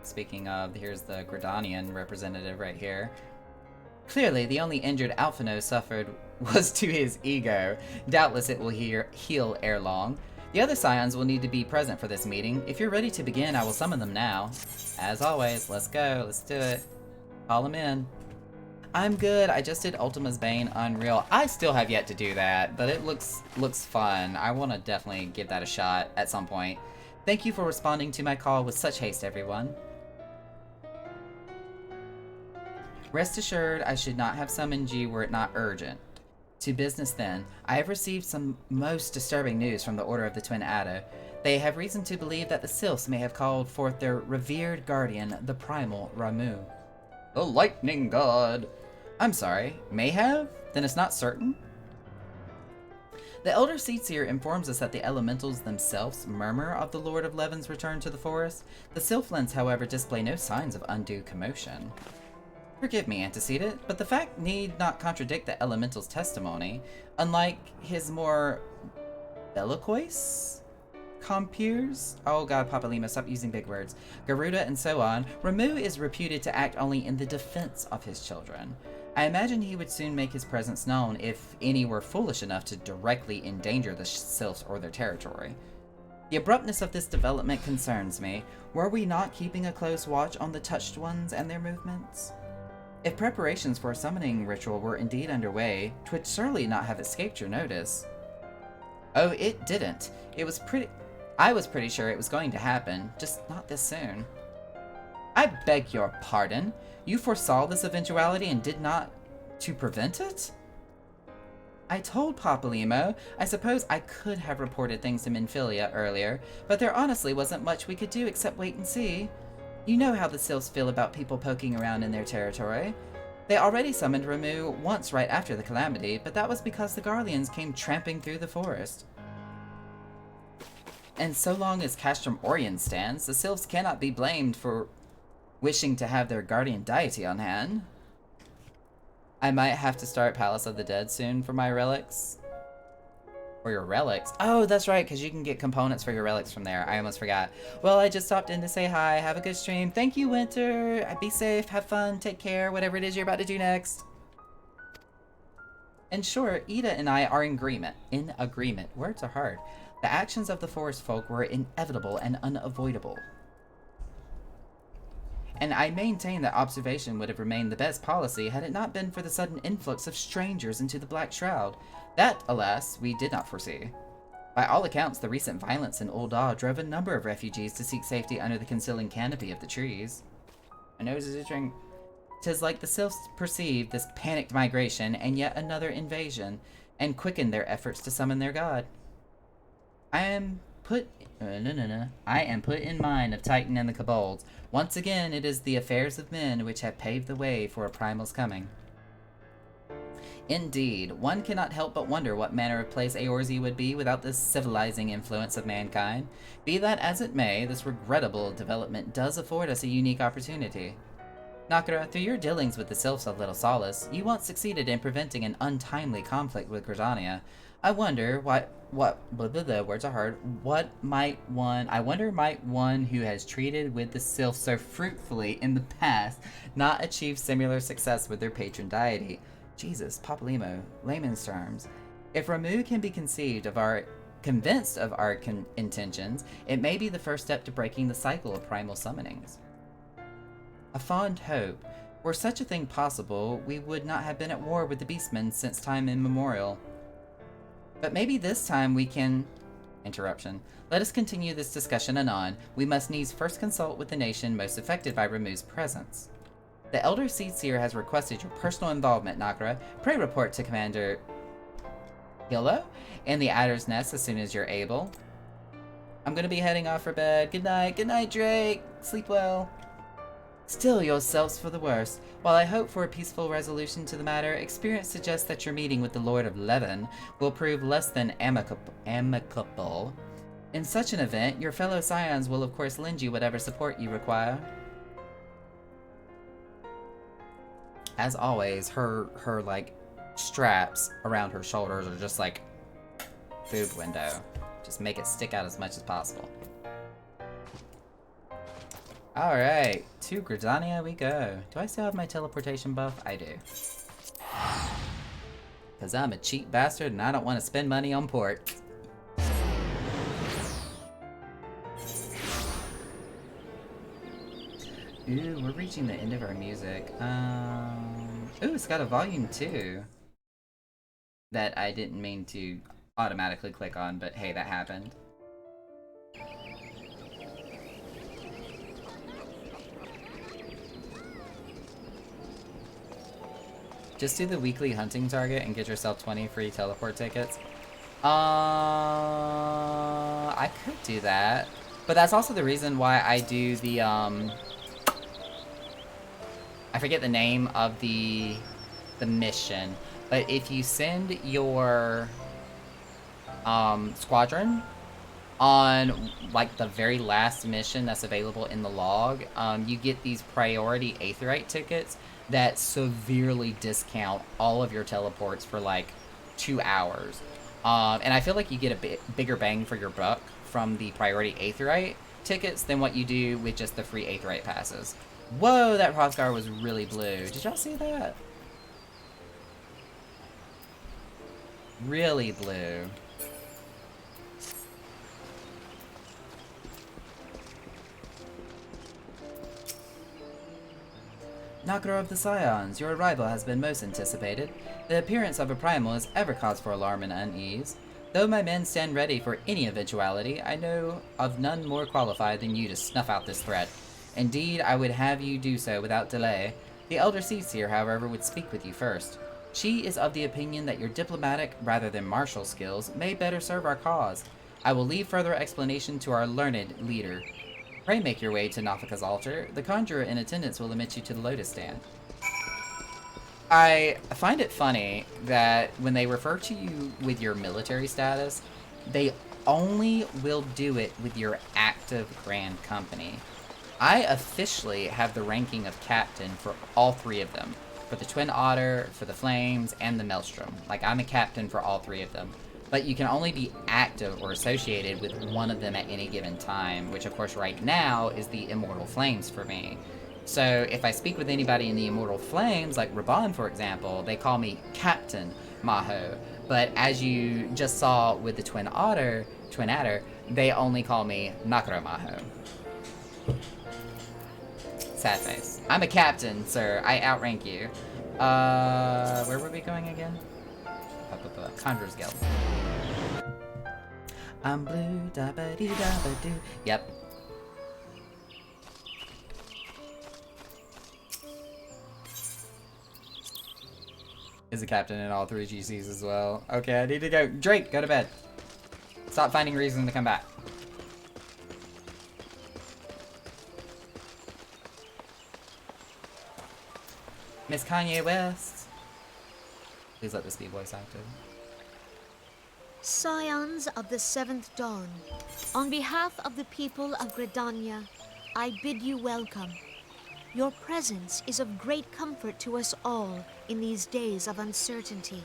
Speaking of, here's the Gridanian representative right here. Clearly, the only injured Alphino suffered was to his ego. Doubtless it will heal ere long. The other Scions will need to be present for this meeting. If you're ready to begin, I will summon them now. As always, let's go. Let's do it. Call them in. I'm good. I just did Ultima's Bane Unreal. I still have yet to do that, but it looks fun. I want to definitely give that a shot at some point. Thank you for responding to my call with such haste, everyone. Rest assured, I should not have summoned you were it not urgent. To business then. I have received some most disturbing news from the Order of the Twin Adder. They have reason to believe that the Sylphs may have called forth their revered guardian, the Primal Ramuh. The Lightning God! I'm sorry, may have? Then it's not certain? The Elder Seedseer informs us that the elementals themselves murmur of the Lord of Levin's return to the forest. The Sylphlings, however, display no signs of undue commotion. Forgive me, Antecedent, but the fact need not contradict the elemental's testimony. Unlike his more bellicose compeers, oh god, Papalima, stop using big words, Garuda and so on, Ramuh is reputed to act only in the defense of his children. I imagine he would soon make his presence known if any were foolish enough to directly endanger the Sylphs or their territory. The abruptness of this development concerns me. Were we not keeping a close watch on the Touched Ones and their movements? If preparations for a summoning ritual were indeed underway, 'twould surely not have escaped your notice. Oh, it didn't. I was pretty sure it was going to happen, just not this soon. I beg your pardon. You foresaw this eventuality and did not to prevent it? I told Papalimo. I suppose I could have reported things to Minfilia earlier, but there honestly wasn't much we could do except wait and see. You know how the Sylphs feel about people poking around in their territory. They already summoned Ramuh once right after the calamity, but that was because the Garleans came tramping through the forest. And so long as Castrum Orien stands, the Sylphs cannot be blamed for wishing to have their guardian deity on hand. I might have to start Palace of the Dead soon for my relics. Or your relics? Oh, that's right, because you can get components for your relics from there. I almost forgot. Well, I just stopped in to say hi. Have a good stream. Thank you, Winter. Be safe, have fun, take care, whatever it is you're about to do next. And sure, Ida and I are in agreement. Words are hard. The actions of the forest folk were inevitable and unavoidable. and I maintain that observation would have remained the best policy had it not been for the sudden influx of strangers into the Black Shroud. That, alas, we did not foresee. By all accounts, the recent violence in Ul'dah drove a number of refugees to seek safety under the concealing canopy of the trees. My nose is itching. 'Tis like the sylphs perceived this panicked migration and yet another invasion, and quickened their efforts to summon their god. I am put in mind of Titan and the Kobolds. Once again, it is the affairs of men which have paved the way for a primal's coming. Indeed, one cannot help but wonder what manner of place Eorze would be without the civilizing influence of mankind. Be that as it may, this regrettable development does afford us a unique opportunity. Nakura, through your dealings with the sylphs of Little Solace, you once succeeded in preventing an untimely conflict with Gridania. I wonder might one who has treated with the sylphs so fruitfully in the past not achieve similar success with their patron deity. Jesus, Papalymo, layman's terms. If Ramuh can be convinced of our intentions, it may be the first step to breaking the cycle of primal summonings. A fond hope. Were such a thing possible, we would not have been at war with the Beastmen since time immemorial. But maybe this time we can... Interruption. Let us continue this discussion anon. We must needs first consult with the nation most affected by Ramuh's presence. The Elder Seedseer has requested your personal involvement, Nakura. Pray report to Commander Hilo in the Adder's Nest as soon as you're able. I'm gonna be heading off for bed. Good night, Drake. Sleep well. Steel yourselves for the worst. While I hope for a peaceful resolution to the matter, experience suggests that your meeting with the Lord of Levin will prove less than amicable. In such an event, your fellow scions will of course lend you whatever support you require. As always, her like straps around her shoulders are just like boob window. Just make it stick out as much as possible. Alright, to Gridania we go. Do I still have my teleportation buff? I do. Because I'm a cheap bastard and I don't want to spend money on port. Ooh, we're reaching the end of our music. Ooh, it's got a volume 2. That I didn't mean to automatically click on, but hey, that happened. Just do the weekly hunting target and get yourself 20 free teleport tickets. I could do that. But that's also the reason why I do the, I forget the name of the mission. But if you send your, squadron on, like, the very last mission that's available in the log, you get these priority Aetheryte tickets that severely discount all of your teleports for like 2 hours. And I feel like you get a bigger bang for your buck from the priority Aetheryte tickets than what you do with just the free Aetheryte passes. Whoa, that Hrothgar was really blue. Did y'all see that? Really blue. Nakura of the Scions, your arrival has been most anticipated. The appearance of a primal is ever cause for alarm and unease. Though my men stand ready for any eventuality, I know of none more qualified than you to snuff out this threat. Indeed, I would have you do so without delay. The Elder Seedseer, however, would speak with you first. She is of the opinion that your diplomatic, rather than martial skills, may better serve our cause. I will leave further explanation to our learned leader. Pray make your way to Nafika's altar. The conjurer in attendance will admit you to the Lotus Stand. I find it funny that when they refer to you with your military status, they only will do it with your active Grand Company. I officially have the ranking of captain for all 3 of them. For the Twin Otter, for the Flames, and the Maelstrom. Like, I'm a captain for all 3 of them. But you can only be active or associated with one of them at any given time, which of course right now is the Immortal Flames for me. So if I speak with anybody in the Immortal Flames, like Raban for example, they call me Captain Maho. But as you just saw with the Twin Adder, they only call me Nakura Maho. sad face. I'm a captain, sir. I outrank you. Where were we going again? Conjurer's Guild. I'm blue, da ba dee da ba doo. Yep. Is a captain in all 3 GCs as well. Okay, I need to go. Drake, go to bed. Stop finding reason to come back. Miss Kanye West. Please let this be voice acted. Scions of the Seventh Dawn, on behalf of the people of Gridania, I bid you welcome. Your presence is of great comfort to us all in these days of uncertainty.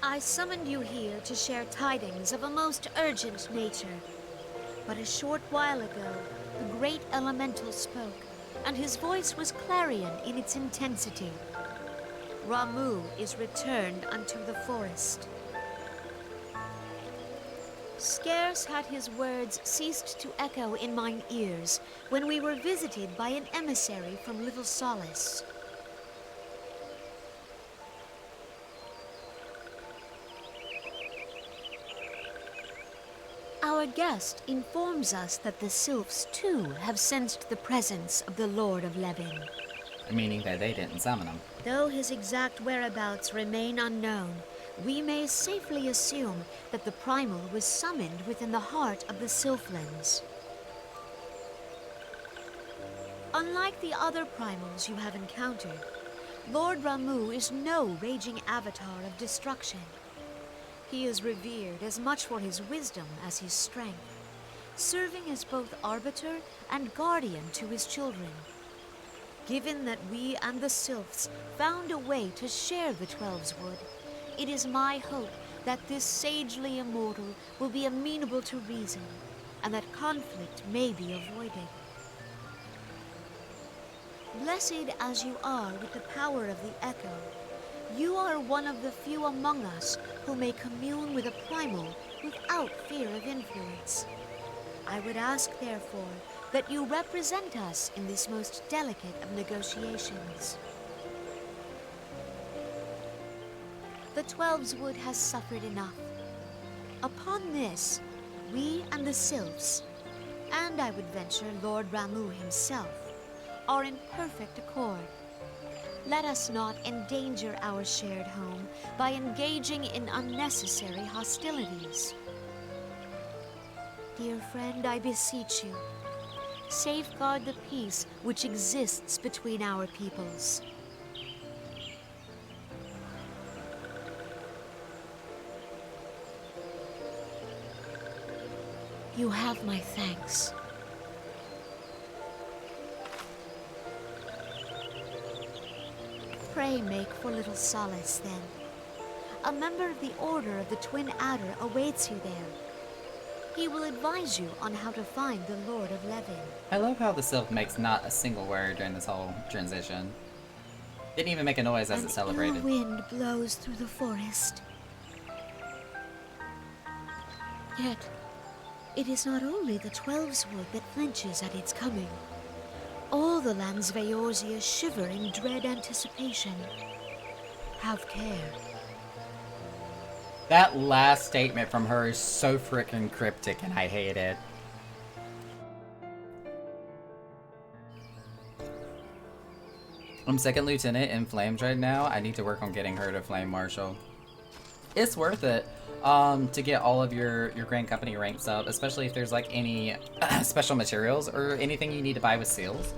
I summoned you here to share tidings of a most urgent nature. But a short while ago, the great elemental spoke, and his voice was clarion in its intensity. Ramuh is returned unto the forest. Scarce had his words ceased to echo in mine ears when we were visited by an emissary from Little Solace. Our guest informs us that the sylphs too have sensed the presence of the Lord of Levin. Meaning that they didn't summon him. Though his exact whereabouts remain unknown, we may safely assume that the Primal was summoned within the heart of the Sylphlands. Unlike the other Primals you have encountered, Lord Ramuh is no raging avatar of destruction. He is revered as much for his wisdom as his strength, serving as both arbiter and guardian to his children. Given that we and the Sylphs found a way to share the Twelveswood, it is my hope that this sagely immortal will be amenable to reason, and that conflict may be avoided. Blessed as you are with the power of the Echo, you are one of the few among us who may commune with a Primal without fear of influence. I would ask, therefore, that you represent us in this most delicate of negotiations. The Twelveswood has suffered enough. Upon this, we and the Sylphs, and I would venture Lord Ramuh himself, are in perfect accord. Let us not endanger our shared home by engaging in unnecessary hostilities. Dear friend, I beseech you, safeguard the peace which exists between our peoples. You have my thanks. Pray make for Little Solace, then. A member of the Order of the Twin Adder awaits you there. He will advise you on how to find the Lord of Levin. I love how the Sylph makes not a single word during this whole transition. Didn't even make a noise as it celebrated. An ill wind blows through the forest. Yet, it is not only the Twelveswood that flinches at its coming. All the lands Veorzia shiver in dread anticipation. Have care. That last statement from her is so freaking cryptic and I hate it. I'm second lieutenant in Flames right now. I need to work on getting her to Flame Marshal. It's worth it to get all of your Grand Company ranks up, especially if there's like any special materials or anything you need to buy with seals.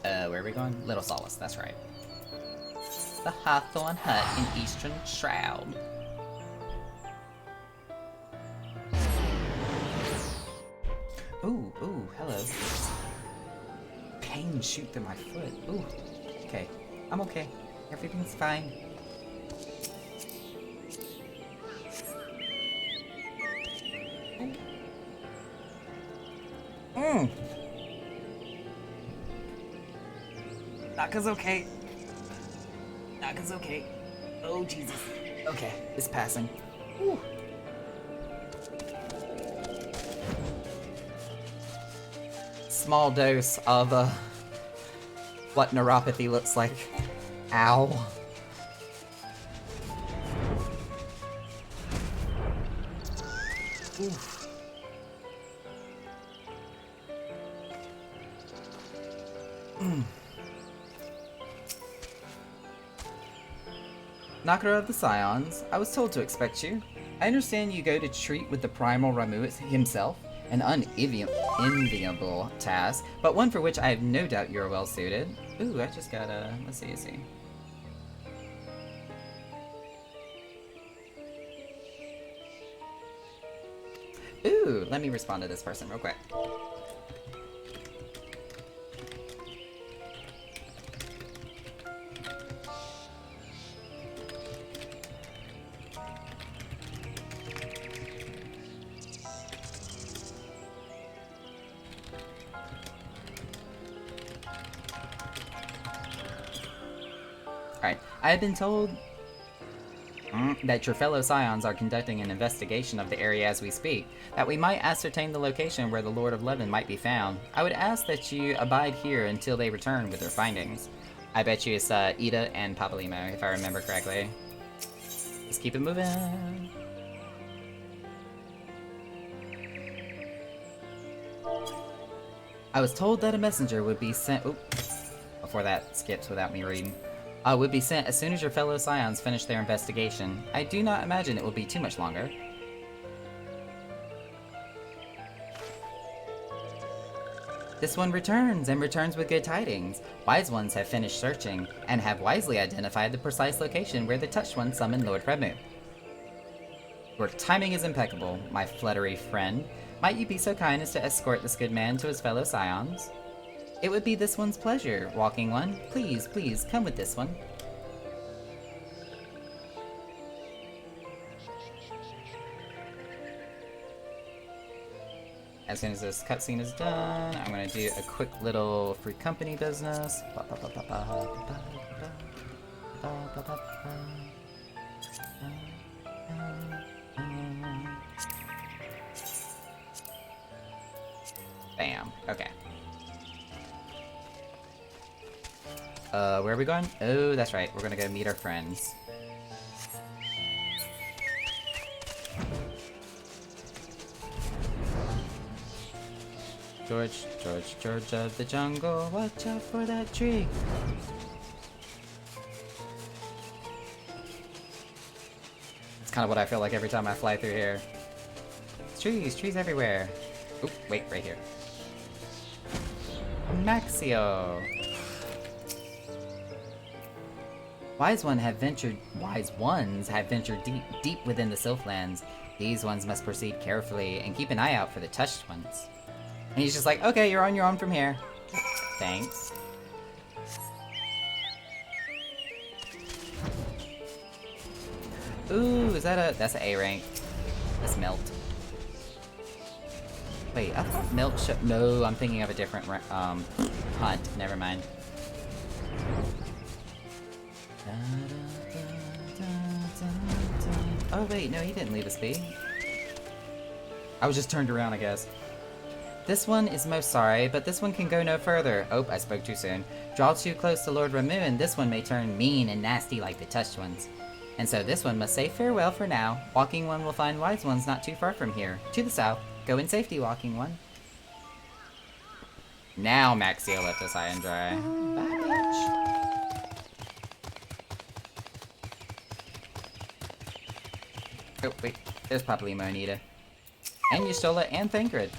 Where are we going? Little Solace, that's right. The Hawthorne Hut in Eastern Shroud. Ooh, ooh, hello. Pain shoot through my foot. Ooh, okay. I'm okay. Everything's fine. Naka's okay. Naka's okay. Oh, Jesus. Okay, it's passing. Whew. Small dose of what neuropathy looks like. Ow. Oof. Knocker of the Scions, I was told to expect you. I understand you go to treat with the primal Ramuh himself, an unenviable task, but one for which I have no doubt you're well suited. Ooh, I just got a... let's see. Ooh, let me respond to this person real quick. Alright, I have been told that your fellow Scions are conducting an investigation of the area as we speak, that we might ascertain the location where the Lord of Levin might be found. I would ask that you abide here until they return with their findings. I bet you it's Ida and Papalymo, if I remember correctly. Let's keep it moving. I was told that a messenger would be sent... Oop. Before that skips without me reading. Would be sent as soon as your fellow Scions finish their investigation. I do not imagine it will be too much longer. This one returns, and returns with good tidings. Wise ones have finished searching, and have wisely identified the precise location where the Touched One summoned Lord Ramuh. Your timing is impeccable, my fluttery friend. Might you be so kind as to escort this good man to his fellow Scions? It would be this one's pleasure, Walking One. Please, please, come with this one. As soon as this cutscene is done, I'm gonna do a quick little free company business. Bam. Okay. Where are we going? Oh, that's right. We're gonna go meet our friends. George of the jungle, watch out for that tree. It's kind of what I feel like every time I fly through here. Trees everywhere. Oop, wait, right here. Maxio. Wise ones have ventured deep within the Sylphlands. These ones must proceed carefully and keep an eye out for the Touched Ones. And he's just like, okay, you're on your own from here. Thanks. Ooh, that's an A rank. That's Melt. Wait, I thought Melt should, no, I'm thinking of a different, hunt. Never mind. Oh wait, no, he didn't leave us be. I was just turned around, I guess. This one is most sorry, but this one can go no further. Oh, I spoke too soon. Draw too close to Lord Ramuh, and this one may turn mean and nasty like the Touched Ones. And so this one must say farewell for now. Walking One will find Wise Ones not too far from here. To the south. Go in safety, Walking One. Now Maxio left us high and dry. Bye, bitch. Oh, wait. There's Papalymo and Ida. And Y'shtola and Thancred.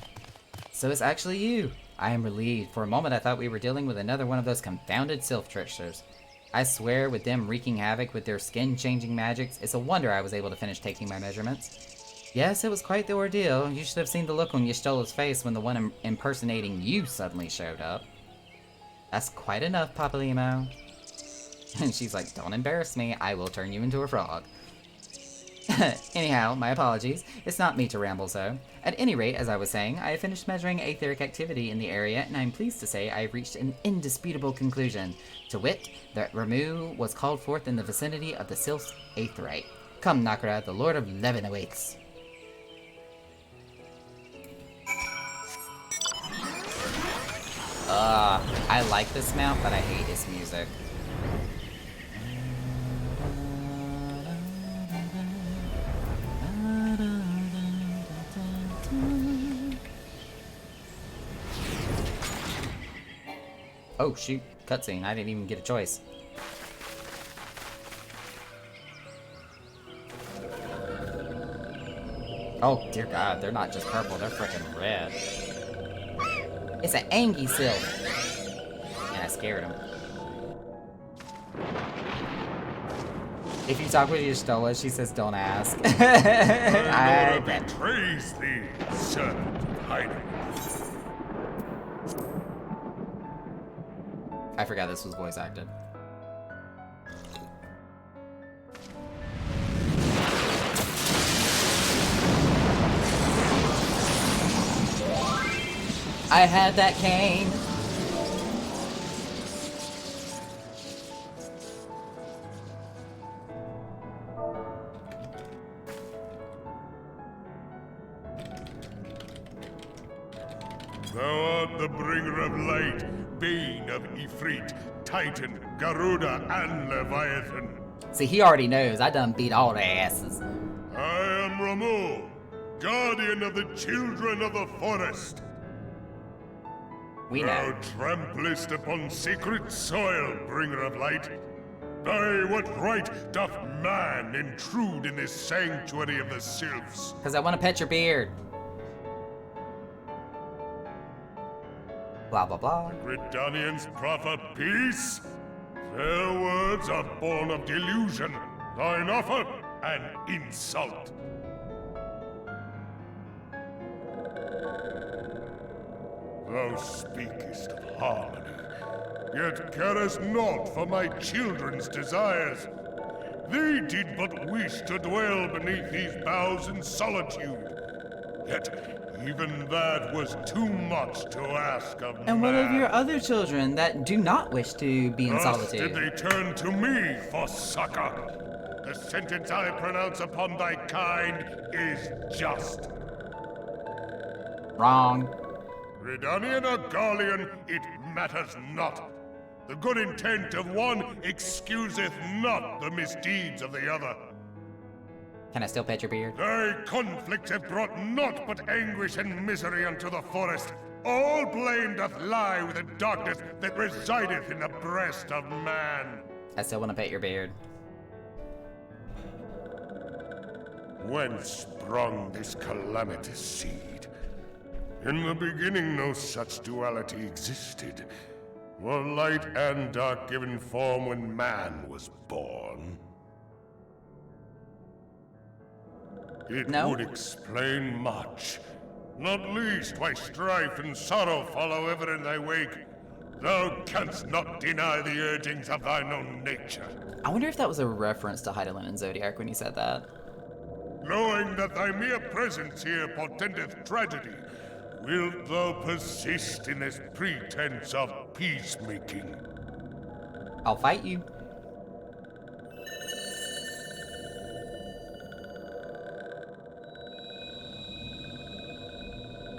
So it's actually you. I am relieved. For a moment I thought we were dealing with another one of those confounded Sylph tricksters. I swear, with them wreaking havoc with their skin-changing magics, it's a wonder I was able to finish taking my measurements. Yes, it was quite the ordeal. You should have seen the look on Y'shtola's face when the one impersonating you suddenly showed up. That's quite enough, Papalymo. And she's like, don't embarrass me, I will turn you into a frog. Anyhow, my apologies. It's not me to ramble so. At any rate, as I was saying, I have finished measuring aetheric activity in the area, and I am pleased to say I have reached an indisputable conclusion. To wit, that Ramuh was called forth in the vicinity of the Sylph's aetheryte. Come, Nakara, the Lord of Levin awaits. I like this mount, but I hate his music. Oh shoot, cutscene, I didn't even get a choice. Oh dear god, they're not just purple, they're freaking red. It's an Anguisil. And I scared him. If you talk with your Stola, she says don't ask. I betrays thee, servant of hiding. I forgot this was voice acted. I had that cane. Thou art the bringer of light, bane of Ifrit, Titan, Garuda, and Leviathan. See, he already knows. I done beat all their asses. I am Ramu, guardian of the children of the forest. We know. Thou tramplest upon sacred soil, bringer of light. By what right doth man intrude in this sanctuary of the sylphs? Because I want to pet your beard. Blah, blah, blah. Gridanians proffer peace? Their words are born of delusion, thine offer an insult. Thou speakest of harmony, yet carest naught for my children's desires. They did but wish to dwell beneath these boughs in solitude. Yet even that was too much to ask of man. And what of your other children that do not wish to be in Thus solitude? did they turn to me for succor. The sentence I pronounce upon thy kind is just. Wrong. Redanian or Garlean, it matters not. The good intent of one excuseth not the misdeeds of the other. Can I still pet your beard? Thy conflicts have brought naught but anguish and misery unto the forest. All blame doth lie with the darkness that resideth in the breast of man. I still want to pet your beard. Whence sprung this calamitous seed? In the beginning no such duality existed. Were light and dark given form when man was born? It would explain much. Not least why strife and sorrow follow ever in thy wake. Thou canst not deny the urgings of thine own nature. I wonder if that was a reference to Hydaelyn and Zodiac when he said that. Knowing that thy mere presence here portendeth tragedy, wilt thou persist in this pretense of peacemaking? I'll fight you.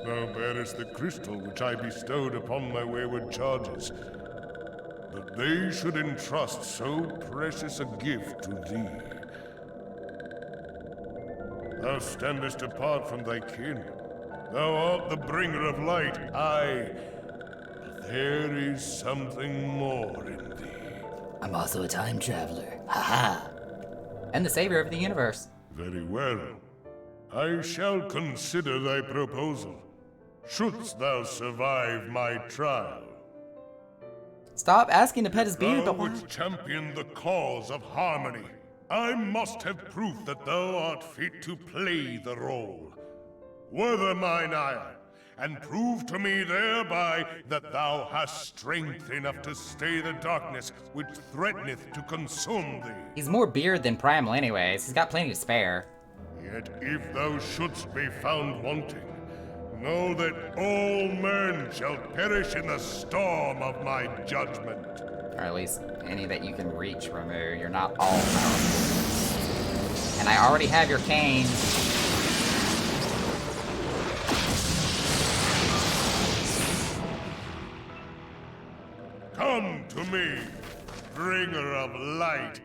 Thou bearest the crystal which I bestowed upon my wayward charges. That they should entrust so precious a gift to thee. Thou standest apart from thy kin. Thou art the bringer of light, aye. But there is something more in thee. I'm also a time traveler. Haha. And the savior of the universe. Very well. I shall consider thy proposal. Shouldst thou survive my trial. Stop asking to pet his beard, Thou but why? wouldst champion the cause of harmony. I must have proof that thou art fit to play the role. Wither mine ire, and prove to me thereby that thou hast strength enough to stay the darkness which threateneth to consume thee. He's more beard than Primal anyways. He's got plenty to spare. Yet if thou shouldst be found wanting, know that all men shall perish in the storm of my judgment. Or at least any that you can reach, Ramu. You're not all powerful. And I already have your cane. Come to me, bringer of light.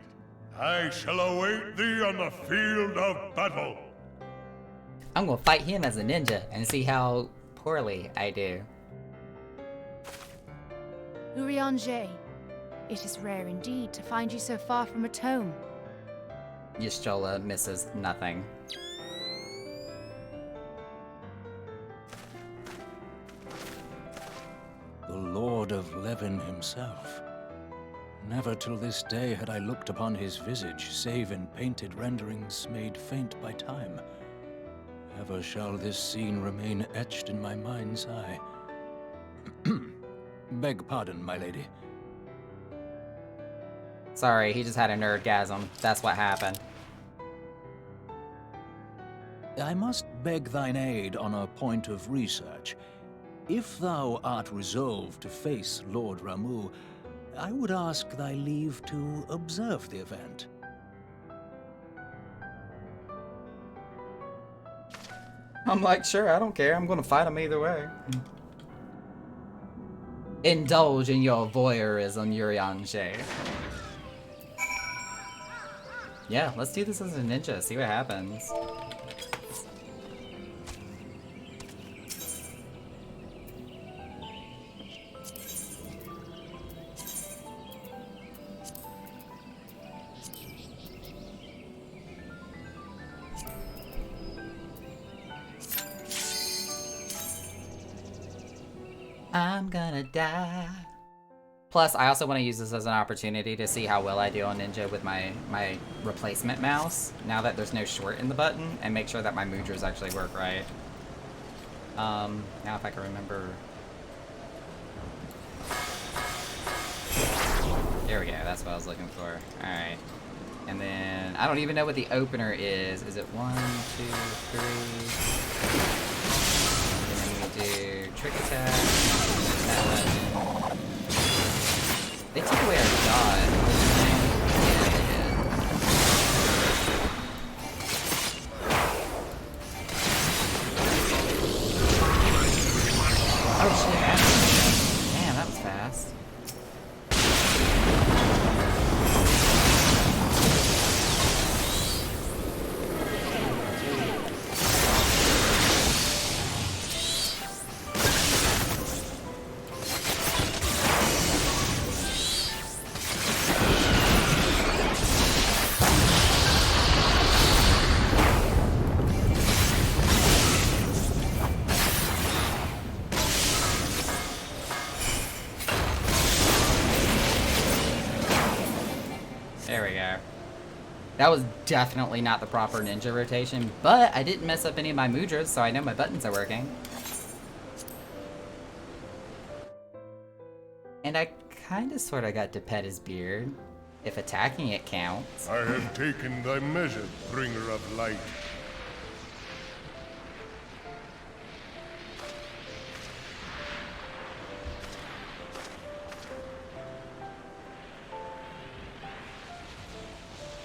I shall await thee on the field of battle. I'm gonna fight him as a ninja and see how poorly I do. Urianger, it is rare indeed to find you so far from a tome. Y'shtola misses nothing. The Lord of Levin himself. Never till this day had I looked upon his visage, save in painted renderings made faint by time. Ever shall this scene remain etched in my mind's eye. Beg pardon, my lady. Sorry, he just had a nerdgasm. That's what happened. I must beg thine aid on a point of research. If thou art resolved to face Lord Ramuh, I would ask thy leave to observe the event. I'm like, sure, I don't care. I'm gonna fight him either way. Indulge in your voyeurism, Urianger. Yeah, let's do this as a ninja, see what happens. I'm gonna die. Plus, I also want to use this as an opportunity to see how well I do on Ninja with my replacement mouse, now that there's no short in the button, and make sure that my mudras actually work right. Now if I can remember... There we go, that's what I was looking for. Alright. And then, I don't even know what the opener is. Is it 1, 2, 3? And then we do trick attack. They took away our dodge. Yeah, they did. Oh shit, damn, that was fast. There we go. That was definitely not the proper ninja rotation, but I didn't mess up any of my mudras, so I know my buttons are working. And I kinda sorta got to pet his beard, if attacking it counts. I have taken thy measure, bringer of light.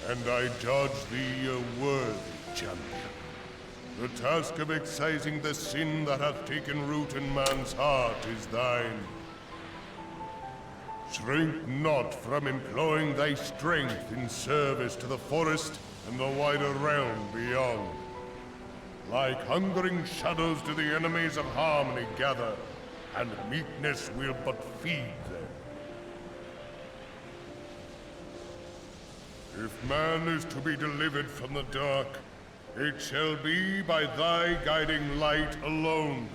And I judge thee a worthy champion. The task of excising the sin that hath taken root in man's heart is thine. Shrink not from employing thy strength in service to the forest and the wider realm beyond. Like hungering shadows do the enemies of harmony gather, and meekness will but feed them. If man is to be delivered from the dark, it shall be by thy guiding light alone.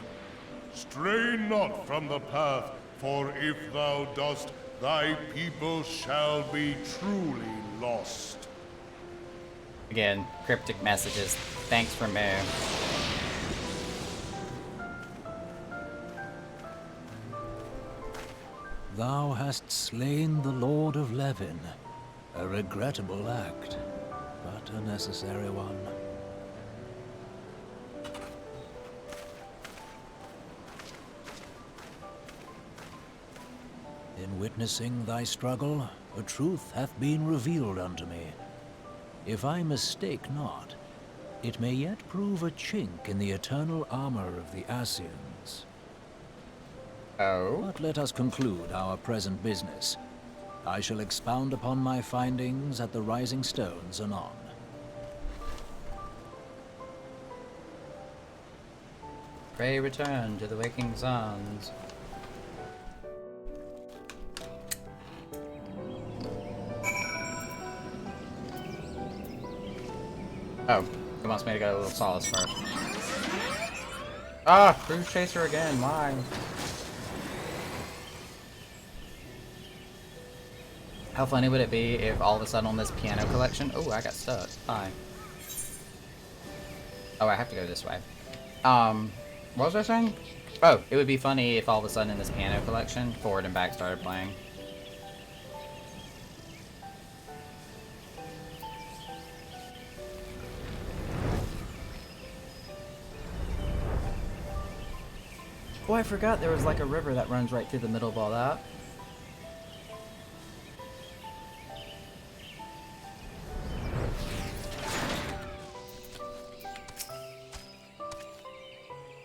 Stray not from the path, for if thou dost, thy people shall be truly lost. Again, cryptic messages. Thanks for me. Thou hast slain the Lord of Levin. A regrettable act, but a necessary one. In witnessing thy struggle, a truth hath been revealed unto me. If I mistake not, it may yet prove a chink in the eternal armor of the Ascians. Oh? But let us conclude our present business. I shall expound upon my findings at the Rising Stones anon. Pray return to the waking suns. Oh, he wants me to go a little Solace first. Ah, Cruise Chaser again, why? How funny would it be if all of a sudden on this piano collection... Oh, I got stuck. Hi. Oh, I have to go this way. What was I saying? Oh, it would be funny if all of a sudden in this piano collection, forward and back started playing. Oh, I forgot there was like a river that runs right through the middle of all that.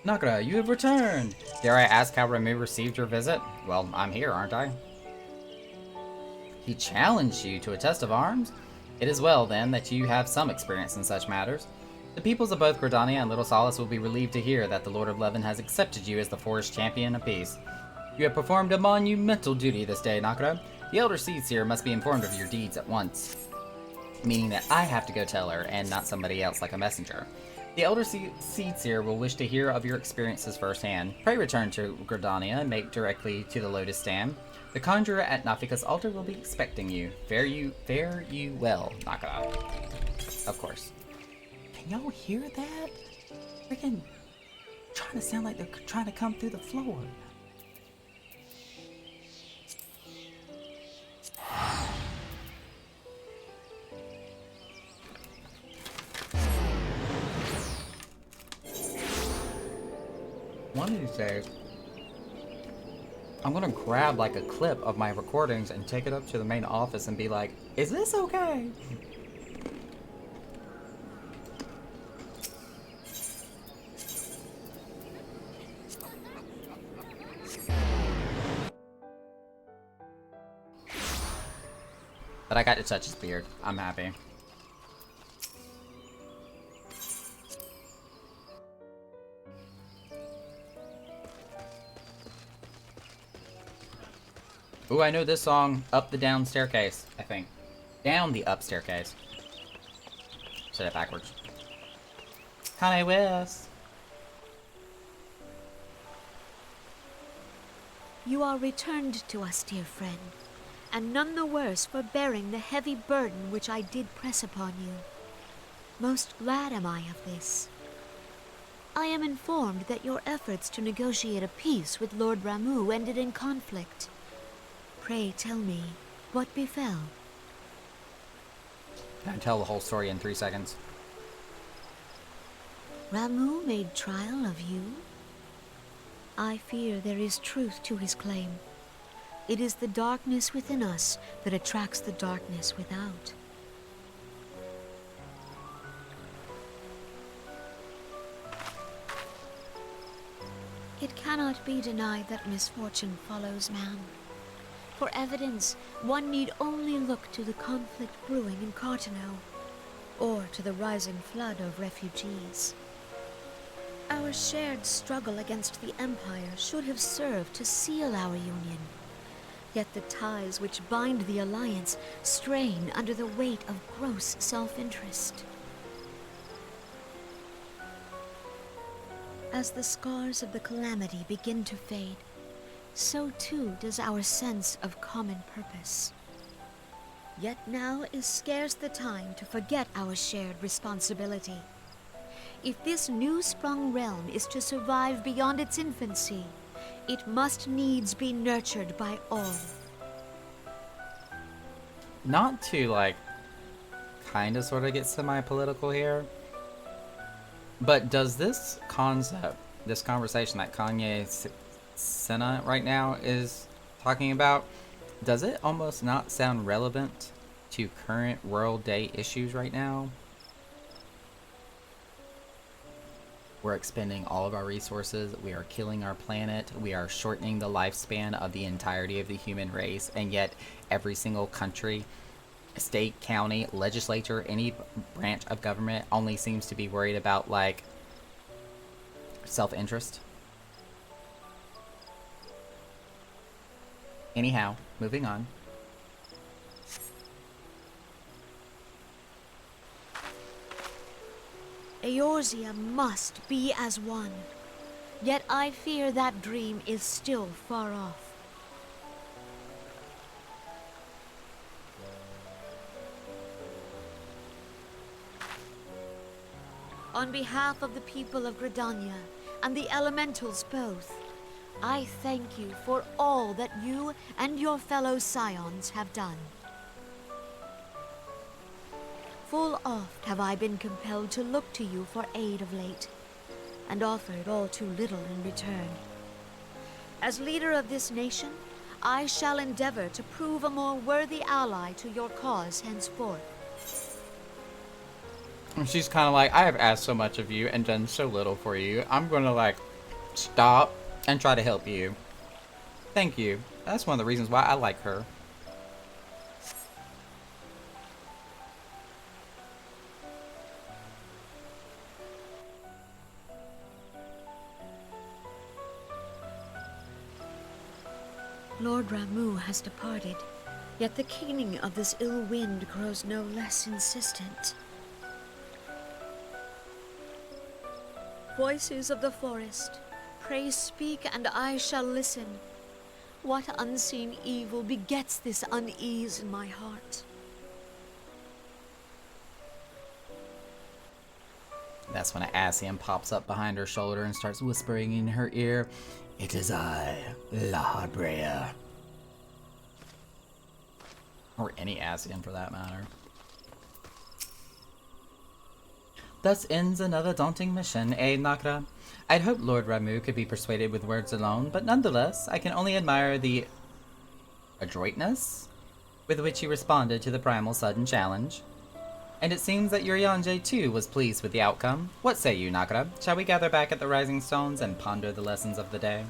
Nakura, you have returned! Dare I ask how Ramuh received your visit? Well, I'm here, aren't I? He challenged you to a test of arms? It is well, then, that you have some experience in such matters. The peoples of both Gridania and Little Solace will be relieved to hear that the Lord of Levin has accepted you as the Forest Champion of Peace. You have performed a monumental duty this day, Nakura. The Elder Seedseer must be informed of your deeds at once. Meaning that I have to go tell her, and not somebody else like a messenger. The Elder Seedseer will wish to hear of your experiences firsthand. Pray return to Gridania and make directly to the Lotus Stand. The Conjurer at Nafika's altar will be expecting you. Fare you well, Nakura. Of course. Can y'all hear that? Freaking trying to sound like they're trying to come through the floor. One of these days, I'm gonna grab like a clip of my recordings and take it up to the main office and be like, is this okay? But I got to touch his beard. I'm happy. Ooh, I know this song. Up the down staircase, I think. Down the up staircase. Said it backwards. Kanye West. You are returned to us, dear friend, and none the worse for bearing the heavy burden which I did press upon you. Most glad am I of this. I am informed that your efforts to negotiate a peace with Lord Ramuh ended in conflict. Pray tell me, what befell? Can I tell the whole story in 3 seconds? Ramuh made trial of you? I fear there is truth to his claim. It is the darkness within us that attracts the darkness without. It cannot be denied that misfortune follows man. For evidence, one need only look to the conflict brewing in Carteneau, or to the rising flood of refugees. Our shared struggle against the Empire should have served to seal our union. Yet the ties which bind the Alliance strain under the weight of gross self-interest. As the scars of the calamity begin to fade, so too does our sense of common purpose. Yet now is scarce the time to forget our shared responsibility. If this new-sprung realm is to survive beyond its infancy, it must needs be nurtured by all. Not to, like, kind of sort of get semi-political here, but does this concept, this conversation that Kanye Senna right now is talking about, does it almost not sound relevant to current world day issues right now, we're expending all of our resources, we are killing our planet, we are shortening the lifespan of the entirety of the human race, and yet every single country, state, county, legislature, any branch of government only seems to be worried about, like, self-interest. Anyhow, moving on. Eorzea must be as one. Yet I fear that dream is still far off. On behalf of the people of Gridania and the elementals both, I thank you for all that you and your fellow scions have done. Full oft have I been compelled to look to you for aid of late, and offered all too little in return. As leader of this nation, I shall endeavor to prove a more worthy ally to your cause henceforth. And she's kind of like, I have asked so much of you and done so little for you. I'm gonna, like, stop and try to help you. Thank you. That's one of the reasons why I like her. Lord Ramuh has departed, yet the keening of this ill wind grows no less insistent. Voices of the forest, pray speak and I shall listen. What unseen evil begets this unease in my heart? That's when an Ascian pops up behind her shoulder and starts whispering in her ear, "It is I, Lahabrea." Or any Ascian for that matter. Thus ends another daunting mission, eh, Nakra? I'd hoped Lord Ramuh could be persuaded with words alone, but nonetheless, I can only admire the adroitness with which he responded to the primal sudden challenge. And it seems that Urianger too was pleased with the outcome. What say you, Nakra? Shall we gather back at the Rising Stones and ponder the lessons of the day?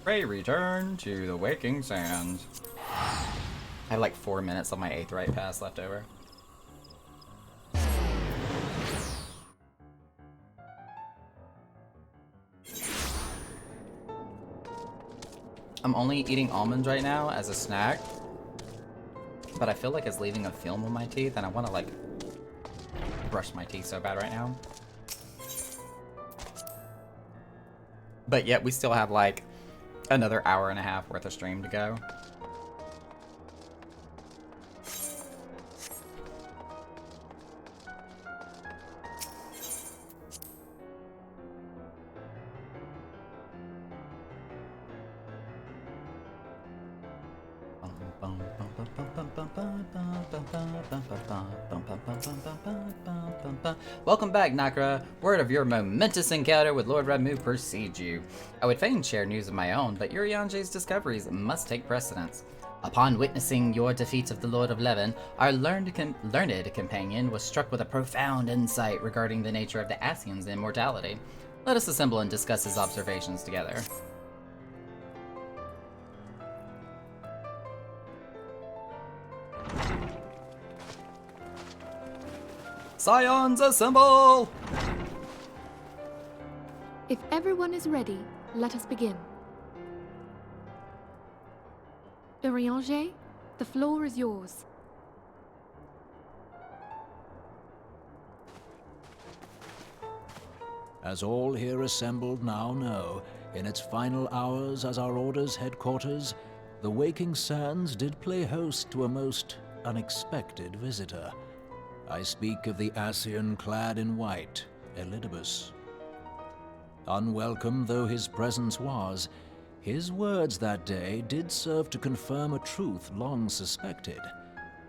Pray return to the Waking Sands. I have like 4 minutes of my Aetheryte pass left over. I'm only eating almonds right now as a snack, but I feel like it's leaving a film on my teeth and I want to like brush my teeth so bad right now. But yet we still have like another hour and a half worth of stream to go. Welcome back, Nakra. Word of your momentous encounter with Lord Ramuh precedes you. I would fain share news of my own, but Urianger's discoveries must take precedence. Upon witnessing your defeat of the Lord of Levin, our learned companion was struck with a profound insight regarding the nature of the Ascians' immortality. Let us assemble and discuss his observations together. Scions, assemble! If everyone is ready, let us begin. Urianger, the floor is yours. As all here assembled now know, in its final hours as our Order's headquarters, the Waking Sands did play host to a most unexpected visitor. I speak of the Ascian clad in white, Elidibus. Unwelcome though his presence was, his words that day did serve to confirm a truth long suspected,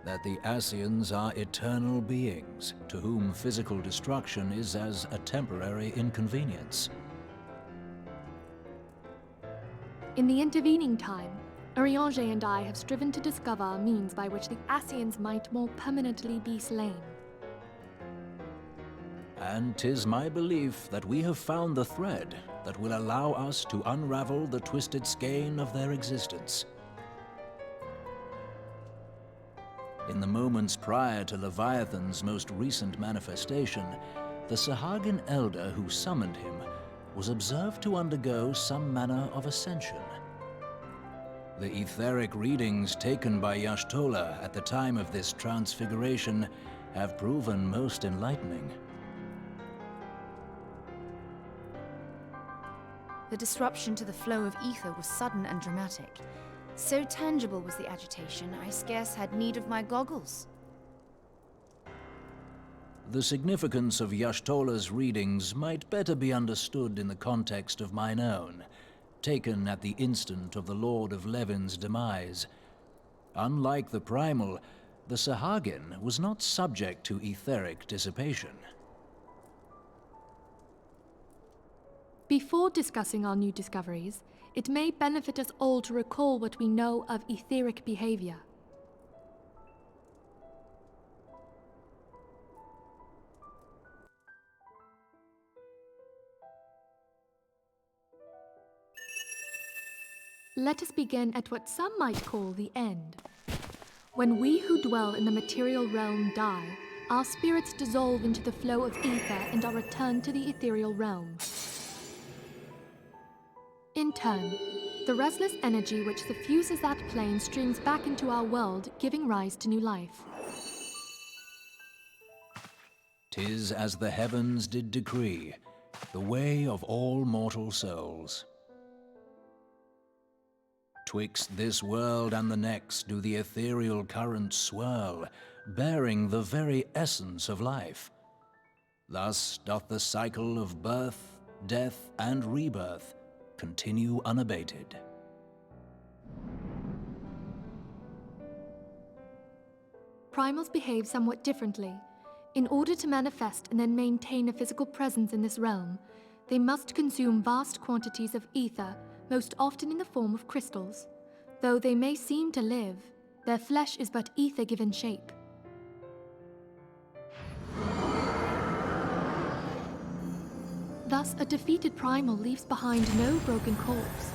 that the Ascians are eternal beings, to whom physical destruction is as a temporary inconvenience. In the intervening time, Urianger and I have striven to discover a means by which the Ascians might more permanently be slain. And 'tis my belief that we have found the thread that will allow us to unravel the twisted skein of their existence. In the moments prior to Leviathan's most recent manifestation, the Sahagin elder who summoned him was observed to undergo some manner of ascension. The etheric readings taken by Y'shtola at the time of this transfiguration have proven most enlightening. The disruption to the flow of ether was sudden and dramatic. So tangible was the agitation, I scarce had need of my goggles. The significance of Y'shtola's readings might better be understood in the context of mine own, taken at the instant of the Lord of Levin's demise. Unlike the Primal, the Sahagin was not subject to etheric dissipation. Before discussing our new discoveries, it may benefit us all to recall what we know of etheric behavior. Let us begin at what some might call the end. When we who dwell in the material realm die, our spirits dissolve into the flow of ether and are returned to the ethereal realm. In turn, the restless energy which suffuses that plane streams back into our world, giving rise to new life. 'Tis as the heavens did decree, the way of all mortal souls. Twixt this world and the next do the ethereal currents swirl, bearing the very essence of life. Thus doth the cycle of birth, death, and rebirth continue unabated. Primals behave somewhat differently. In order to manifest and then maintain a physical presence in this realm, they must consume vast quantities of ether, most often in the form of crystals. Though they may seem to live, their flesh is but ether given shape. Thus, a defeated primal leaves behind no broken corpse.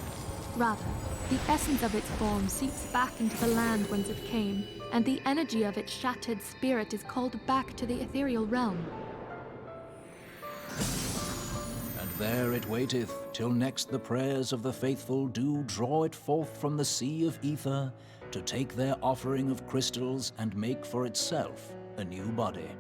Rather, the essence of its form seeps back into the land whence it came, and the energy of its shattered spirit is called back to the ethereal realm. And there it waiteth, till next the prayers of the faithful do draw it forth from the sea of ether, to take their offering of crystals and make for itself a new body.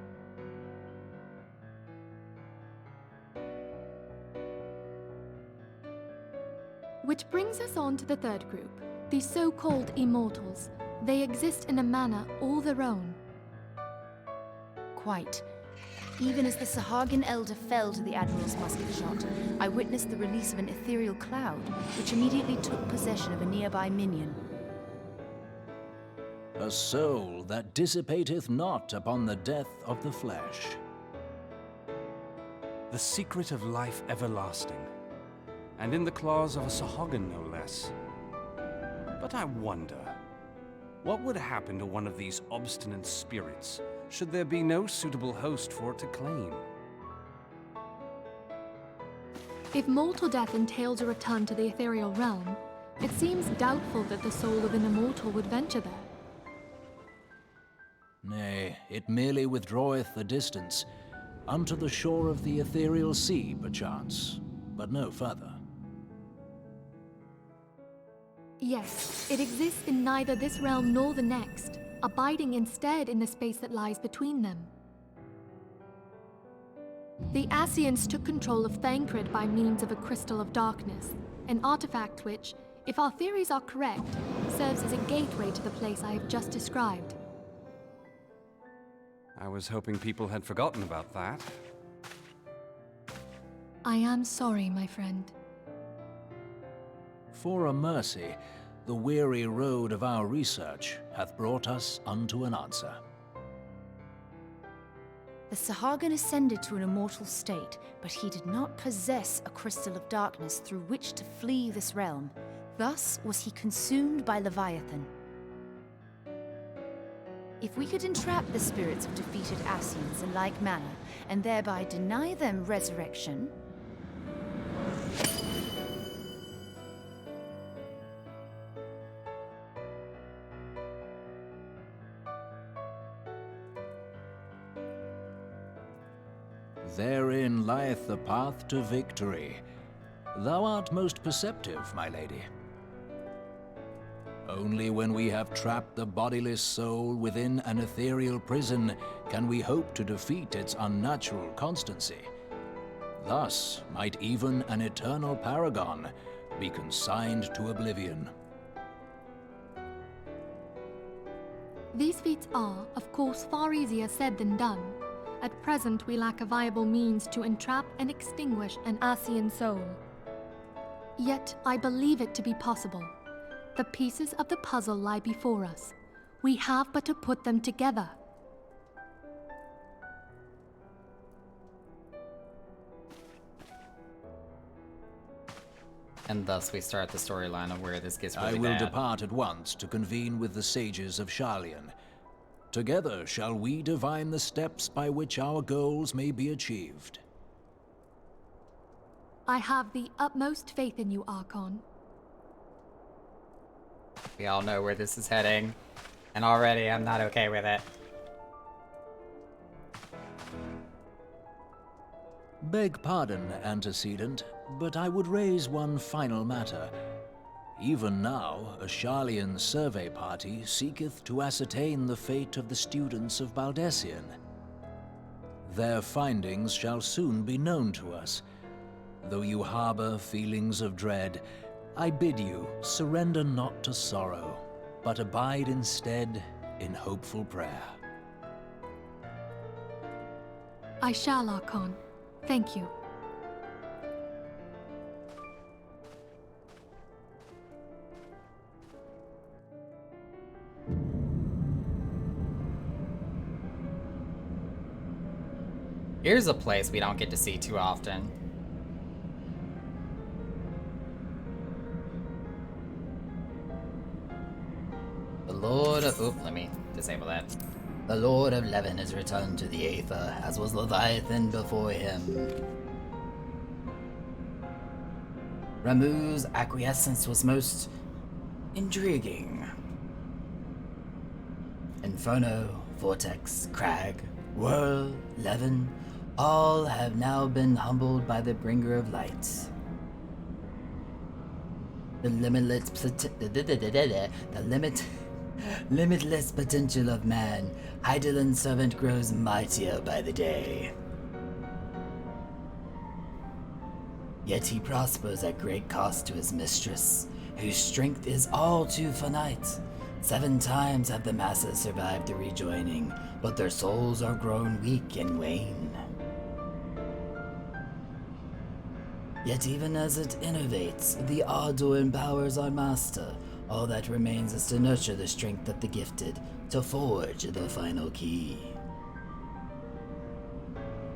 Which brings us on to the third group, the so-called Immortals. They exist in a manner all their own. Quite. Even as the Sahagin elder fell to the Admiral's musket shot, I witnessed the release of an ethereal cloud, which immediately took possession of a nearby minion. A soul that dissipateth not upon the death of the flesh. The secret of life everlasting, and in the claws of a Sahagin no less. But I wonder, what would happen to one of these obstinate spirits should there be no suitable host for it to claim? If mortal death entails a return to the ethereal realm, it seems doubtful that the soul of an immortal would venture there. Nay, it merely withdraweth a distance, unto the shore of the ethereal sea, perchance, but no further. Yes, it exists in neither this realm nor the next, abiding instead in the space that lies between them. The Ascians took control of Thancred by means of a crystal of darkness, an artifact which, if our theories are correct, serves as a gateway to the place I have just described. I was hoping people had forgotten about that. I am sorry, my friend. For a mercy, the weary road of our research hath brought us unto an answer. The Sahagin ascended to an immortal state, but he did not possess a crystal of darkness through which to flee this realm. Thus was he consumed by Leviathan. If we could entrap the spirits of defeated Ascians in like manner, and thereby deny them resurrection, therein lieth the path to victory. Thou art most perceptive, my lady. Only when we have trapped the bodiless soul within an ethereal prison can we hope to defeat its unnatural constancy. Thus might even an eternal paragon be consigned to oblivion. These feats are, of course, far easier said than done. At present, we lack a viable means to entrap and extinguish an Ascian soul. Yet, I believe it to be possible. The pieces of the puzzle lie before us. We have but to put them together. And thus we start the storyline of where this gets really I will bad. depart at once to convene with the sages of Sharlayan. Together shall we divine the steps by which our goals may be achieved. I have the utmost faith in you, Archon. We all know where this is heading, and already I'm not okay with it. Beg pardon, antecedent, but I would raise one final matter. Even now, a Sharlayan survey party seeketh to ascertain the fate of the students of Baldessian. Their findings shall soon be known to us. Though you harbor feelings of dread, I bid you surrender not to sorrow, but abide instead in hopeful prayer. I shall, Archon. Thank you. Here's a place we don't get to see too often. The Lord of... Oop, let me disable that. The Lord of Levin has returned to the Aether, as was Leviathan before him. Ramuh's acquiescence was most intriguing. Inferno, Vortex, Crag, Whirl, Levin, all have now been humbled by the Bringer of Light. The limitless potential of man, Hydaelyn's servant grows mightier by the day. Yet he prospers at great cost to his mistress, whose strength is all too finite. 7 times have the masses survived the rejoining, but their souls are grown weak and wane. Yet even as it innovates, the Ardor empowers our master. All that remains is to nurture the strength of the gifted, to forge the final key.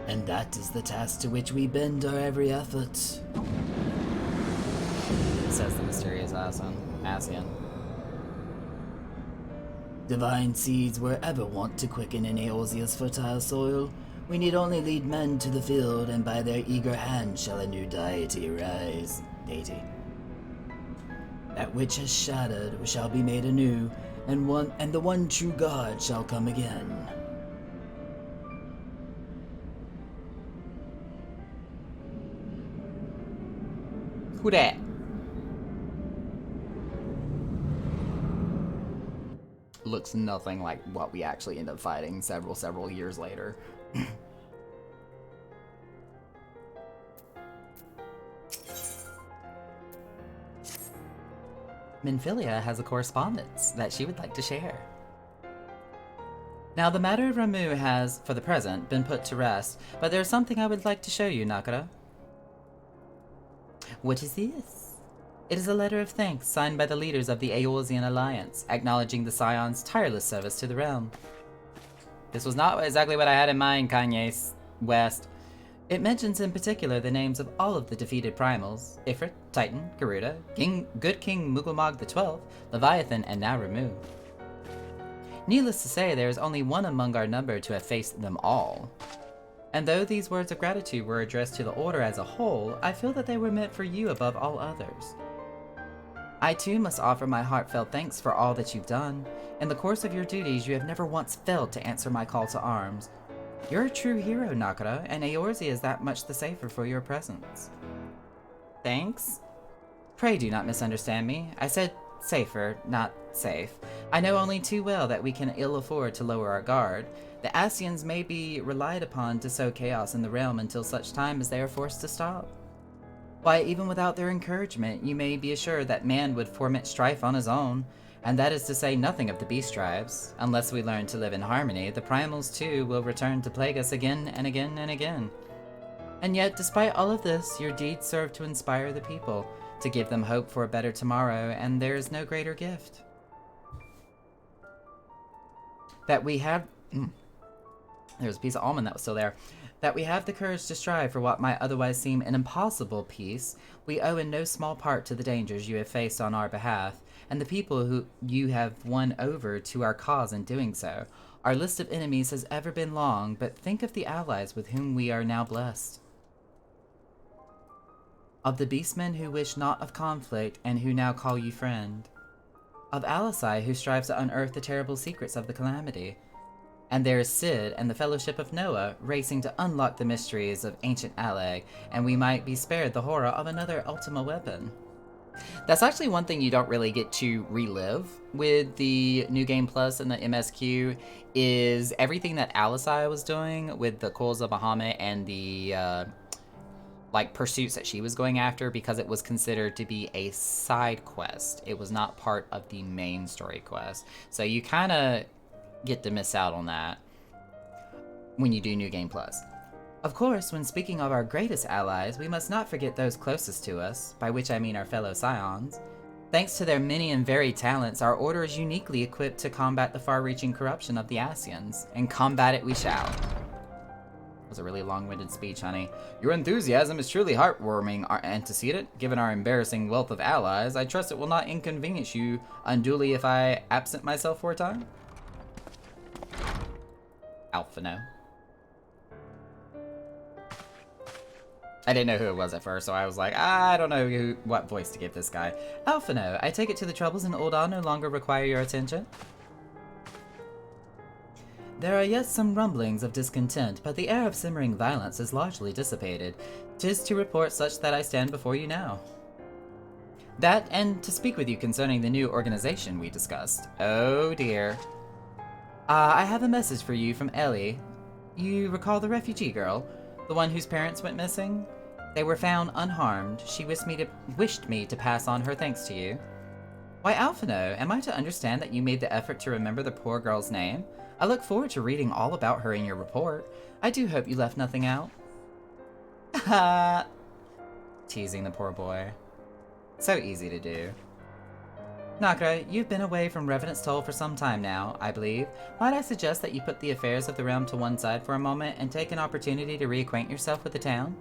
And that is the task to which we bend our every effort. Says the mysterious Ascian. Divine seeds were ever wont to quicken in Eorzea's fertile soil. We need only lead men to the field, and by their eager hand shall a new deity rise. That which has shattered shall be made anew, and the one true God shall come again. Who dat? Looks nothing like what we actually end up fighting several years later. Minfilia has a correspondence that she would like to share. Now, the matter of Ramuh has, for the present, been put to rest, but there's something I would like to show you, Nakara. What is this? It is a letter of thanks signed by the leaders of the Eorzean Alliance, acknowledging the Scion's tireless service to the realm. This was not exactly what I had in mind, Kanye West. It mentions in particular the names of all of the defeated primals, Ifrit, Titan, Garuda, Good King Mugelmog XII, Leviathan, and now Ramuh. Needless to say, there is only one among our number to have faced them all. And though these words of gratitude were addressed to the Order as a whole, I feel that they were meant for you above all others. I too must offer my heartfelt thanks for all that you've done. In the course of your duties, you have never once failed to answer my call to arms. You're a true hero, Nakara, and Eorzea is that much the safer for your presence. Thanks? Pray do not misunderstand me. I said safer, not safe. I know only too well that we can ill afford to lower our guard. The Ascians may be relied upon to sow chaos in the realm until such time as they are forced to stop. Why, even without their encouragement, you may be assured that man would foment strife on his own, and that is to say nothing of the beast tribes. Unless we learn to live in harmony, the primals too will return to plague us again and again and again. And yet, despite all of this, your deeds serve to inspire the people, to give them hope for a better tomorrow, and there is no greater gift. That we have... There's a piece of almond that was still there. That we have the courage to strive for what might otherwise seem an impossible peace, we owe in no small part to the dangers you have faced on our behalf, and the people who you have won over to our cause in doing so. Our list of enemies has ever been long, but think of the allies with whom we are now blessed. Of the beastmen who wish naught of conflict, and who now call you friend. Of Alisai, who strives to unearth the terrible secrets of the Calamity. And there is Cid and the Fellowship of Noah, racing to unlock the mysteries of ancient Alleg, and we might be spared the horror of another Ultima weapon. That's actually one thing you don't really get to relive with the New Game Plus and the MSQ, is everything that Alisai was doing with the Coils of Bahamut and the like pursuits that she was going after, because it was considered to be a side quest. It was not part of the main story quest. So you kind of get to miss out on that when you do New Game Plus. Of course, when speaking of our greatest allies, we must not forget those closest to us, by which I mean our fellow Scions. Thanks to their many and varied talents, our order is uniquely equipped to combat the far-reaching corruption of the Ascians, and combat it we shall. That was a really long-winded speech, honey. Your enthusiasm is truly heartwarming, our antecedent. Given our embarrassing wealth of allies, I trust it will not inconvenience you unduly if I absent myself for a time? Alphino. I didn't know who it was at first, so I was like, I don't know what voice to give this guy. Alphino, I take it to the troubles in Ul'dah no longer require your attention? There are yet some rumblings of discontent, but the air of simmering violence is largely dissipated. 'Tis to report such that I stand before you now. That, and to speak with you concerning the new organization we discussed. Oh dear. I have a message for you from Ellie. You recall the refugee girl? The one whose parents went missing? They were found unharmed. She wished me to pass on her thanks to you. Why, Alphino, am I to understand that you made the effort to remember the poor girl's name? I look forward to reading all about her in your report. I do hope you left nothing out. Ha! Teasing the poor boy. So easy to do. Nakara, you've been away from Revenant's Toll for some time now, I believe. Might I suggest that you put the affairs of the realm to one side for a moment and take an opportunity to reacquaint yourself with the town?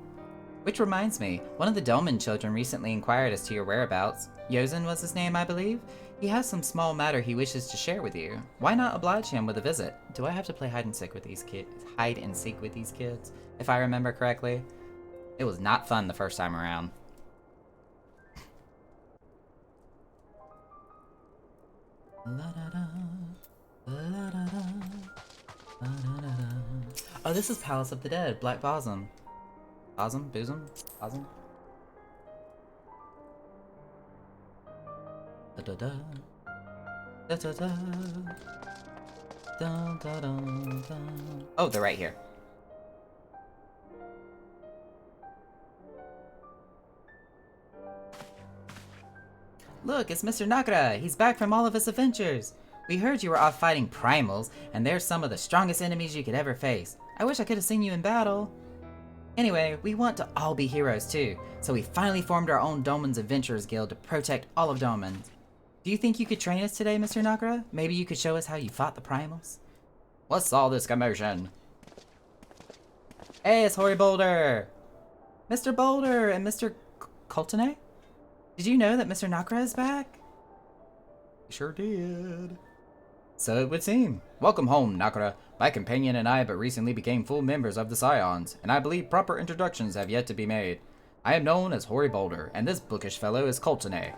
Which reminds me, one of the Dolmen children recently inquired as to your whereabouts. Yozen was his name, I believe? He has some small matter he wishes to share with you. Why not oblige him with a visit? Do I have to play hide and seek with these kids? Hide and seek with these kids, if I remember correctly? It was not fun the first time around. Oh, this is Palace of the Dead, Black Bosom. Bosom? Bosom? Bosom? Da-da-da. Da-da-da. Da-da-da-da. Oh, they're right here. Look, it's Mr. Nakara! He's back from all of his adventures! We heard you were off fighting primals, and they're some of the strongest enemies you could ever face. I wish I could have seen you in battle. Anyway, we want to all be heroes too, so we finally formed our own Dolmen's Adventurers Guild to protect all of Dolmen. Do you think you could train us today, Mr. Nakara? Maybe you could show us how you fought the primals? What's all this commotion? Hey, it's Hoary Boulder! Mr. Boulder and Mr. Coulternay? Did you know that Mr. Nakra is back? Sure did. So it would seem. Welcome home, Nakra. My companion and I but recently became full members of the Scions, and I believe proper introductions have yet to be made. I am known as Hoary Boulder, and this bookish fellow is Coulternay.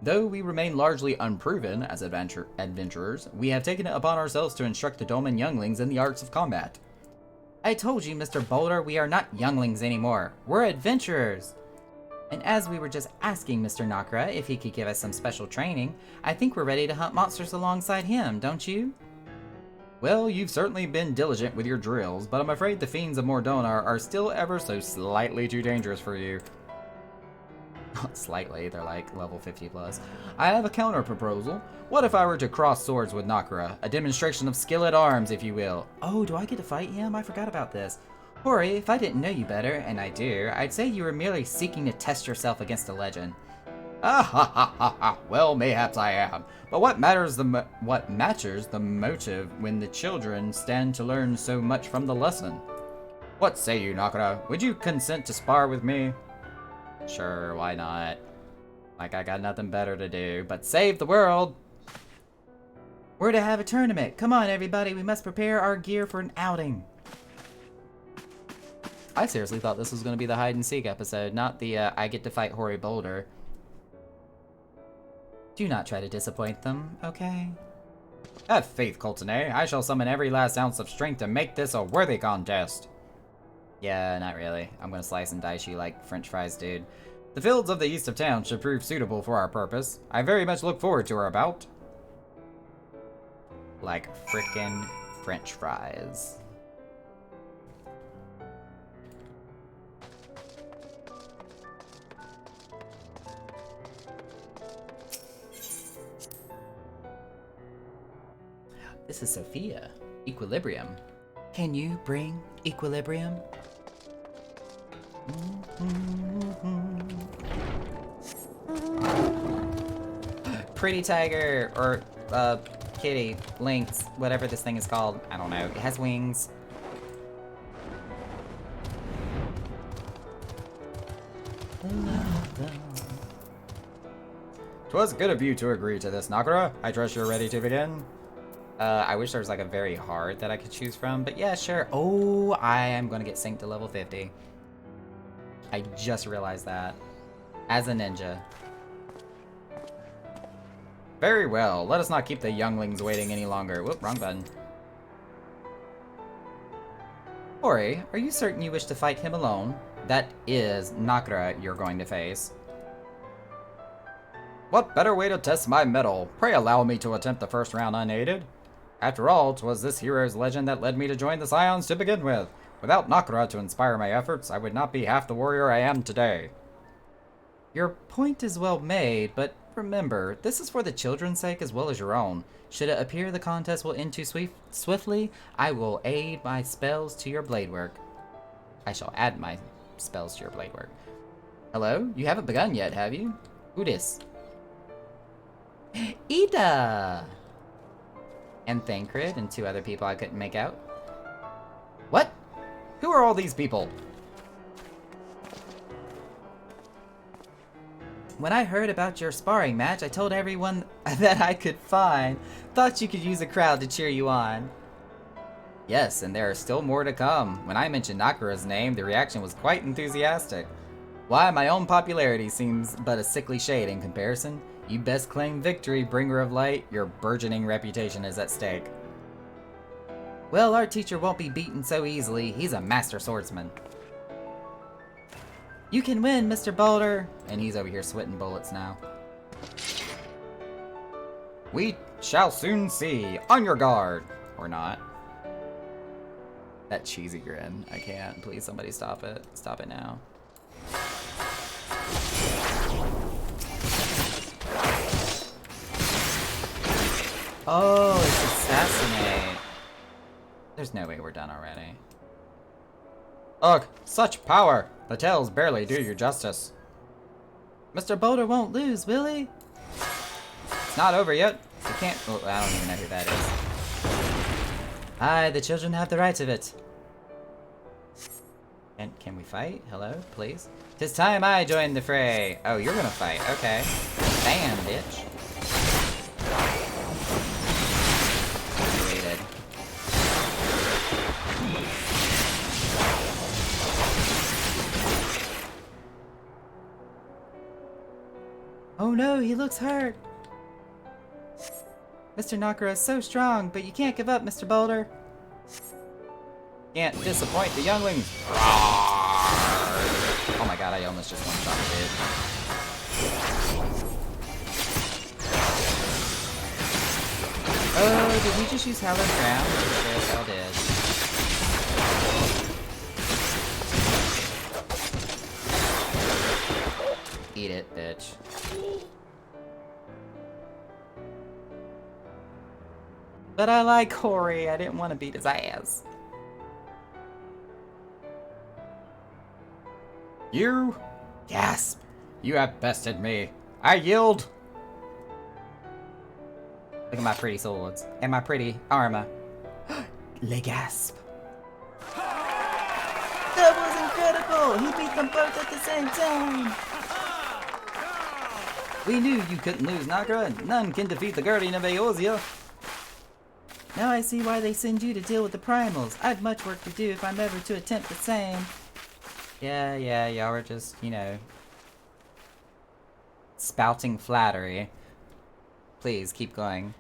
Though we remain largely unproven as adventurers, we have taken it upon ourselves to instruct the Dolmen younglings in the arts of combat. I told you, Mr. Boulder, we are not younglings anymore. We're adventurers. And as we were just asking Mr. Nakra if he could give us some special training, I think we're ready to hunt monsters alongside him, don't you? Well, you've certainly been diligent with your drills, but I'm afraid the fiends of Mordonar are still ever so slightly too dangerous for you. Slightly, they're like level 50 plus. I have a counter proposal. What if I were to cross swords with Nakra? A demonstration of skill at arms, if you will. Oh, do I get to fight him? I forgot about this. Hoary, if I didn't know you better, and I do, I'd say you were merely seeking to test yourself against a legend. Ah ha ha ha ha. Well, mayhaps I am. But what matches the motive when the children stand to learn so much from the lesson? What say you, Nakra? Would you consent to spar with me? Sure, why not? Like I got nothing better to do but save the world. We're to have a tournament. Come on, everybody. We must prepare our gear for an outing. I seriously thought this was going to be the hide and seek episode, not the I get to fight Hoary Boulder. Do not try to disappoint them, okay? Have faith, Coulternay. I shall summon every last ounce of strength to make this a worthy contest. Yeah, not really. I'm gonna slice and dice you like French fries, dude. The fields of the east of town should prove suitable for our purpose. I very much look forward to our bout. Like frickin' French fries. This is Sophia. Equilibrium. Can you bring equilibrium? Pretty tiger, or kitty, lynx, whatever this thing is called. I don't know. It has wings. 'Twas good of you to agree to this, Nakra. I trust you're ready to begin. I wish there was like a very hard that I could choose from, but yeah, sure. Oh, I am gonna get synced to level 50. I just realized that. As a ninja. Very well, let us not keep the younglings waiting any longer. Whoop, wrong button. Hoary, are you certain you wish to fight him alone? That is Nakra you're going to face. What better way to test my mettle? Pray allow me to attempt the first round unaided. After all, 'twas this hero's legend that led me to join the Scions to begin with. Without Nakra to inspire my efforts, I would not be half the warrior I am today. Your point is well made, but remember, this is for the children's sake as well as your own. Should it appear the contest will end too swiftly, I will aid my spells to your blade work. I shall add my spells to your blade work. Hello? You haven't begun yet, have you? Who dis? Ida! And Thancred and 2 other people I couldn't make out. What? Who are all these people? When I heard about your sparring match, I told everyone that I could find. Thought you could use a crowd to cheer you on. Yes, and there are still more to come. When I mentioned Nakra's name, the reaction was quite enthusiastic. Why, my own popularity seems but a sickly shade in comparison. You best claim victory, bringer of light. Your burgeoning reputation is at stake. Well, our teacher won't be beaten so easily. He's a master swordsman. You can win, Mr. Boulder. And he's over here sweating bullets now. We shall soon see. On your guard. Or not. That cheesy grin. I can't. Please, somebody stop it. Stop it now. Oh, it's assassinate. There's no way we're done already. Ugh, such power! The tales barely do you justice. Mr. Boulder won't lose, will he? It's not over yet. You can't. Oh, I don't even know who that is. Aye, the children have the rights of it. And can we fight? Hello, please? 'Tis time I join the fray. Oh, you're gonna fight. Okay. Bam, bitch. Waited. Oh no, he looks hurt. Mr. Nakara is so strong, but you can't give up, Mr. Boulder. Can't disappoint the younglings. Oh my god, I almost just one-shot it. Oh, did we just use Hallowed Ground? Yes, I did. Eat it, bitch. But I like Corey. I didn't want to beat his ass. You? Gasp. You have bested me. I yield. Look at my pretty swords. And my pretty armor. Le gasp. That was incredible! He beat them both at the same time! We knew you couldn't lose, Nakara. None can defeat the Guardian of Eorzea. Now I see why they send you to deal with the primals. I've much work to do if I'm ever to attempt the same. Yeah, y'all are just, you know, spouting flattery. Please, keep going.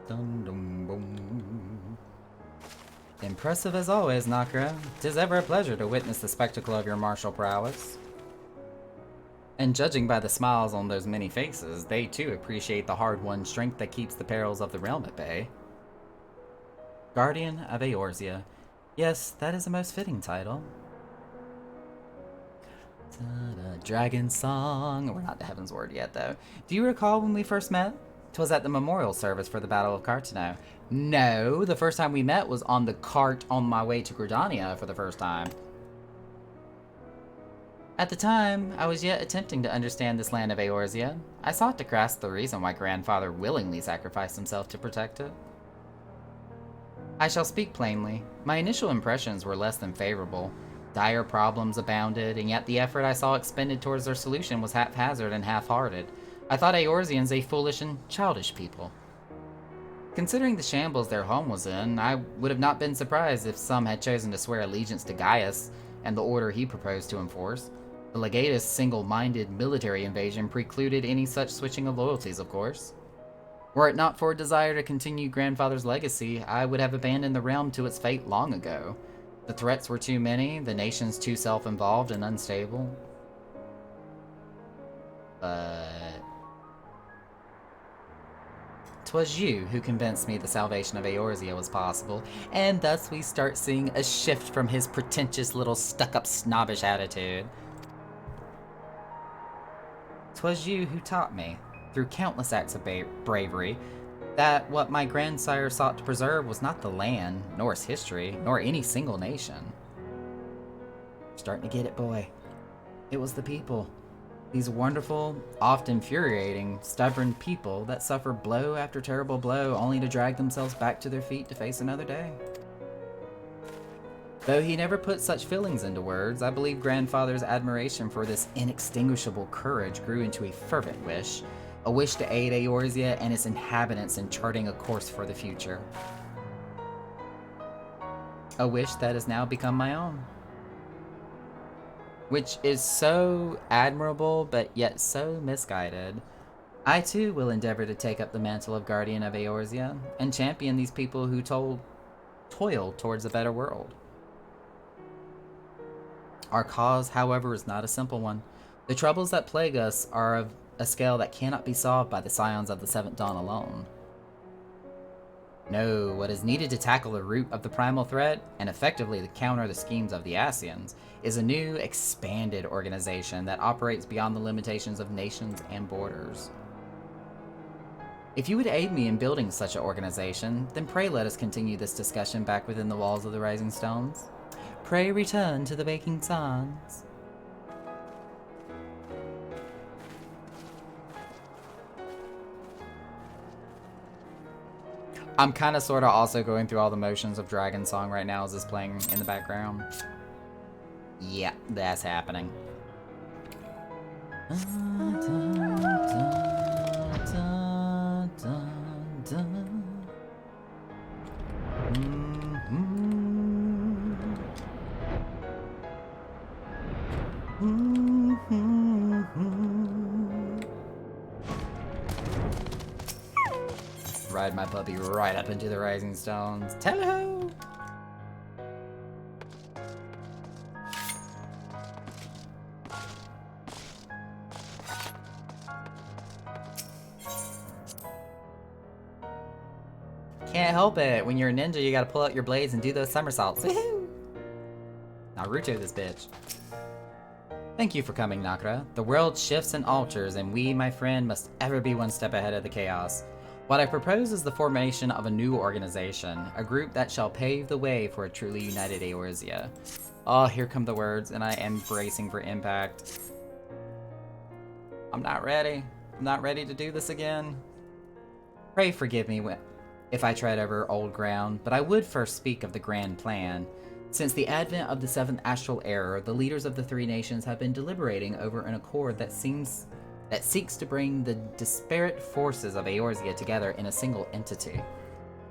Dum dum boom. Impressive as always, Nakara. 'Tis ever a pleasure to witness the spectacle of your martial prowess. And judging by the smiles on those many faces, they too appreciate the hard-won strength that keeps the perils of the realm at bay. Guardian of Eorzea. Yes, that is a most fitting title. Dragon Song. We're not to Heaven's Word yet, though. Do you recall when we first met? 'Twas at the memorial service for the Battle of Carteneau. No, the first time we met was on the cart on my way to Gridania for the first time. At the time, I was yet attempting to understand this land of Eorzea. I sought to grasp the reason why Grandfather willingly sacrificed himself to protect it. I shall speak plainly. My initial impressions were less than favorable. Dire problems abounded, and yet the effort I saw expended towards their solution was haphazard and half-hearted. I thought Eorzeans a foolish and childish people. Considering the shambles their home was in, I would have not been surprised if some had chosen to swear allegiance to Gaius and the order he proposed to enforce. The Legatus' single-minded military invasion precluded any such switching of loyalties, of course. Were it not for a desire to continue Grandfather's legacy, I would have abandoned the realm to its fate long ago. The threats were too many, the nations too self-involved and unstable. But 'twas you who convinced me the salvation of Eorzea was possible, and thus we start seeing a shift from his pretentious little stuck-up snobbish attitude. 'Twas you who taught me, through countless acts of bravery, that what my grandsire sought to preserve was not the land, nor its history, nor any single nation. Starting to get it, boy. It was the people. These wonderful, oft infuriating, stubborn people that suffer blow after terrible blow only to drag themselves back to their feet to face another day. Though he never put such feelings into words, I believe Grandfather's admiration for this inextinguishable courage grew into a fervent wish, a wish to aid Eorzea and its inhabitants in charting a course for the future. A wish that has now become my own. Which is so admirable, but yet so misguided. I too will endeavor to take up the mantle of Guardian of Eorzea, and champion these people who toil towards a better world. Our cause, however, is not a simple one. The troubles that plague us are of a scale that cannot be solved by the scions of the Seventh Dawn alone. No, what is needed to tackle the root of the primal threat, and effectively to counter the schemes of the Ascians, is a new, expanded organization that operates beyond the limitations of nations and borders. If you would aid me in building such an organization, then pray let us continue this discussion back within the walls of the Rising Stones. Pray return to the Baking Suns. I'm kind of sort of also going through all the motions of Dragon Song right now as it's playing in the background. Yeah, that's happening. Ride my puppy right up into the Rising Stones. Hello! Can't help it. When you're a ninja, you gotta pull out your blades and do those somersaults. Woohoo! Naruto this bitch. Thank you for coming, Nakra. The world shifts and alters, and we, my friend, must ever be one step ahead of the chaos. What I propose is the formation of a new organization, a group that shall pave the way for a truly united Eorzea. Oh, here come the words, and I am bracing for impact. I'm not ready. I'm not ready to do this again. Pray forgive me if I tread over old ground, but I would first speak of the grand plan. Since the advent of the 7th astral era, the leaders of the three nations have been deliberating over an accord that seeks to bring the disparate forces of Eorzea together in a single entity.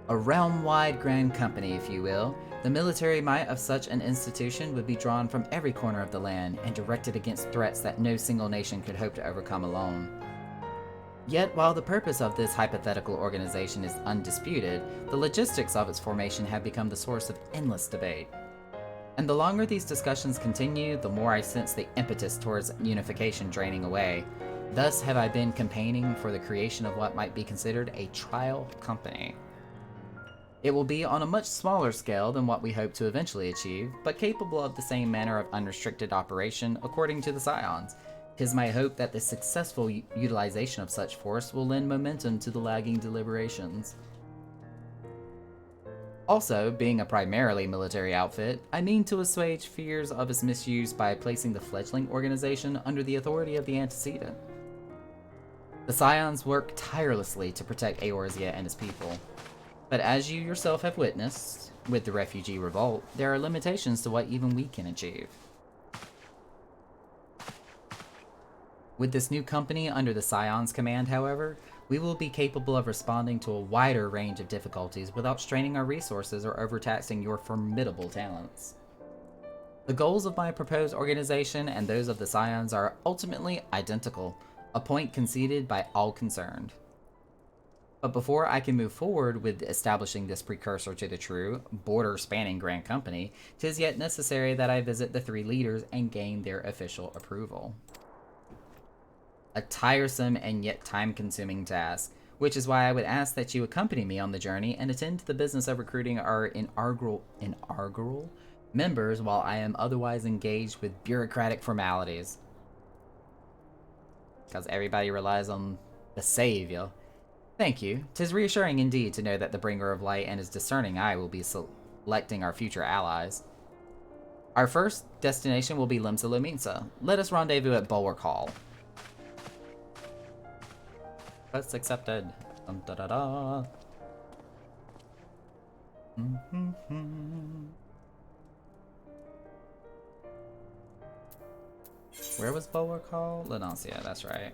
A realm-wide grand company, if you will. The military might of such an institution would be drawn from every corner of the land and directed against threats that no single nation could hope to overcome alone. Yet, while the purpose of this hypothetical organization is undisputed, the logistics of its formation have become the source of endless debate. And the longer these discussions continue, the more I sense the impetus towards unification draining away. Thus have I been campaigning for the creation of what might be considered a trial company. It will be on a much smaller scale than what we hope to eventually achieve, but capable of the same manner of unrestricted operation according to the Scions. 'Tis my hope that the successful utilization of such force will lend momentum to the lagging deliberations. Also, being a primarily military outfit, I mean to assuage fears of its misuse by placing the fledgling organization under the authority of the antecedent. The Scions work tirelessly to protect Eorzea and its people. But as you yourself have witnessed, with the refugee revolt, there are limitations to what even we can achieve. With this new company under the Scions' command, however, we will be capable of responding to a wider range of difficulties without straining our resources or overtaxing your formidable talents. The goals of my proposed organization and those of the Scions are ultimately identical, a point conceded by all concerned. But before I can move forward with establishing this precursor to the true, border-spanning grand company, 'tis yet necessary that I visit the three leaders and gain their official approval. A tiresome and yet time-consuming task, which is why I would ask that you accompany me on the journey and attend to the business of recruiting our inaugural members while I am otherwise engaged with bureaucratic formalities. Because everybody relies on the Savior. Thank you. 'Tis reassuring indeed to know that the Bringer of Light and his discerning eye will be selecting our future allies. Our first destination will be Limsa Lominsa. Let us rendezvous at Bulwark Hall. Quest accepted. Da-da-da. Where was Bulwark Hall? Lenacia, that's right.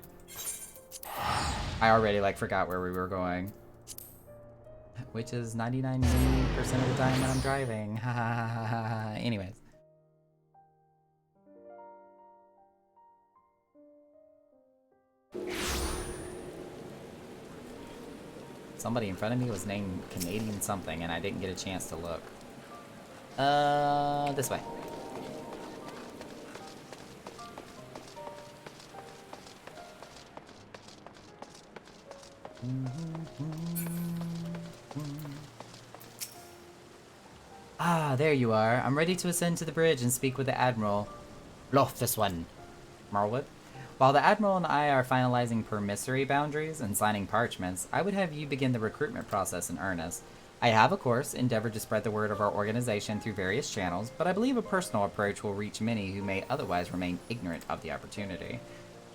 I already forgot where we were going. Which is 99% of the time when I'm driving. Ha ha ha ha ha. Anyways. Somebody in front of me was named Canadian something and I didn't get a chance to look. This way. Ah, there you are. I'm ready to ascend to the bridge and speak with the Admiral. Loth this one. Marwood. While the Admiral and I are finalizing permissory boundaries and signing parchments, I would have you begin the recruitment process in earnest. I have, of course, endeavored to spread the word of our organization through various channels, but I believe a personal approach will reach many who may otherwise remain ignorant of the opportunity.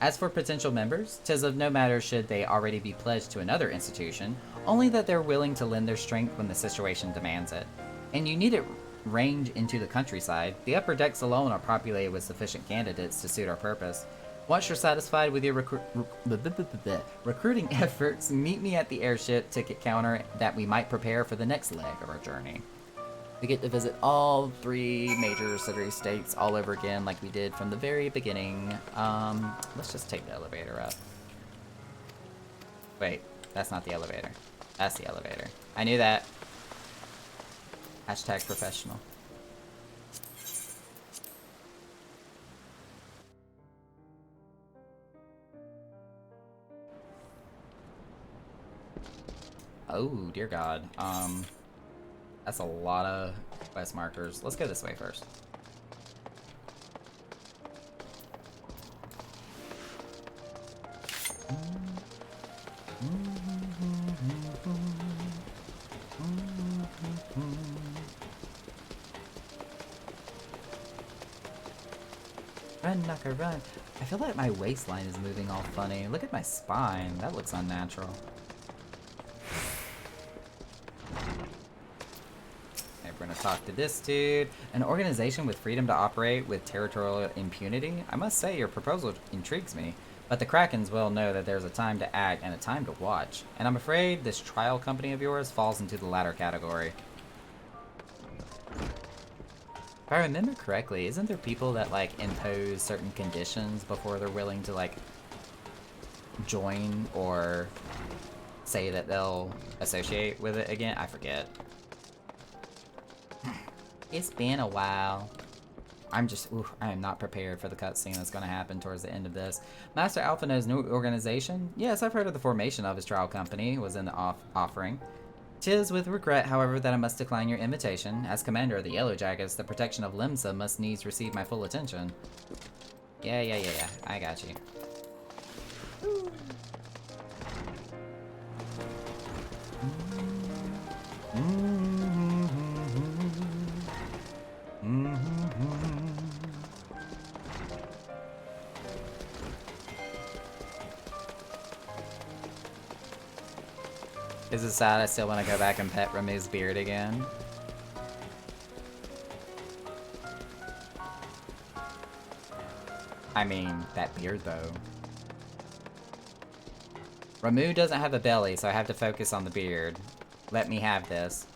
As for potential members, 'tis of no matter should they already be pledged to another institution, only that they're willing to lend their strength when the situation demands it. And you need it range into the countryside. The upper decks alone are populated with sufficient candidates to suit our purpose. Once you're satisfied with your recruiting efforts, meet me at the airship ticket counter that we might prepare for the next leg of our journey. We get to visit all 3 major city-states all over again like we did from the very beginning. Let's just take the elevator up. Wait, that's not the elevator. That's the elevator. I knew that. Hashtag professional. Oh, dear God. That's a lot of quest markers. Let's go this way first. Run, Knucker, run. I feel like my waistline is moving all funny. Look at my spine. That looks unnatural. We're gonna talk to this dude. An organization with freedom to operate with territorial impunity? I must say your proposal intrigues me, but the Krakens well know that there's a time to act and a time to watch, and I'm afraid this trial company of yours falls into the latter category. If I remember correctly, isn't there people that like impose certain conditions before they're willing to like join or say that they'll associate with it again? I forget. It's been a while. I am not prepared for the cutscene that's going to happen towards the end of this. Master Alphinaud's new organization? Yes, I've heard of the formation of his trial company, was in the offering. 'Tis with regret, however, that I must decline your invitation. As commander of the Yellow Jackets, the protection of Limsa must needs receive my full attention. Yeah. I got you. Is it sad I still want to go back and pet Ramuh's beard again? I mean, that beard though. Ramuh doesn't have a belly, so I have to focus on the beard. Let me have this.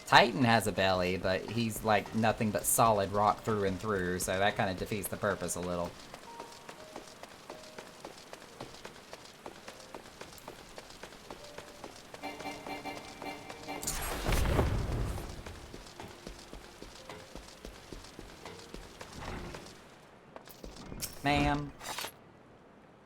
Titan has a belly, but he's like nothing but solid rock through and through, so that kind of defeats the purpose a little. Ma'am.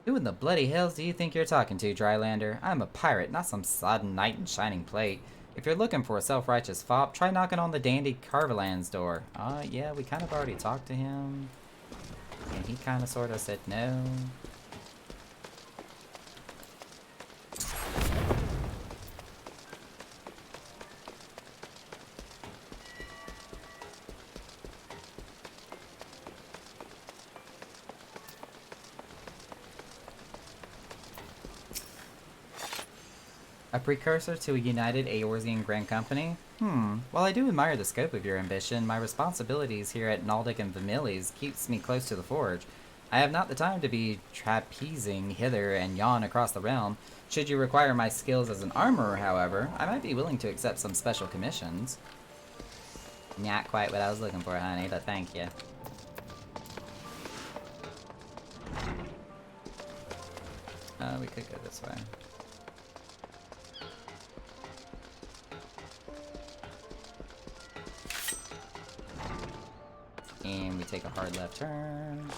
Who in the bloody hells do you think you're talking to, Drylander? I'm a pirate, not some sodden knight in shining plate. If you're looking for a self-righteous fop, try knocking on the dandy Carvalan's door. Yeah, we kind of already talked to him. And he kind of sort of said no. A precursor to a united Eorzean Grand Company? While I do admire the scope of your ambition, my responsibilities here at Naldic and Vermilies keeps me close to the forge. I have not the time to be trapezing hither and yon across the realm. Should you require my skills as an armorer, however, I might be willing to accept some special commissions. Not quite what I was looking for, honey, but thank you. We could go this way. And we take a hard left turn.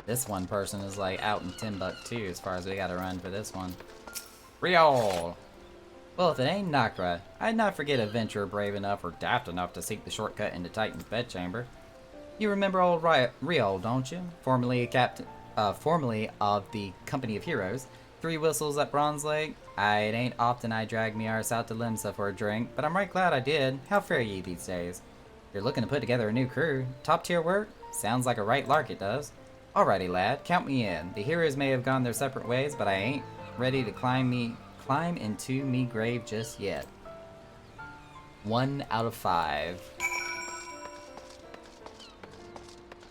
This one person is like out in Timbuktu as far as we gotta run for this one. Real! Well, if it ain't Nakra, I'd not forget a venturer brave enough or daft enough to seek the shortcut into Titan's bedchamber. You remember old Riol, don't you? Formerly of the Company of Heroes. 3 whistles at Bronze Lake. It ain't often I drag me arse out to Limsa for a drink, but I'm right glad I did. How fare ye these days? You're looking to put together a new crew. Top tier work? Sounds like a right lark it does. Alrighty lad, count me in. The heroes may have gone their separate ways, but I ain't ready to climb into me grave just yet. 1 out of 5.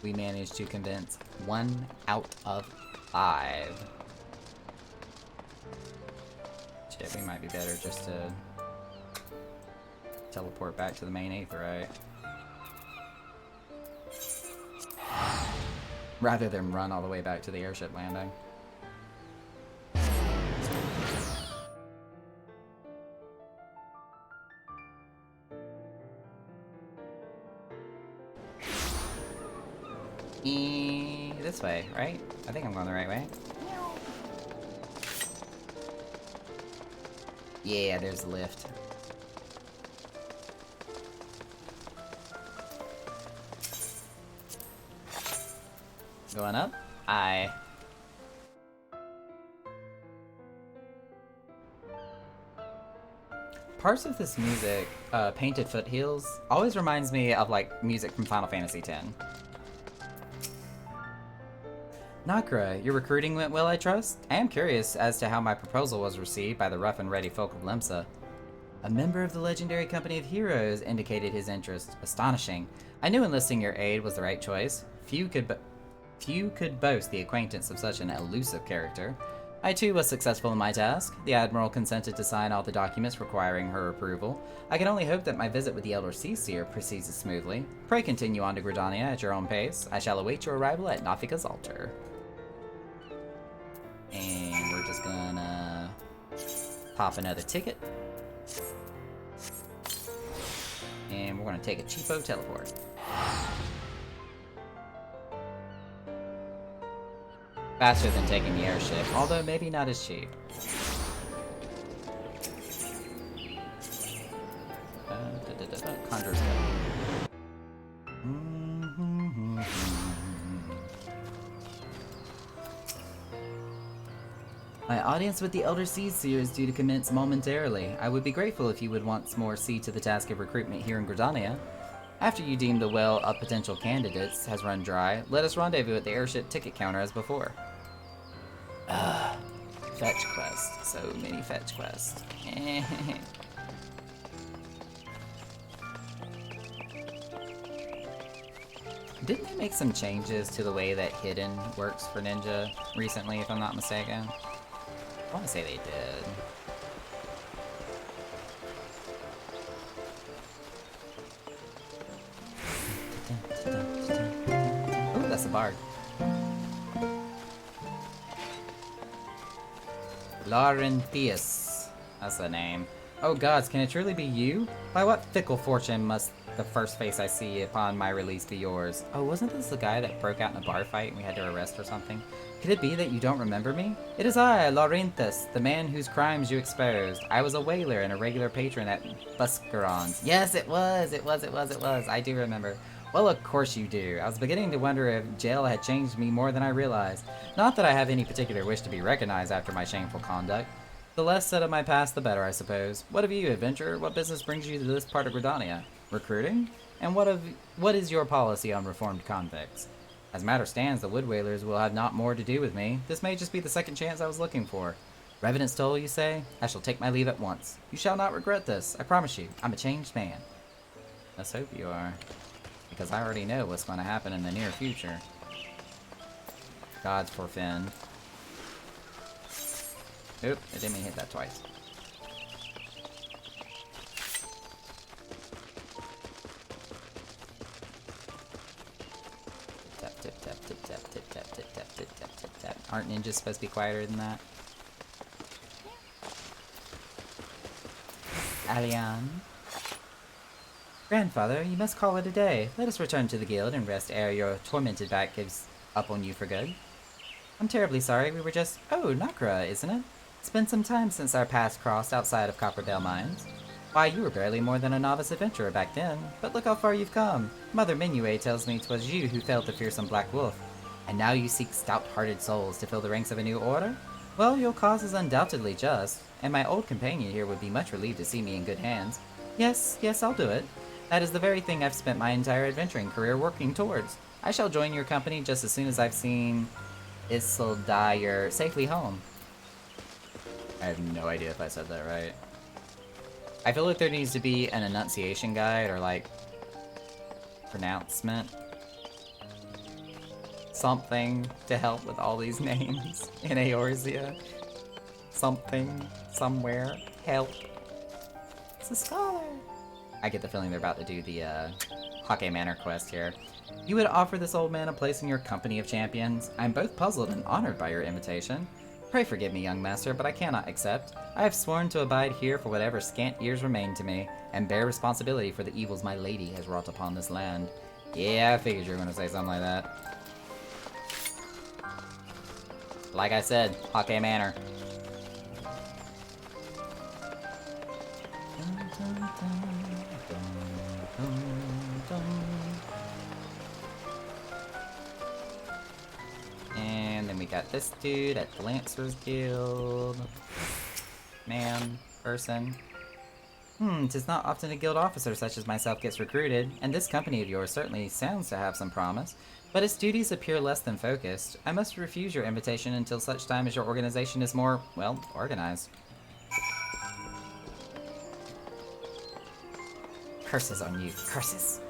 We managed to convince 1 out of 5. Shit, we might be better just to teleport back to the main Aetheryte. Rather than run all the way back to the airship landing. This way, right? I think I'm going the right way. Yeah, there's the lift. Going up? Aye. Parts of this music, Painted Foothills, always reminds me of like music from Final Fantasy X. Nakra, your recruiting went well, I trust? I am curious as to how my proposal was received by the rough and ready folk of Limsa. A member of the legendary Company of Heroes indicated his interest. Astonishing. I knew enlisting your aid was the right choice. Few could boast the acquaintance of such an elusive character. I too was successful in my task. The Admiral consented to sign all the documents requiring her approval. I can only hope that my visit with the Elder Seaseer proceeds as smoothly. Pray continue on to Gridania at your own pace. I shall await your arrival at Nafika's altar. And we're just gonna pop another ticket. And we're gonna take a cheapo teleport. Faster than taking the airship, although maybe not as cheap. Conjurer's Cup. My audience with the Elder Seaseer is due to commence momentarily. I would be grateful if you would once more see to the task of recruitment here in Gridania. After you deem the well of potential candidates has run dry, let us rendezvous at the airship ticket counter as before. Fetch quest. So many fetch quests. Didn't they make some changes to the way that Hidden works for Ninja recently, if I'm not mistaken? I want to say they did. Ooh, that's a bard. Laurentius. That's the name. Oh gods, can it truly be you? By what fickle fortune must the first face I see upon my release be yours? Oh, wasn't this the guy that broke out in a bar fight and we had to arrest or something? Could it be that you don't remember me? It is I, Laurenthus, the man whose crimes you exposed. I was a whaler and a regular patron at Buscaron's. Yes, it was. I do remember. Well, of course you do. I was beginning to wonder if jail had changed me more than I realized. Not that I have any particular wish to be recognized after my shameful conduct. The less said of my past, the better, I suppose. What of you, adventurer? What business brings you to this part of Gridania? Recruiting? And what is your policy on reformed convicts? As matter stands, the Wood Whalers will have not more to do with me. This may just be the second chance I was looking for. Revenant's toll, you say? I shall take my leave at once. You shall not regret this, I promise you. I'm a changed man. Let's hope you are. Because I already know what's going to happen in the near future. Gods forfend. Oop, I didn't mean to hit that twice. Tap, tap, tap, tap, tap, tap, tap, tap, tap, tap, tap, tap, tap. Aren't ninjas supposed to be quieter than that? Alian. Grandfather, you must call it a day. Let us return to the guild and rest ere your tormented back gives up on you for good. I'm terribly sorry, we were just... Oh, Nakra, isn't it? It's been some time since our paths crossed outside of Copperdale Mines. Why, you were barely more than a novice adventurer back then, but look how far you've come. Mother Minue tells me 'twas you who felled the fearsome Black Wolf, and now you seek stout-hearted souls to fill the ranks of a new order? Well, your cause is undoubtedly just, and my old companion here would be much relieved to see me in good hands. Yes, I'll do it. That is the very thing I've spent my entire adventuring career working towards. I shall join your company just as soon as I've seen Isildur safely home. I have no idea if I said that right. I feel like there needs to be an enunciation guide or like pronouncement. Something to help with all these names in Eorzea. Something, somewhere, help. It's a scholar. I get the feeling they're about to do the Hake Manor quest here. You would offer this old man a place in your company of champions. I'm both puzzled and honored by your invitation. Pray forgive me, young master, but I cannot accept. I have sworn to abide here for whatever scant years remain to me, and bear responsibility for the evils my lady has wrought upon this land. Yeah, I figured you were going to say something like that. Like I said, Hake Manor. And then we got this dude at the Lancers Guild. Man, person. 'Tis not often a guild officer such as myself gets recruited, and this company of yours certainly sounds to have some promise. But its duties appear less than focused. I must refuse your invitation until such time as your organization is more, well, organized. Curses on you. Curses.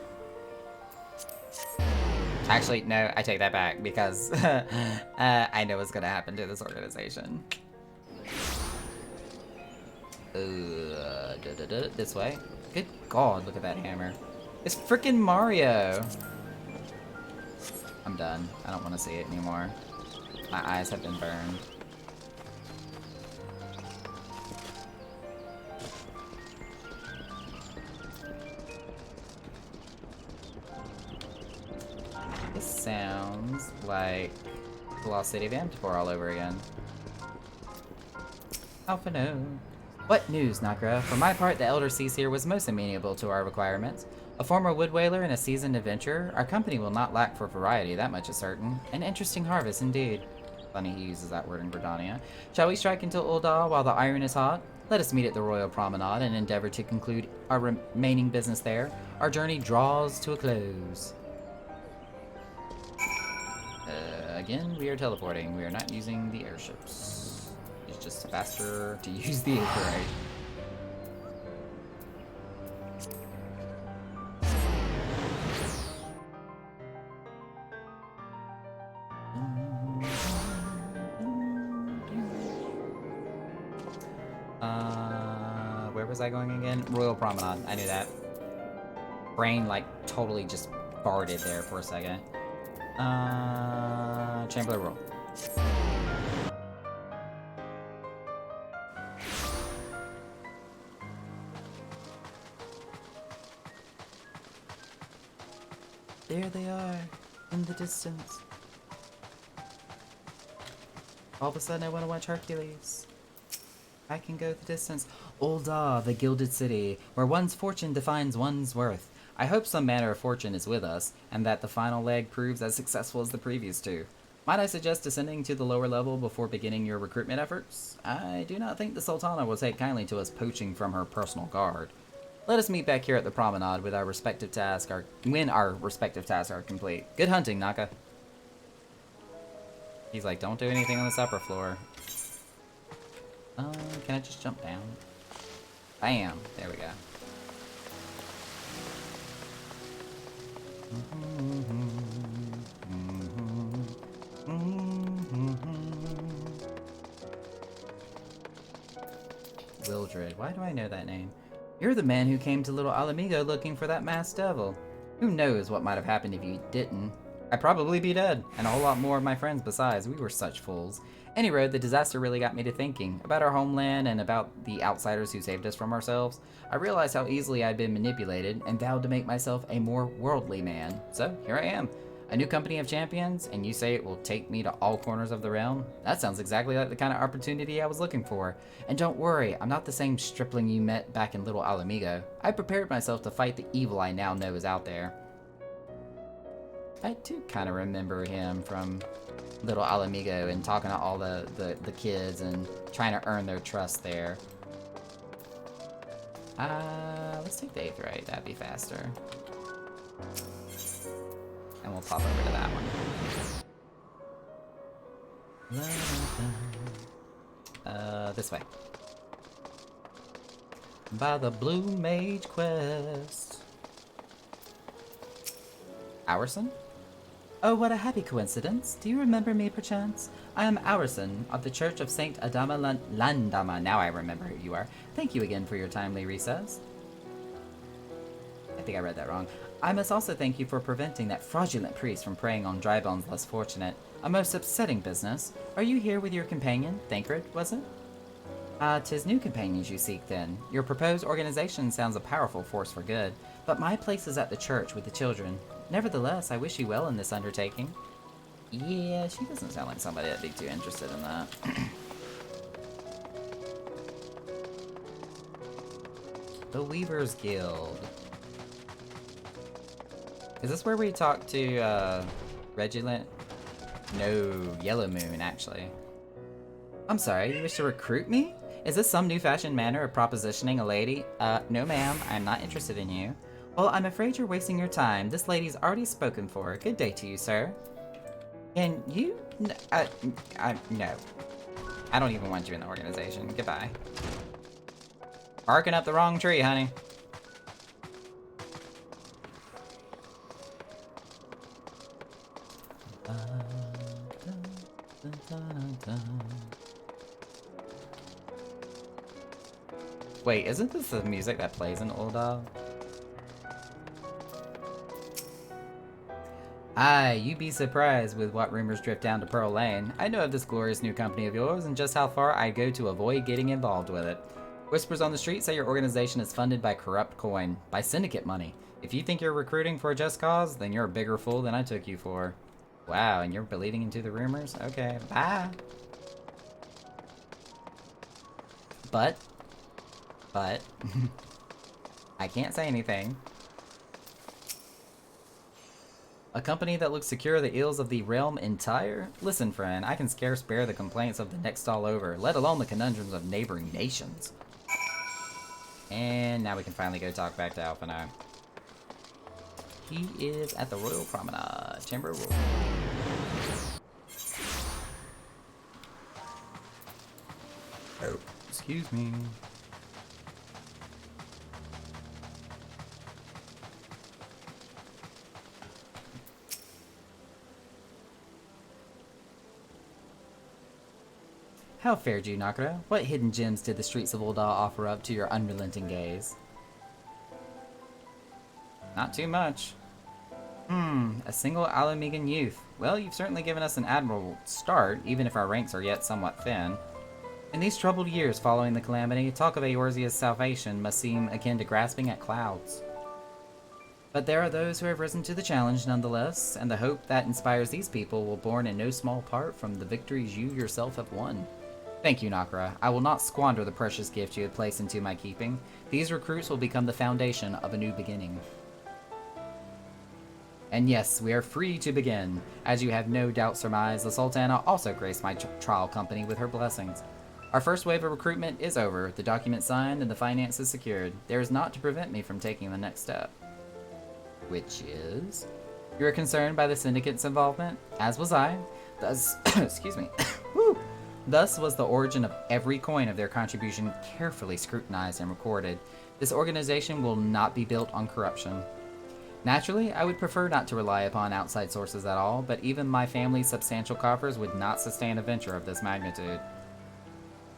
Actually, no, I take that back, because I know what's gonna happen to this organization. This way. Good God, look at that hammer. It's freaking Mario! I'm done. I don't want to see it anymore. My eyes have been burned. This sounds like the Lost City of Amtapor all over again. Alpha no. What news, Nakra? For my part, the Elder Seaseer was most amenable to our requirements. A former wood whaler and a seasoned adventurer, our company will not lack for variety, that much is certain. An interesting harvest indeed. Funny he uses that word in Gridania. Shall we strike until Ul'dah while the iron is hot? Let us meet at the Royal Promenade and endeavor to conclude our remaining business there. Our journey draws to a close. Again, we are teleporting. We are not using the airships. It's just faster to use the Aetheryte. Where was I going again? Royal Promenade. I knew that. Brain, like, totally just farted there for a second. Chamber of Roll. There they are, in the distance. All of a sudden I want to watch Hercules. I can go the distance. Ul'dah, the Gilded City, where one's fortune defines one's worth. I hope some manner of fortune is with us, and that the final leg proves as successful as the previous two. Might I suggest descending to the lower level before beginning your recruitment efforts? I do not think the Sultana will take kindly to us poaching from her personal guard. Let us meet back here at the promenade with our respective tasks when our respective tasks are complete. Good hunting, Naka. He's like, don't do anything on this upper floor. Can I just jump down? Bam! There we go. Wildred. Why do I know that name? You're the man who came to Little Alamigo looking for that masked devil. Who knows what might have happened if you didn't? I'd probably be dead, and a whole lot more of my friends besides. We were such fools. Any road, the disaster really got me to thinking about our homeland and about the outsiders who saved us from ourselves. I realized how easily I'd been manipulated and vowed to make myself a more worldly man. So, here I am. A new company of champions, and you say it will take me to all corners of the realm? That sounds exactly like the kind of opportunity I was looking for. And don't worry, I'm not the same stripling you met back in Little Alamigo. I prepared myself to fight the evil I now know is out there. I do kind of remember him from Little Alamigo and talking to all the kids and trying to earn their trust there. Let's take the Aetheryte, that'd be faster. And we'll pop over to that one. This way. By the Blue Mage Quest. Aurson? Oh, what a happy coincidence. Do you remember me, perchance? I am Aurson, of the Church of Saint Adama Landama. Now I remember who you are. Thank you again for your timely recess. I think I read that wrong. I must also thank you for preventing that fraudulent priest from preying on Drybone's less fortunate. A most upsetting business. Are you here with your companion, Thancred, was it? 'Tis new companions you seek, then. Your proposed organization sounds a powerful force for good, but my place is at the church with the children. Nevertheless, I wish you well in this undertaking. Yeah, she doesn't sound like somebody that'd be too interested in that. The Weaver's Guild. Is this where we talk to, Regilent? No, Yellow Moon, actually. I'm sorry, you wish to recruit me? Is this some new-fashioned manner of propositioning a lady? No ma'am, I'm not interested in you. Well, I'm afraid you're wasting your time. This lady's already spoken for. Good day to you, sir. And you? No. I don't even want you in the organization. Goodbye. Barking up the wrong tree, honey. Wait, isn't this the music that plays in Ul'dah? Aye, you'd be surprised with what rumors drift down to Pearl Lane. I know of this glorious new company of yours and just how far I'd go to avoid getting involved with it. Whispers on the street say your organization is funded by corrupt coin, by syndicate money. If you think you're recruiting for a just cause, then you're a bigger fool than I took you for. Wow, and you're believing into the rumors? Okay, bye. But, I can't say anything. A company that looks secure of the ills of the realm entire? Listen, friend, I can scarce bear the complaints of the next all over, let alone the conundrums of neighboring nations. And now we can finally go talk back to Alphinaud. He is at the Royal Promenade, Chamber of Royal. Oh, excuse me. How fared you, Nakura? What hidden gems did the streets of Ul'dah offer up to your unrelenting gaze? Not too much. A single Alamigan youth. Well, you've certainly given us an admirable start, even if our ranks are yet somewhat thin. In these troubled years following the calamity, talk of Eorzea's salvation must seem akin to grasping at clouds. But there are those who have risen to the challenge nonetheless, and the hope that inspires these people will born in no small part from the victories you yourself have won. Thank you, Nakura. I will not squander the precious gift you have placed into my keeping. These recruits will become the foundation of a new beginning. And yes, we are free to begin. As you have no doubt surmised, the Sultana also graced my trial company with her blessings. Our first wave of recruitment is over, the document signed, and the finances secured. There is naught to prevent me from taking the next step. Which is? You are concerned by the Syndicate's involvement? As was I. Thus, excuse me. Woo! Thus was the origin of every coin of their contribution carefully scrutinized and recorded. This organization will not be built on corruption. Naturally, I would prefer not to rely upon outside sources at all, but even my family's substantial coffers would not sustain a venture of this magnitude.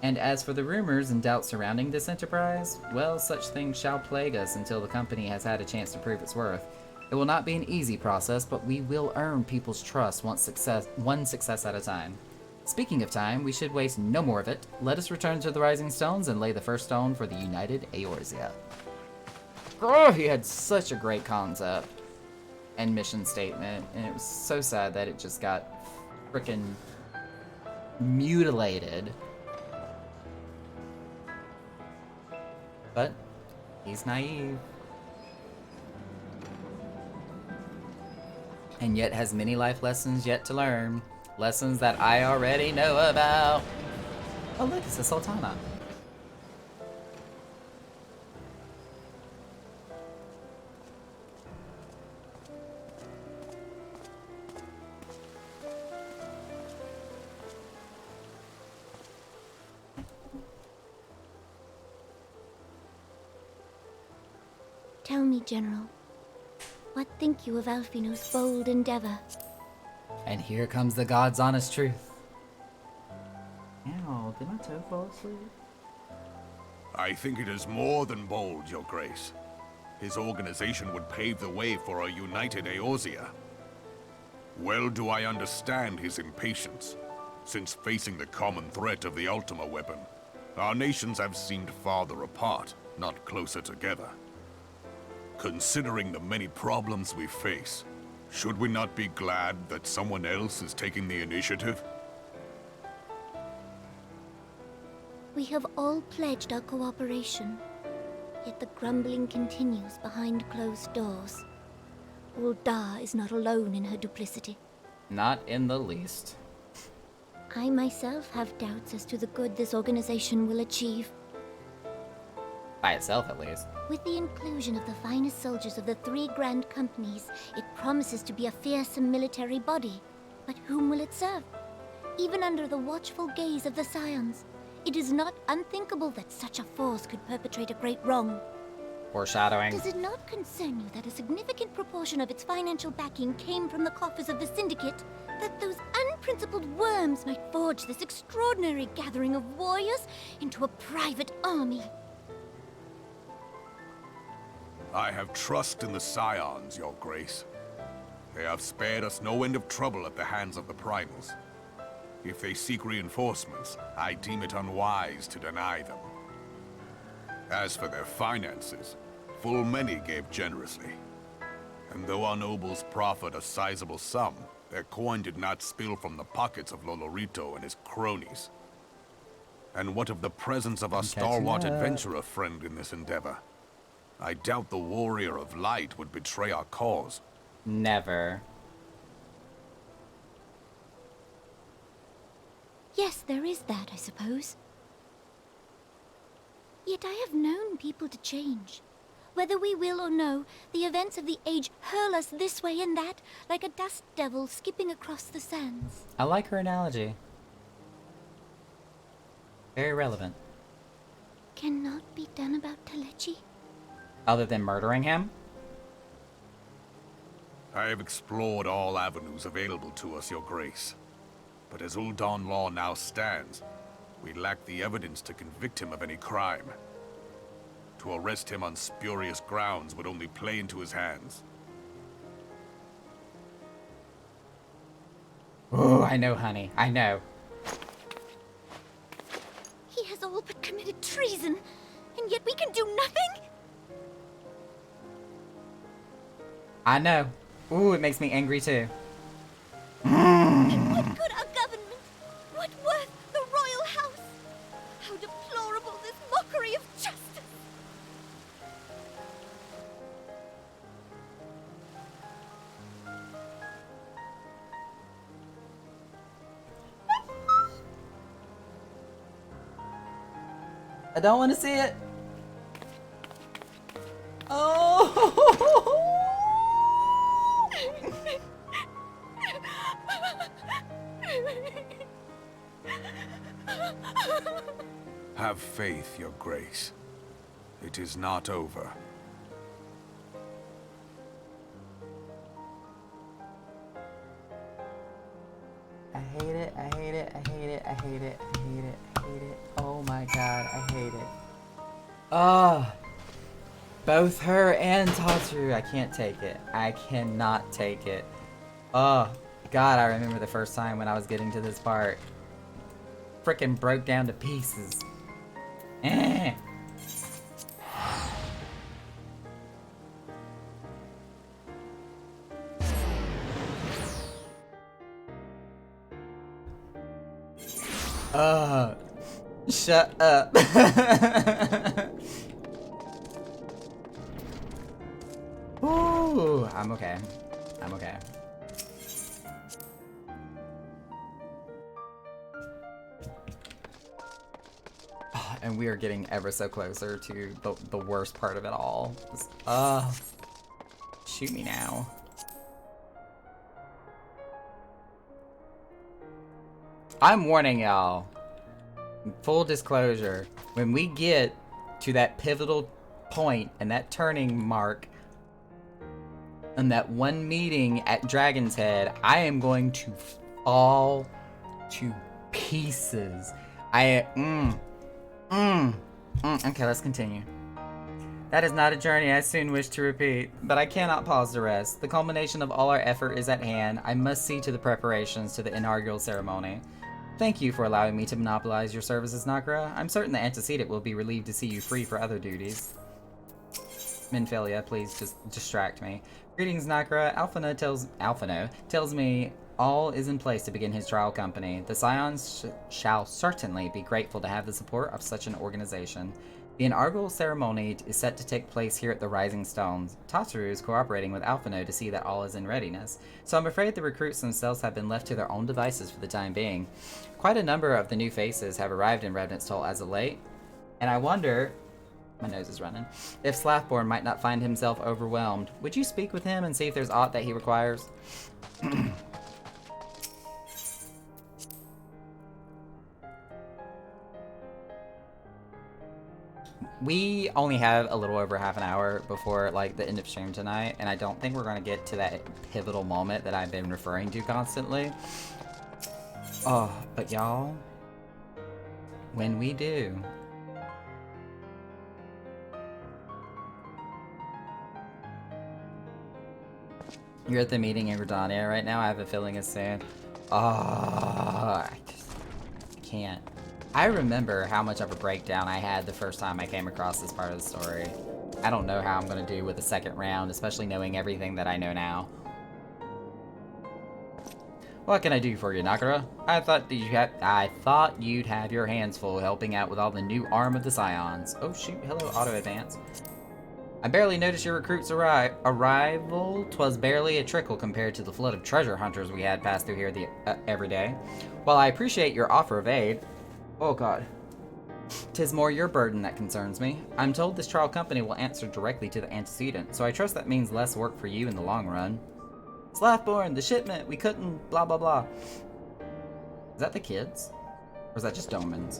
And as for the rumors and doubts surrounding this enterprise, well, such things shall plague us until the company has had a chance to prove its worth. It will not be an easy process, but we will earn people's trust one success at a time. Speaking of time, we should waste no more of it. Let us return to the Rising Stones and lay the first stone for the United Eorzea. Oh, he had such a great concept. and mission statement, and it was so sad that it just got frickin' mutilated. But he's naive. And yet has many life lessons yet to learn. Lessons that I already know about. Oh look, it's the Sultana. Tell me, General, what think you of Alphino's bold endeavor? And here comes the God's honest truth. Ow, did my toe fall asleep? I think it is more than bold, Your Grace. His organization would pave the way for a united Eorzea. Well do I understand his impatience. Since facing the common threat of the Ultima weapon, our nations have seemed farther apart, not closer together. Considering the many problems we face, should we not be glad that someone else is taking the initiative? We have all pledged our cooperation, yet the grumbling continues behind closed doors. Ul'dah is not alone in her duplicity. Not in the least. I myself have doubts as to the good this organization will achieve. By itself, at least. With the inclusion of the finest soldiers of the 3 grand companies, it promises to be a fearsome military body. But whom will it serve? Even under the watchful gaze of the Scions, it is not unthinkable that such a force could perpetrate a great wrong. Foreshadowing. Does it not concern you that a significant proportion of its financial backing came from the coffers of the Syndicate? That those unprincipled worms might forge this extraordinary gathering of warriors into a private army? I have trust in the Scions, Your Grace. They have spared us no end of trouble at the hands of the Primals. If they seek reinforcements, I deem it unwise to deny them. As for their finances, full many gave generously. And though our nobles proffered a sizable sum, their coin did not spill from the pockets of Lolorito and his cronies. And what of the presence of our stalwart adventurer friend in this endeavor? I doubt the Warrior of Light would betray our cause. Never. Yes, there is that, I suppose. Yet I have known people to change. Whether we will or no, the events of the age hurl us this way and that, like a dust devil skipping across the sands. I like her analogy. Very relevant. Cannot be done about Telechi? Other than murdering him? I have explored all avenues available to us, Your Grace. But as Ul'dah law now stands, we lack the evidence to convict him of any crime. To arrest him on spurious grounds would only play into his hands. Oh, I know, honey. I know. He has all but committed treason, and yet we can do nothing? I know. Ooh, it makes me angry too. And what good our government? What worth the royal house? How deplorable this mockery of justice! I don't want to see it. Oh! Have faith, Your Grace. It is not over. I hate it, I hate it, I hate it, I hate it, I hate it, I hate it. Oh my god, I hate it. Ah, both her and Tatsu, I can't take it. I cannot take it. Oh, god, I remember the first time when I was getting to this part. Frickin' broke down to pieces. Eh. Shut up. Ooh, I'm okay. I'm okay. And we are getting ever so closer to the worst part of it all. Shoot me now. I'm warning y'all. Full disclosure, when we get to that pivotal point and that turning mark and that one meeting at Dragon's Head, I am going to fall to pieces. Okay, let's continue. That is not a journey I soon wish to repeat, but I cannot pause to rest. The culmination of all our effort is at hand. I must see to the preparations to the inaugural ceremony. Thank you for allowing me to monopolize your services, Nakra. I'm certain the antecedent will be relieved to see you free for other duties. Minfilia, please just distract me. Greetings, Nakra. Alphino tells me all is in place to begin his trial company. The Scions shall certainly be grateful to have the support of such an organization. The inaugural ceremony is set to take place here at the Rising Stones. Tataru is cooperating with Alphino to see that all is in readiness, so I'm afraid the recruits themselves have been left to their own devices for the time being. Quite a number of the new faces have arrived in Revenant's Toll as of late, and I wonder, my nose is running, if Slathborn might not find himself overwhelmed. Would you speak with him and see if there's aught that he requires? We only have a little over half an hour before like the end of stream tonight, and I don't think we're going to get to that pivotal moment that I've been referring to constantly. Oh, but y'all, when we do, you're at the meeting in Gridania right now. I have a feeling it's soon. Oh, I can't. I remember how much of a breakdown I had the first time I came across this part of the story. I don't know how I'm going to do with the second round, especially knowing everything that I know now. What can I do for you, Nakara? I thought you'd have your hands full helping out with all the new arm of the Scions. Oh shoot, hello, auto advance. I barely noticed your recruit's arrival. 'Twas barely a trickle compared to the flood of treasure hunters we had pass through here every day. While I appreciate your offer of aid, oh god, 'tis more your burden that concerns me. I'm told this trial company will answer directly to the antecedent, so I trust that means less work for you in the long run. Slathborn, the shipment, we couldn't, blah blah blah. Is that the kids? Or is that just Domans?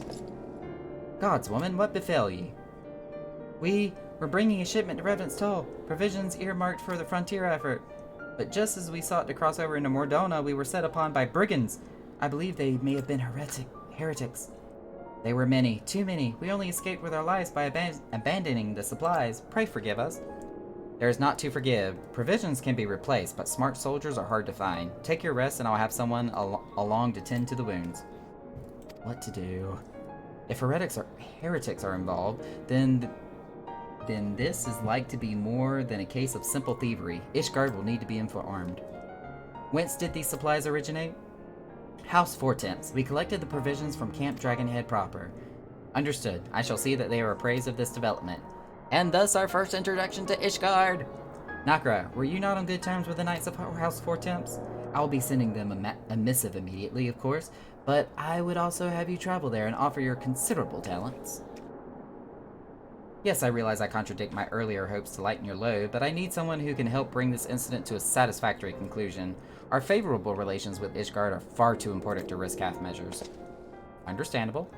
Gods, woman, what befell ye? We were bringing a shipment to Revenant's Toll, provisions earmarked for the frontier effort. But just as we sought to cross over into Mordona, we were set upon by brigands. I believe they may have been heretics. They were many, too many. We only escaped with our lives by abandoning the supplies. Pray forgive us. There is not to forgive. Provisions can be replaced, but smart soldiers are hard to find. Take your rest and I'll have someone along to tend to the wounds. What to do? If heretics are involved, then this is like to be more than a case of simple thievery. Ishgard will need to be informed. Whence did these supplies originate? House Four Temps. We collected the provisions from Camp Dragonhead proper. Understood. I shall see that they are appraised of this development. And thus our first introduction to Ishgard! Nakra, were you not on good terms with the Knights of House Four Temps? I will be sending them a missive immediately, of course, but I would also have you travel there and offer your considerable talents. Yes, I realize I contradict my earlier hopes to lighten your load, but I need someone who can help bring this incident to a satisfactory conclusion. Our favorable relations with Ishgard are far too important to risk half measures. Understandable.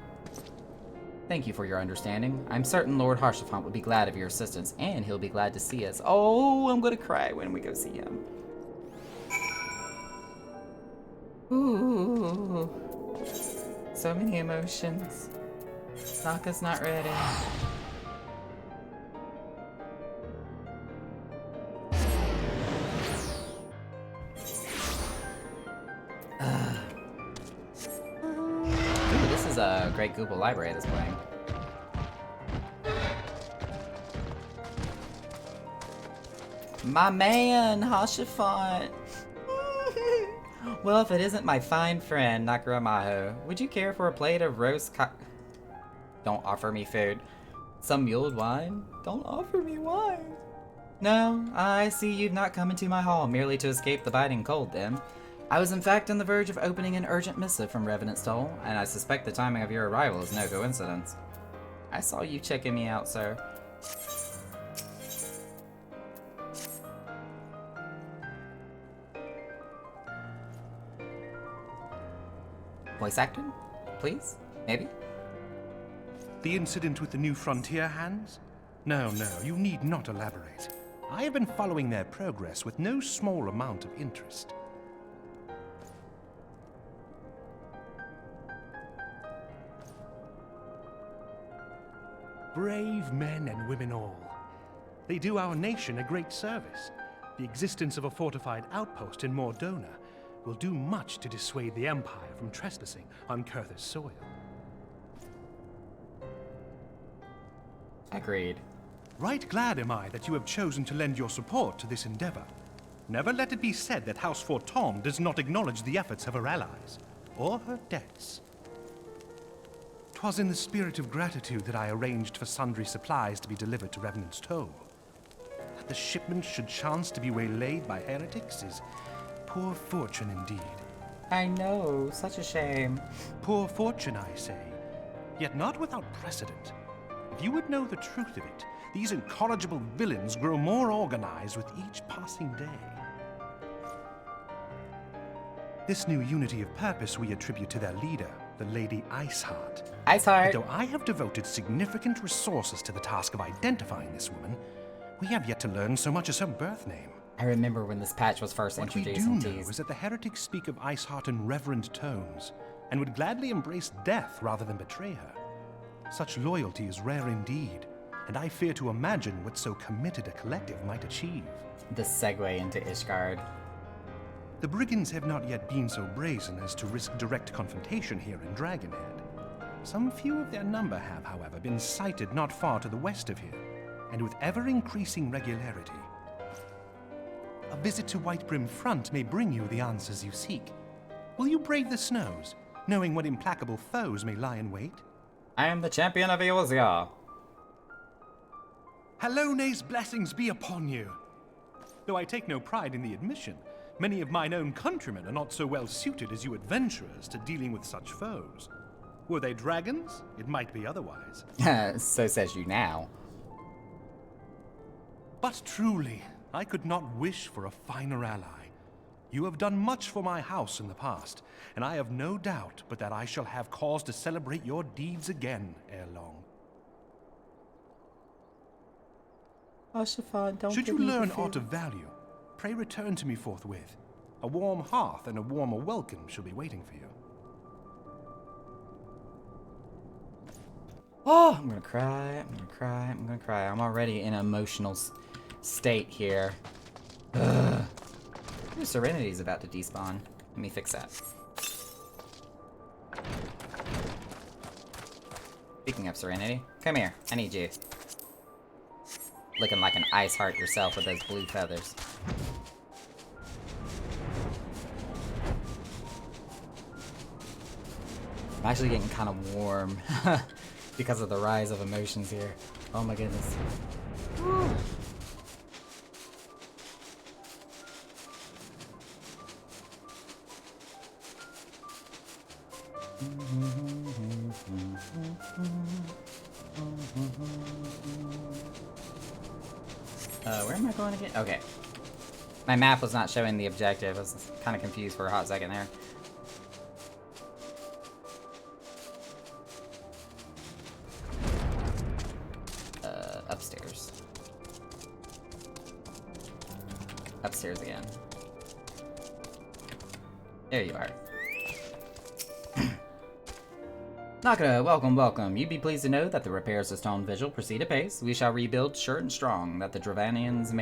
Thank you for your understanding. I'm certain Lord Haurchefant would be glad of your assistance, and he'll be glad to see us. Oh, I'm gonna cry when we go see him. Ooh. So many emotions. Naka's not ready. Ooh, this is a great Google library that's playing. My man, Haurchefant. Well, if it isn't my fine friend, Nakaramaho, would you care for a plate of roast Don't offer me food. Some mulled wine? Don't offer me wine. No, I see you've not come into my hall merely to escape the biting cold, then. I was in fact on the verge of opening an urgent missive from Revenant's Toll, and I suspect the timing of your arrival is no coincidence. I saw you checking me out, sir. Voice acting? Please? Maybe? The incident with the New Frontier hands? No, you need not elaborate. I have been following their progress with no small amount of interest. Brave men and women all. They do our nation a great service. The existence of a fortified outpost in Mordona will do much to dissuade the Empire from trespassing on Kurthus soil. Agreed. Right glad am I that you have chosen to lend your support to this endeavor. Never let it be said that House Fortom does not acknowledge the efforts of her allies, or her debts. 'Twas in the spirit of gratitude that I arranged for sundry supplies to be delivered to Revenant's Toll. That the shipments should chance to be waylaid by heretics is poor fortune indeed. I know, such a shame. Poor fortune, I say, yet not without precedent. If you would know the truth of it, these incorrigible villains grow more organized with each passing day. This new unity of purpose we attribute to their leader, the Lady Iceheart. Iceheart! But though I have devoted significant resources to the task of identifying this woman, we have yet to learn so much as her birth name. I remember when this patch was first What we introduced do and know teased. is that the heretics speak of Iceheart in reverent tones, and would gladly embrace death rather than betray her. Such loyalty is rare indeed, and I fear to imagine what so committed a collective might achieve. The segue into Ishgard. The brigands have not yet been so brazen as to risk direct confrontation here in Dragonhead. Some few of their number have, however, been sighted not far to the west of here, and with ever-increasing regularity. A visit to Whitebrim Front may bring you the answers you seek. Will you brave the snows, knowing what implacable foes may lie in wait? I am the champion of Eorzea. Halone's blessings be upon you. Though I take no pride in the admission, many of mine own countrymen are not so well suited as you adventurers to dealing with such foes. Were they dragons, it might be otherwise. So says you now. But truly, I could not wish for a finer ally. You have done much for my house in the past, and I have no doubt but that I shall have cause to celebrate your deeds again ere long. Ashafan, don't Should give you me the learn fear. aught of value, pray return to me forthwith. A warm hearth and a warmer welcome shall be waiting for you. Oh, I'm gonna cry, I'm gonna cry, I'm gonna cry. I'm already in an emotional state here. Ugh. Ooh, Serenity's about to despawn. Let me fix that. Speaking of Serenity, come here. I need you. Looking like an ice heart yourself with those blue feathers. I'm actually getting kind of warm because of the rise of emotions here. Oh my goodness. Woo. Where am I going again? Okay. My map was not showing the objective. I was kind of confused for a hot second there. Upstairs. Upstairs again. There you are. Nakata, welcome. You'd be pleased to know that the repairs of Stone Vigil proceed apace. We shall rebuild sure and strong, that the Dravanians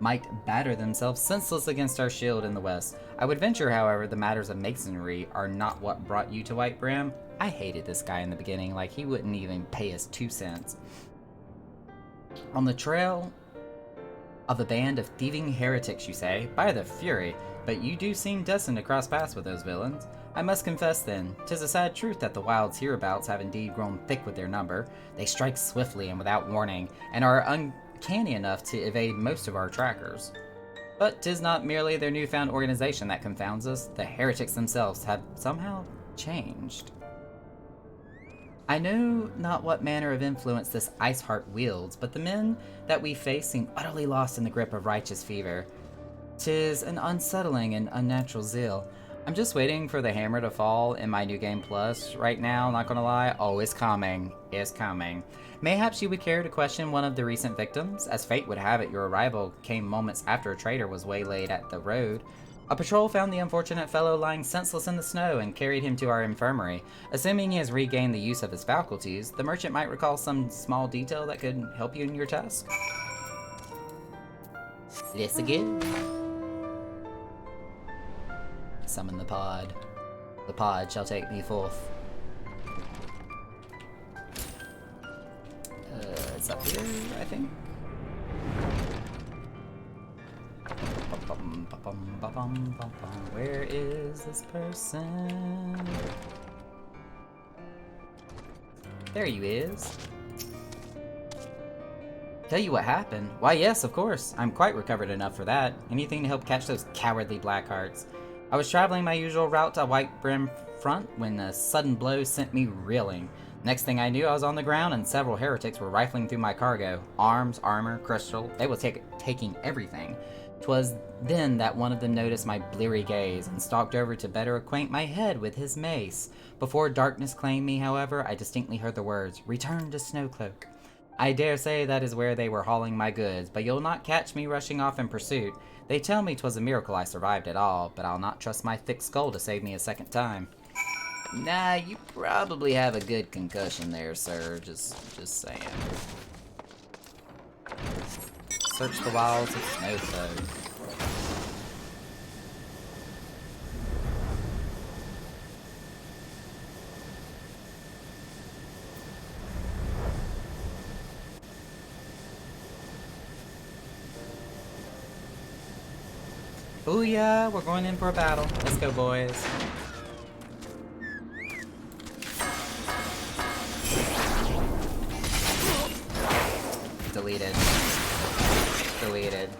might batter themselves senseless against our shield in the west. I would venture, however, the matters of masonry are not what brought you to Whitebrim. I hated this guy in the beginning, like he wouldn't even pay us 2 cents. On the trail Of a band of thieving heretics, you say? By the Fury, but you do seem destined to cross paths with those villains. I must confess then, 'tis a sad truth that the wilds hereabouts have indeed grown thick with their number. They strike swiftly and without warning, and are uncanny enough to evade most of our trackers. But 'tis not merely their newfound organization that confounds us, the heretics themselves have somehow changed. I know not what manner of influence this Iceheart wields, but the men that we face seem utterly lost in the grip of righteous fever. 'Tis an unsettling and unnatural zeal. I'm just waiting for the hammer to fall in my New Game Plus right now, not gonna lie. Oh, it's coming. It's coming. Mayhaps you would care to question one of the recent victims? As fate would have it, your arrival came moments after a trader was waylaid at the road. A patrol found the unfortunate fellow lying senseless in the snow and carried him to our infirmary. Assuming he has regained the use of his faculties, the merchant might recall some small detail that could help you in your task. This again? Summon the pod. The pod shall take me forth. It's up here, I think. Where is this person? There you is. Tell you what happened? Why yes, of course. I'm quite recovered enough for that. Anything to help catch those cowardly Blackhearts. I was traveling my usual route to White Brim Front when a sudden blow sent me reeling. Next thing I knew, I was on the ground and several heretics were rifling through my cargo. Arms, armor, crystal, they were taking everything. 'Twas then that one of them noticed my bleary gaze and stalked over to better acquaint my head with his mace. Before darkness claimed me, however, I distinctly heard the words, "Return to Snowcloak." I dare say that is where they were hauling my goods, but you'll not catch me rushing off in pursuit. They tell me 'twas a miracle I survived at all, but I'll not trust my thick skull to save me a second time. Nah, you probably have a good concussion there, sir. Just saying. Search the wilds of Snowcloak. Booyah! We're going in for a battle. Let's go, boys. Deleted. Deleted.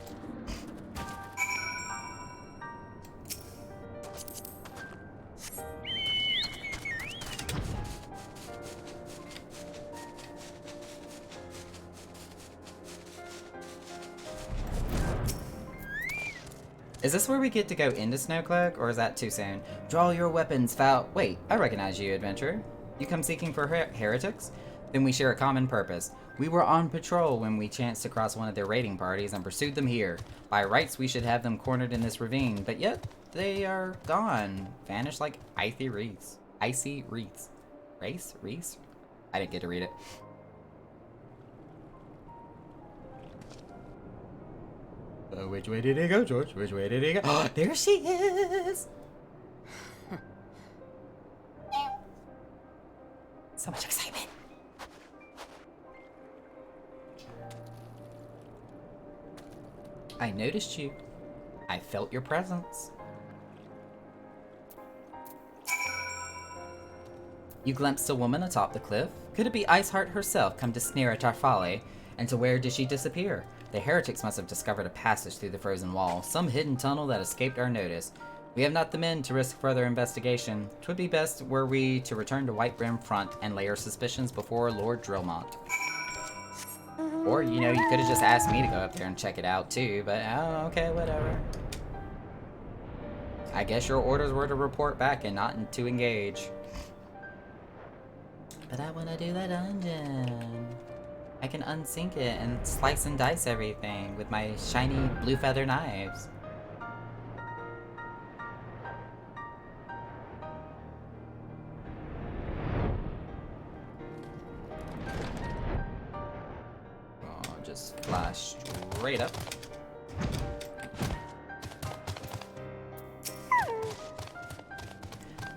Is this where we get to go into Snowcloak, or is that too soon? Draw your weapons, foul— Wait, I recognize you, adventurer. You come seeking for heretics? Then we share a common purpose. We were on patrol when we chanced to cross one of their raiding parties and pursued them here. By rights, we should have them cornered in this ravine, but yet they are gone. Vanished like icy wreaths. Icy wreaths. Reese? I didn't get to read it. Which way did he go, George? Which way did he go? Oh, there she is! So much excitement. I noticed you. I felt your presence. You glimpsed a woman atop the cliff? Could it be Iceheart herself come to sneer at our folly? And to where did she disappear? The heretics must have discovered a passage through the frozen wall, some hidden tunnel that escaped our notice. We have not the men to risk further investigation. 'Twould be best were we to return to White Brim Front and lay our suspicions before Lord Drillmont. Or, you know, you could have just asked me to go up there and check it out too, but oh, okay, whatever. I guess your orders were to report back and not to engage. But I want to do that dungeon. I can unsink it and slice and dice everything with my shiny blue feather knives. Oh, just fly straight up.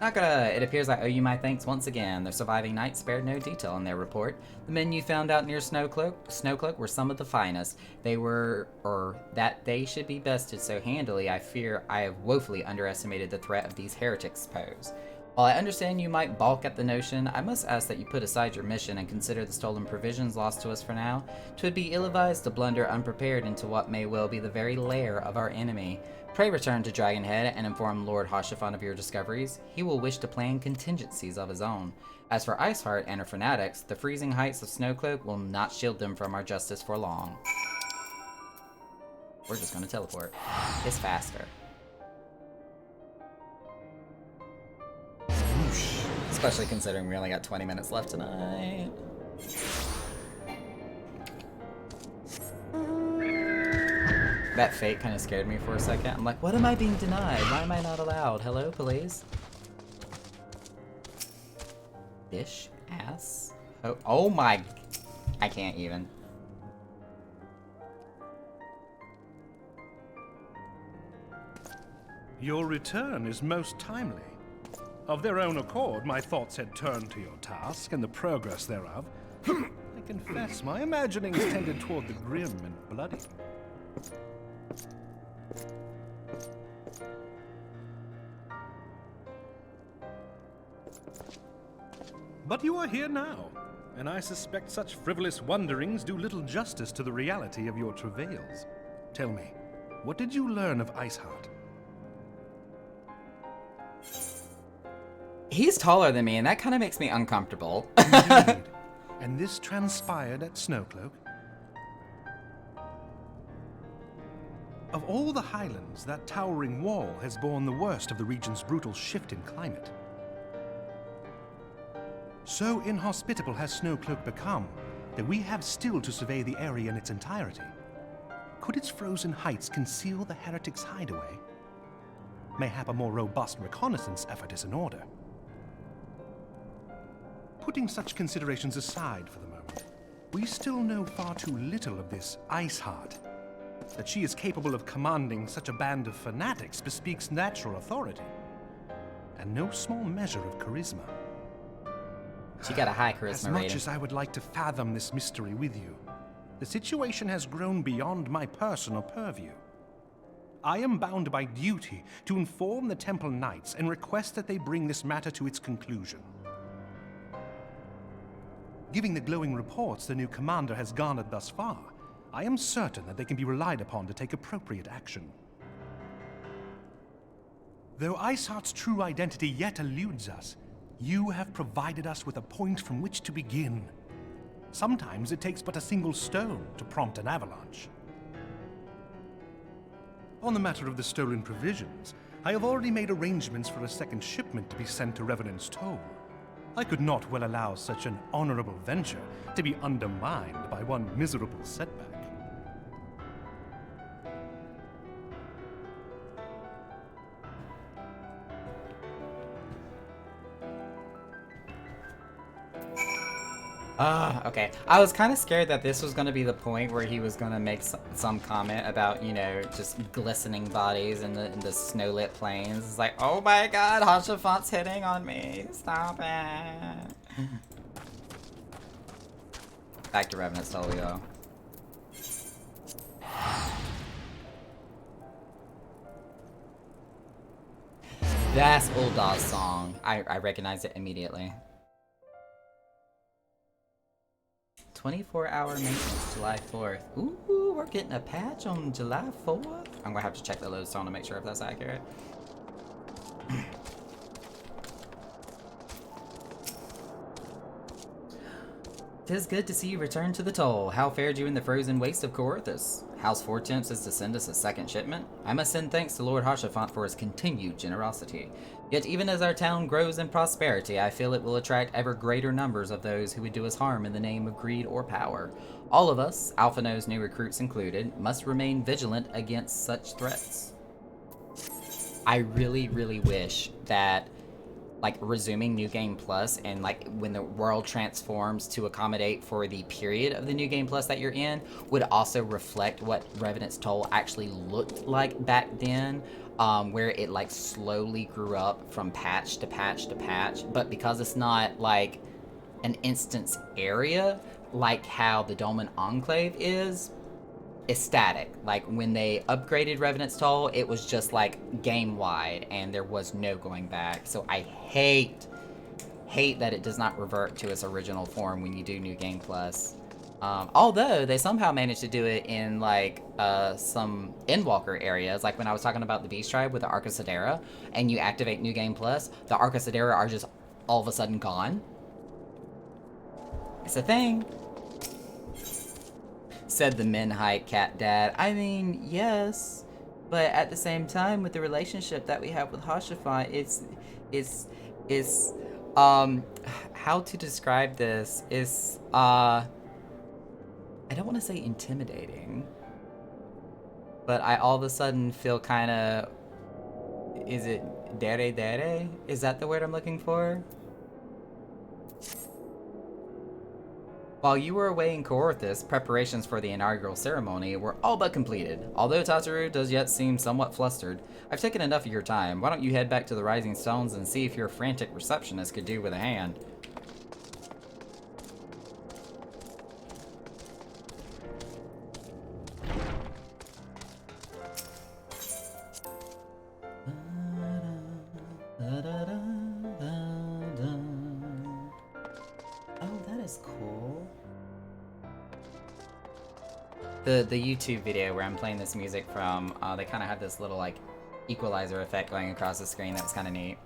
It appears I owe you my thanks once again. The surviving knights spared no detail in their report. The men you found out near Snowcloak were some of the finest. That they should be bested so handily, I fear I have woefully underestimated the threat of these heretics pose. While I understand you might balk at the notion, I must ask that you put aside your mission and consider the stolen provisions lost to us for now. 'Twould be ill-advised to blunder unprepared into what may well be the very lair of our enemy. Pray return to Dragonhead and inform Lord Haurchefant of your discoveries. He will wish to plan contingencies of his own. As for Iceheart and her fanatics, the freezing heights of Snowcloak will not shield them from our justice for long. We're just gonna teleport. It's faster. Especially considering we only got 20 minutes left tonight. That fate kind of scared me for a second. I'm like, what am I being denied? Why am I not allowed? Hello, police? Dish? Ass? Oh my... I can't even. Your return is most timely. Of their own accord, my thoughts had turned to your task and the progress thereof. I confess, my imaginings tended toward the grim and bloody. But you are here now, and I suspect such frivolous wonderings do little justice to the reality of your travails. Tell me, what did you learn of Iceheart? He's taller than me, and that kind of makes me uncomfortable. Indeed. And this transpired at Snowcloak? Of all the highlands, that towering wall has borne the worst of the region's brutal shift in climate. So inhospitable has Snowcloak become that we have still to survey the area in its entirety. Could its frozen heights conceal the heretics' hideaway? Mayhap a more robust reconnaissance effort is in order. Putting such considerations aside for the moment, we still know far too little of this Iceheart. That she is capable of commanding such a band of fanatics bespeaks natural authority, and no small measure of charisma. She got a high charisma As much rating. as I would like to fathom this mystery with you, the situation has grown beyond my personal purview. I am bound by duty to inform the Temple Knights and request that they bring this matter to its conclusion. Given the glowing reports the new commander has garnered thus far, I am certain that they can be relied upon to take appropriate action. Though Iceheart's true identity yet eludes us, you have provided us with a point from which to begin. Sometimes it takes but a single stone to prompt an avalanche. On the matter of the stolen provisions, I have already made arrangements for a second shipment to be sent to Revenant's Toll. I could not well allow such an honorable venture to be undermined by one miserable setback. Okay. I was kind of scared that this was going to be the point where he was going to make some comment about, you know, just glistening bodies in the snow-lit plains. It's like, oh my god, Haurchefant's hitting on me. Stop it. Back to Revenant's Toll we go. That's Uldah's song. I recognize it immediately. 24-hour maintenance, July 4th. Ooh, we're getting a patch on July 4th? I'm gonna have to check the lodestone to make sure if that's accurate. 'Tis good to see you return to the toll. How fared you in the frozen waste of Coerthas? House Fourtenths is to send us a second shipment? I must send thanks to Lord Haurchefant for his continued generosity. Yet even as our town grows in prosperity, I feel it will attract ever greater numbers of those who would do us harm in the name of greed or power. All of us, Alphinaud's new recruits included, must remain vigilant against such threats. I really, really wish that like resuming New Game Plus and like when the world transforms to accommodate for the period of the New Game Plus that you're in would also reflect what Revenant's Toll actually looked like back then. where it like slowly grew up from patch to patch to patch, but because it's not like an instance area like how the Dolmen Enclave is, it's static. Like when they upgraded Revenant's Toll, it was just like game wide and there was no going back. So I hate that it does not revert to its original form when you do New Game Plus. Although they somehow managed to do it in like some Endwalker areas, like when I was talking about the Beast Tribe with the Arca Sedera, and you activate New Game Plus, the Arca Sedera are just all of a sudden gone. It's a thing. Said the Menhike Cat Dad. I mean, yes, but at the same time, with the relationship that we have with Hashify, it's how to describe this is I don't want to say intimidating, but I all of a sudden feel kind of, is it dere? Is that the word I'm looking for? While you were away in Coorthus, preparations for the inaugural ceremony were all but completed. Although Tataru does yet seem somewhat flustered, I've taken enough of your time. Why don't you head back to the Rising Stones and see if your frantic receptionist could do with a hand? The YouTube video where I'm playing this music from, they kind of have this little like equalizer effect going across the screen. That was kind of neat.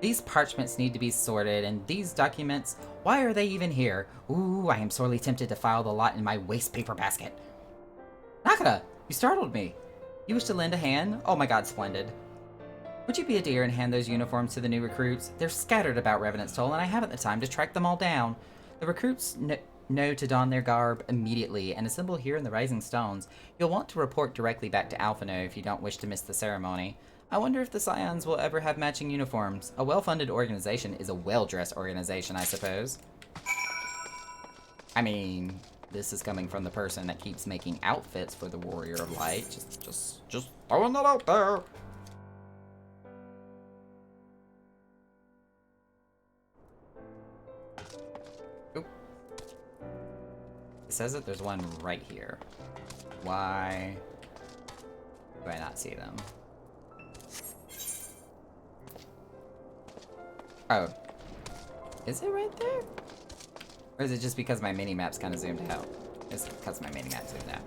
These parchments need to be sorted, and these documents, why are they even here? Ooh, I am sorely tempted to file the lot in my waste paper basket. Nakata, you startled me. You wish to lend a hand? Oh my god, splendid. Would you be a dear and hand those uniforms to the new recruits? They're scattered about Revenant's Toll, and I haven't the time to track them all down. The recruits know to don their garb immediately and assemble here in the Rising Stones. You'll want to report directly back to Alphinaud if you don't wish to miss the ceremony. I wonder if the Scions will ever have matching uniforms. A well-funded organization is a well-dressed organization, I suppose. I mean, this is coming from the person that keeps making outfits for the Warrior of Light. Just throwing that out there. It says that there's one right here. Why do I not see them? Oh. Is it right there? Or is it just because my mini-map's kind of zoomed out? It's because my mini-map zoomed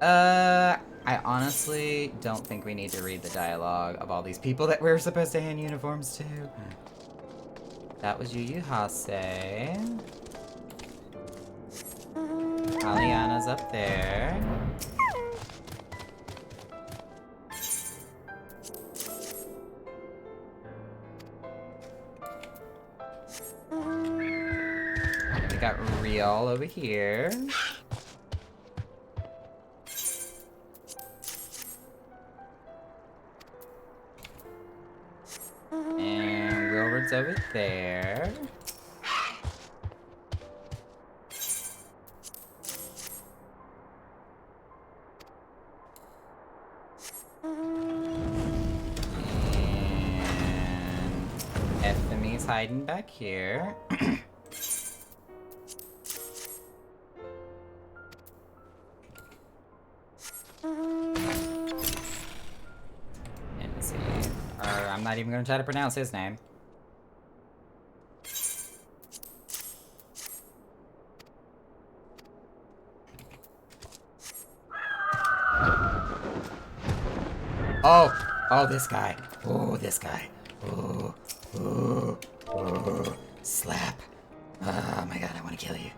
out. I honestly don't think we need to read the dialogue of all these people that we're supposed to hand uniforms to. That was Yu Hase. Aliana's up there. We got Riel over here. And Wilburd's over there. Hiding back here. And see. I'm not even going to try to pronounce his name. Oh, this guy. Oh, this guy. Oh, oh. Oh, slap. Oh my god, I want to kill you.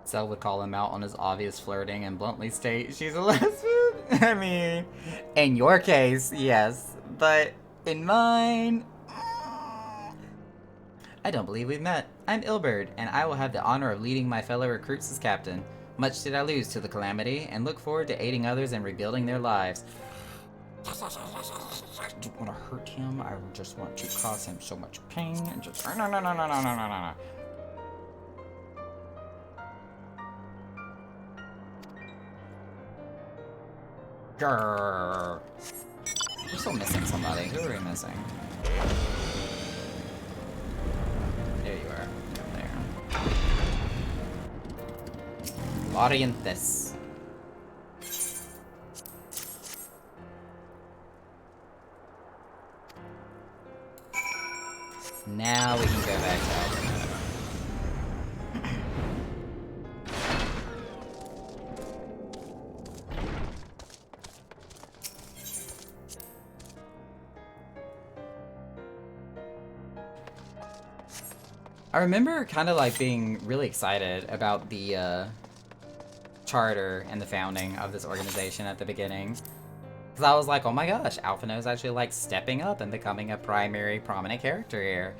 Cell would call him out on his obvious flirting and bluntly state she's a lesbian. I mean, in your case, yes, but in mine... I don't believe we've met. I'm Ilberd, and I will have the honor of leading my fellow recruits as captain. Much did I lose to the calamity, and look forward to aiding others in rebuilding their lives. I don't want to hurt him. I just want to cause him so much pain and just no. Grrr. We're still missing somebody. Who are we missing? There you are. There. Orientes. Now we can go back to Alpha. I remember kind of like being really excited about the charter and the founding of this organization at the beginning. Because I was like, oh my gosh, Alphinaud's actually like stepping up and becoming a primary prominent character here.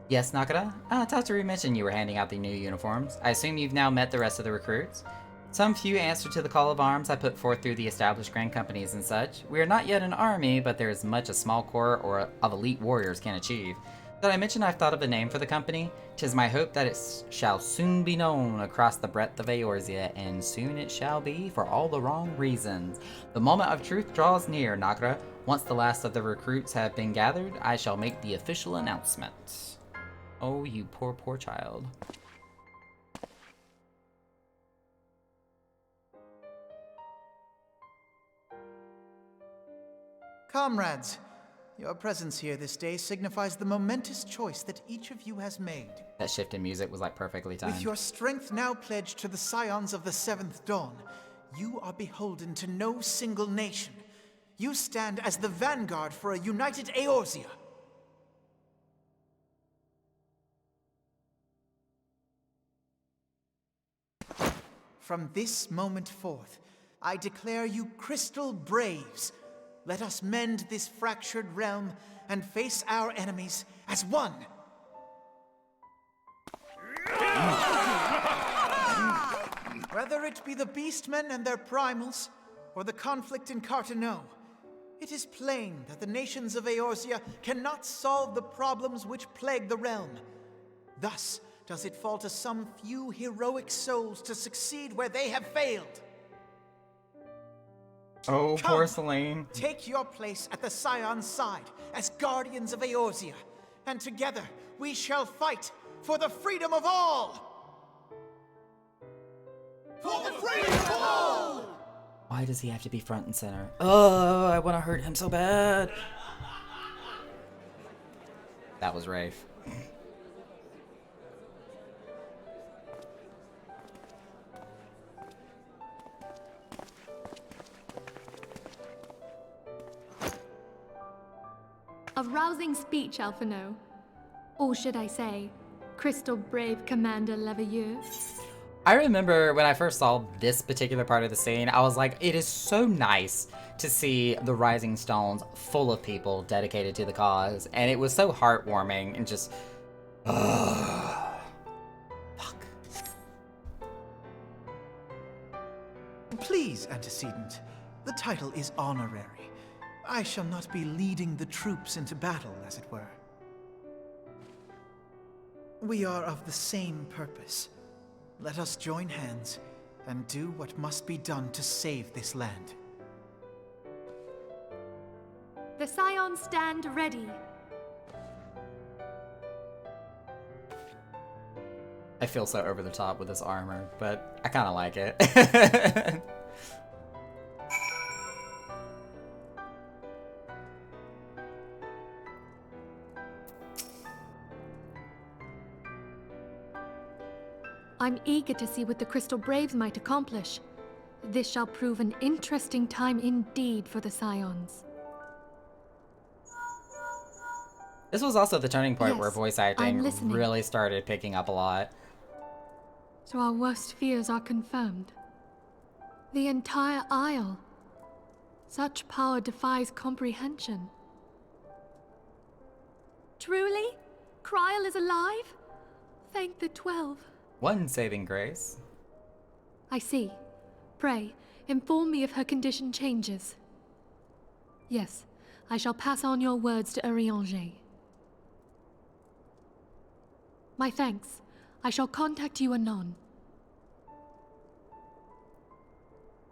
Yes, Nakara? Tatsuri mentioned you were handing out the new uniforms. I assume you've now met the rest of the recruits? Some few answer to the call of arms I put forth through the established grand companies and such. We are not yet an army, but there is much a small corps of elite warriors can achieve. Did I mention I've thought of a name for the company? 'Tis my hope that it shall soon be known across the breadth of Eorzea, and soon it shall be for all the wrong reasons. The moment of truth draws near, Nakara. Once the last of the recruits have been gathered, I shall make the official announcement. Oh, you poor, poor child. Comrades, your presence here this day signifies the momentous choice that each of you has made. That shift in music was like perfectly timed. With your strength now pledged to the Scions of the Seventh Dawn, you are beholden to no single nation. You stand as the vanguard for a united Eorzea. From this moment forth, I declare you Crystal Braves. Let us mend this fractured realm and face our enemies as one. Whether it be the Beastmen and their primals, or the conflict in Carteneau, it is plain that the nations of Eorzea cannot solve the problems which plague the realm. Thus does it fall to some few heroic souls to succeed where they have failed. Oh, Come, poor Selene. take your place at the Scion's side as guardians of Eorzea, and together we shall fight for the freedom of all! For the freedom of all! Why does he have to be front and center? Oh, I want to hurt him so bad. That was Rafe. A rousing speech, Alphinaud. Or should I say, Crystal Brave Commander Leveilleur. I remember when I first saw this particular part of the scene, I was like, it is so nice to see the Rising Stones full of people dedicated to the cause. And it was so heartwarming and just... fuck. Please, Antecedent. The title is honorary. I shall not be leading the troops into battle, as it were. We are of the same purpose. Let us join hands and do what must be done to save this land. The Scions stand ready. I feel so over the top with this armor, but I kind of like it. I'm eager to see what the Crystal Braves might accomplish. This shall prove an interesting time indeed for the Scions. This was also the turning point where Yes, voice I'm acting listening. really started picking up a lot. So our worst fears are confirmed. The entire Isle. Such power defies comprehension. Truly? Kryl is alive? Thank the 12. One saving grace. I see. Pray, inform me if her condition changes. Yes, I shall pass on your words to Urianger. My thanks. I shall contact you anon.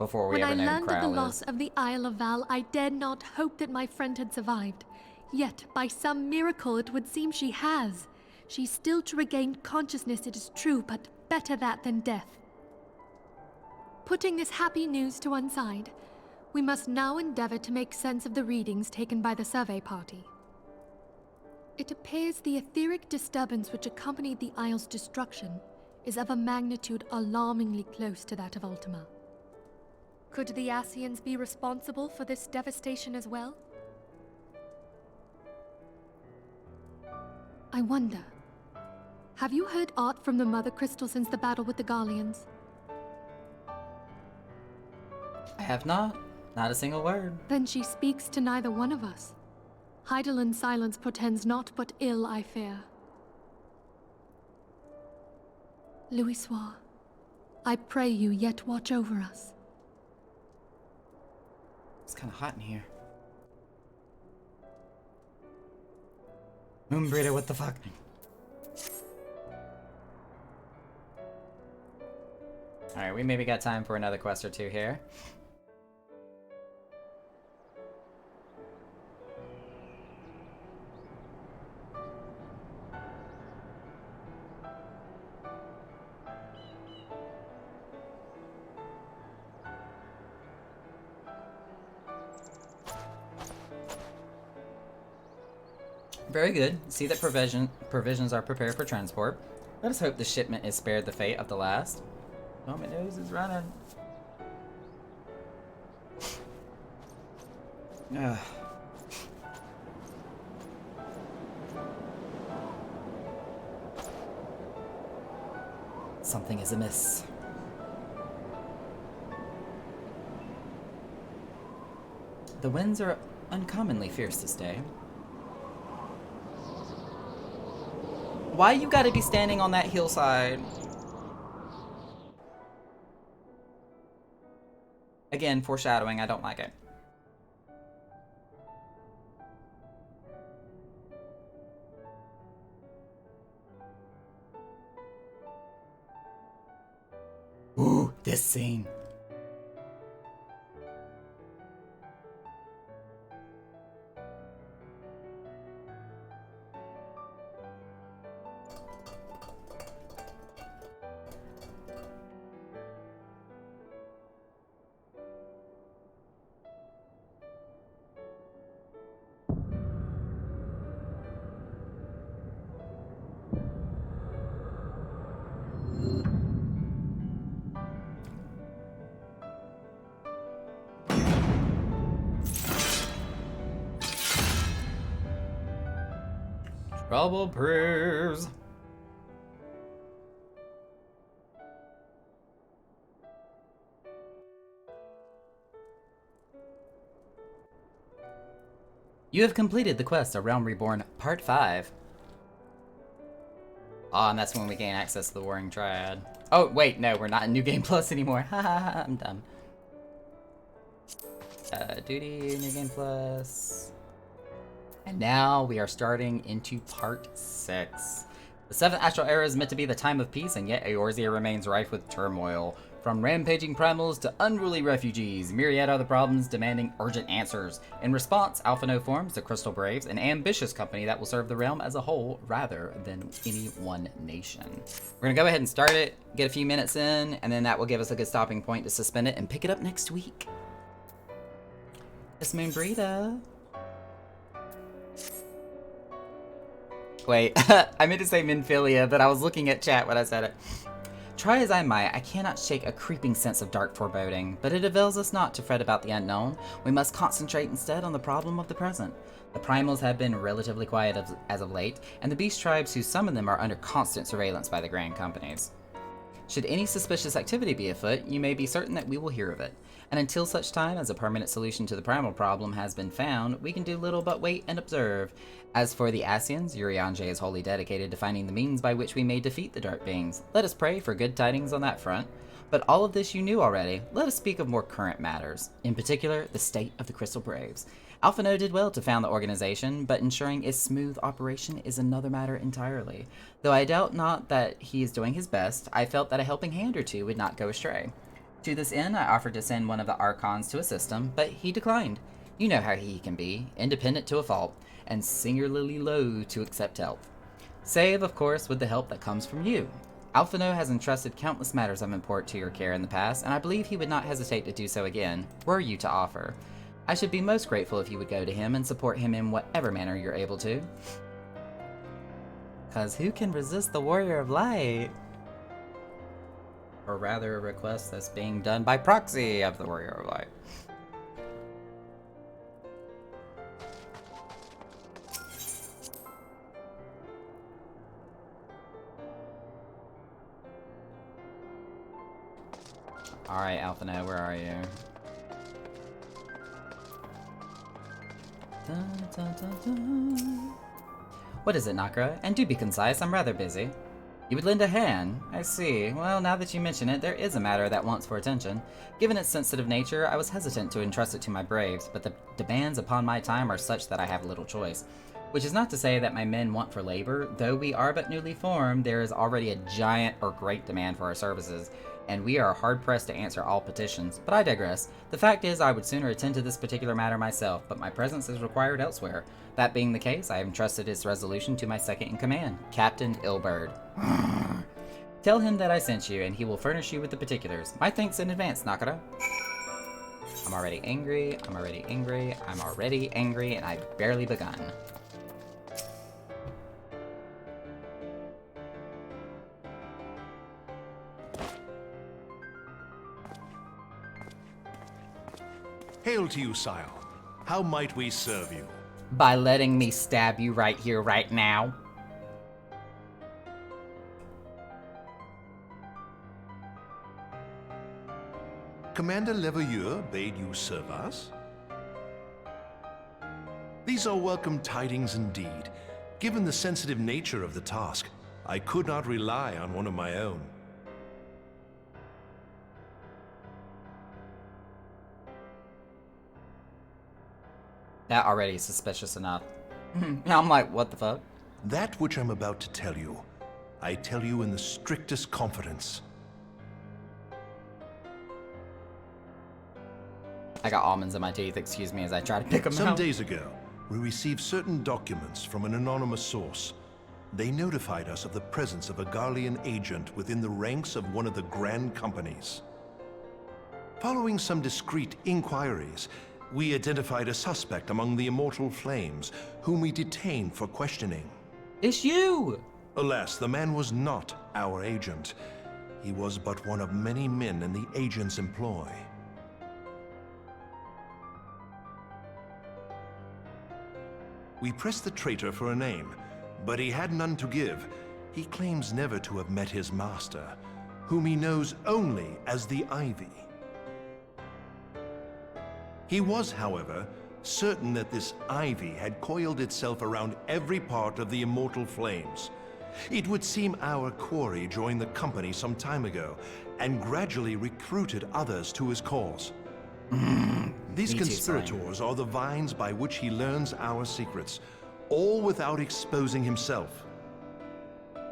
before we When ever I know who learned of the Crowl loss is. of the Isle of Val, I dared not hope that my friend had survived. Yet, by some miracle, it would seem she has. She's still to regain consciousness, it is true, but better that than death. Putting this happy news to one side, we must now endeavor to make sense of the readings taken by the survey party. It appears the etheric disturbance which accompanied the Isle's destruction is of a magnitude alarmingly close to that of Ultima. Could the Ascians be responsible for this devastation as well? I wonder, have you heard aught from the Mother Crystal since the battle with the Garleans? I have not. Not a single word. Then she speaks to neither one of us. Heidelind's silence portends naught but ill, I fear. Louisoix, I pray you yet watch over us. It's kind of hot in here. Moonbreeder, what the fuck? Alright, we maybe got time for another quest or two here. Very good. See that provisions are prepared for transport. Let us hope the shipment is spared the fate of the last. Oh, my nose is running. Ugh. Something is amiss. The winds are uncommonly fierce this day. Why you gotta be standing on that hillside? Again, foreshadowing, I don't like it. Ooh, this scene. Trouble brews. You have completed the quest of Realm Reborn Part 5. Ah, and that's when we gain access to the Warring Triad. Oh, wait, no, we're not in New Game Plus anymore. Ha ha ha, I'm dumb. Duty, New Game Plus. And now we are starting into Part 6. The 7th Astral Era is meant to be the time of peace, and yet Eorzea remains rife with turmoil. From rampaging primals to unruly refugees, myriad are the problems demanding urgent answers. In response, Alphinaud forms the Crystal Braves, an ambitious company that will serve the realm as a whole rather than any one nation. We're gonna go ahead and start it, get a few minutes in, and then that will give us a good stopping point to suspend it and pick it up next week. Miss Moonbreeder. Wait, I meant to say Minfilia, but I was looking at chat when I said it. Try as I might, I cannot shake a creeping sense of dark foreboding, but it avails us not to fret about the unknown. We must concentrate instead on the problem of the present. The primals have been relatively quiet as of late, and the beast tribes who summon them are under constant surveillance by the grand companies. Should any suspicious activity be afoot, you may be certain that we will hear of it. And until such time as a permanent solution to the primal problem has been found, we can do little but wait and observe. As for the Ascians, Urianger is wholly dedicated to finding the means by which we may defeat the Dark Beings. Let us pray for good tidings on that front. But all of this you knew already. Let us speak of more current matters. In particular, the state of the Crystal Braves. Alphinaud did well to found the organization, but ensuring its smooth operation is another matter entirely. Though I doubt not that he is doing his best, I felt that a helping hand or two would not go astray. To this end, I offered to send one of the Archons to assist him, but he declined. You know how he can be, independent to a fault, and singularly loath to accept help. Save, of course, with the help that comes from you. Alphino has entrusted countless matters of import to your care in the past, and I believe he would not hesitate to do so again, were you to offer. I should be most grateful if you would go to him and support him in whatever manner you're able to. 'Cause who can resist the Warrior of Light? Or rather, a request that's being done by proxy of the Warrior of Light. Alright, Alphino, where are you? Dun, dun, dun, dun. What is it, Nakra? And do be concise, I'm rather busy. You would lend a hand? I see. Well, now that you mention it, there is a matter that wants for attention. Given its sensitive nature, I was hesitant to entrust it to my braves, but the demands upon my time are such that I have little choice. Which is not to say that my men want for labor. Though we are but newly formed, there is already a giant or great demand for our services, and we are hard-pressed to answer all petitions. But I digress. The fact is, I would sooner attend to this particular matter myself, but my presence is required elsewhere. That being the case, I have entrusted its resolution to my second-in-command, Captain Ilberd. Tell him that I sent you, and he will furnish you with the particulars. My thanks in advance, Nakara. I'm already angry, I'm already angry, I'm already angry, and I've barely begun. Hail to you, sire. How might we serve you? By letting me stab you right here, right now. Commander Leveilleur bade you serve us? These are welcome tidings indeed. Given the sensitive nature of the task, I could not rely on one of my own. That already is suspicious enough. I'm like, what the fuck? That which I'm about to tell you, I tell you in the strictest confidence. I got almonds in my teeth, excuse me, as I try to pick them out. Some days ago, we received certain documents from an anonymous source. They notified us of the presence of a Garlean agent within the ranks of one of the Grand Companies. Following some discreet inquiries, we identified a suspect among the Immortal Flames, whom we detained for questioning. It's you! Alas, the man was not our agent. He was but one of many men in the agent's employ. We pressed the traitor for a name, but he had none to give. He claims never to have met his master, whom he knows only as the Ivy. He was, however, certain that this Ivy had coiled itself around every part of the Immortal Flames. It would seem our quarry joined the company some time ago, and gradually recruited others to his cause. These conspirators are the vines by which he learns our secrets, all without exposing himself.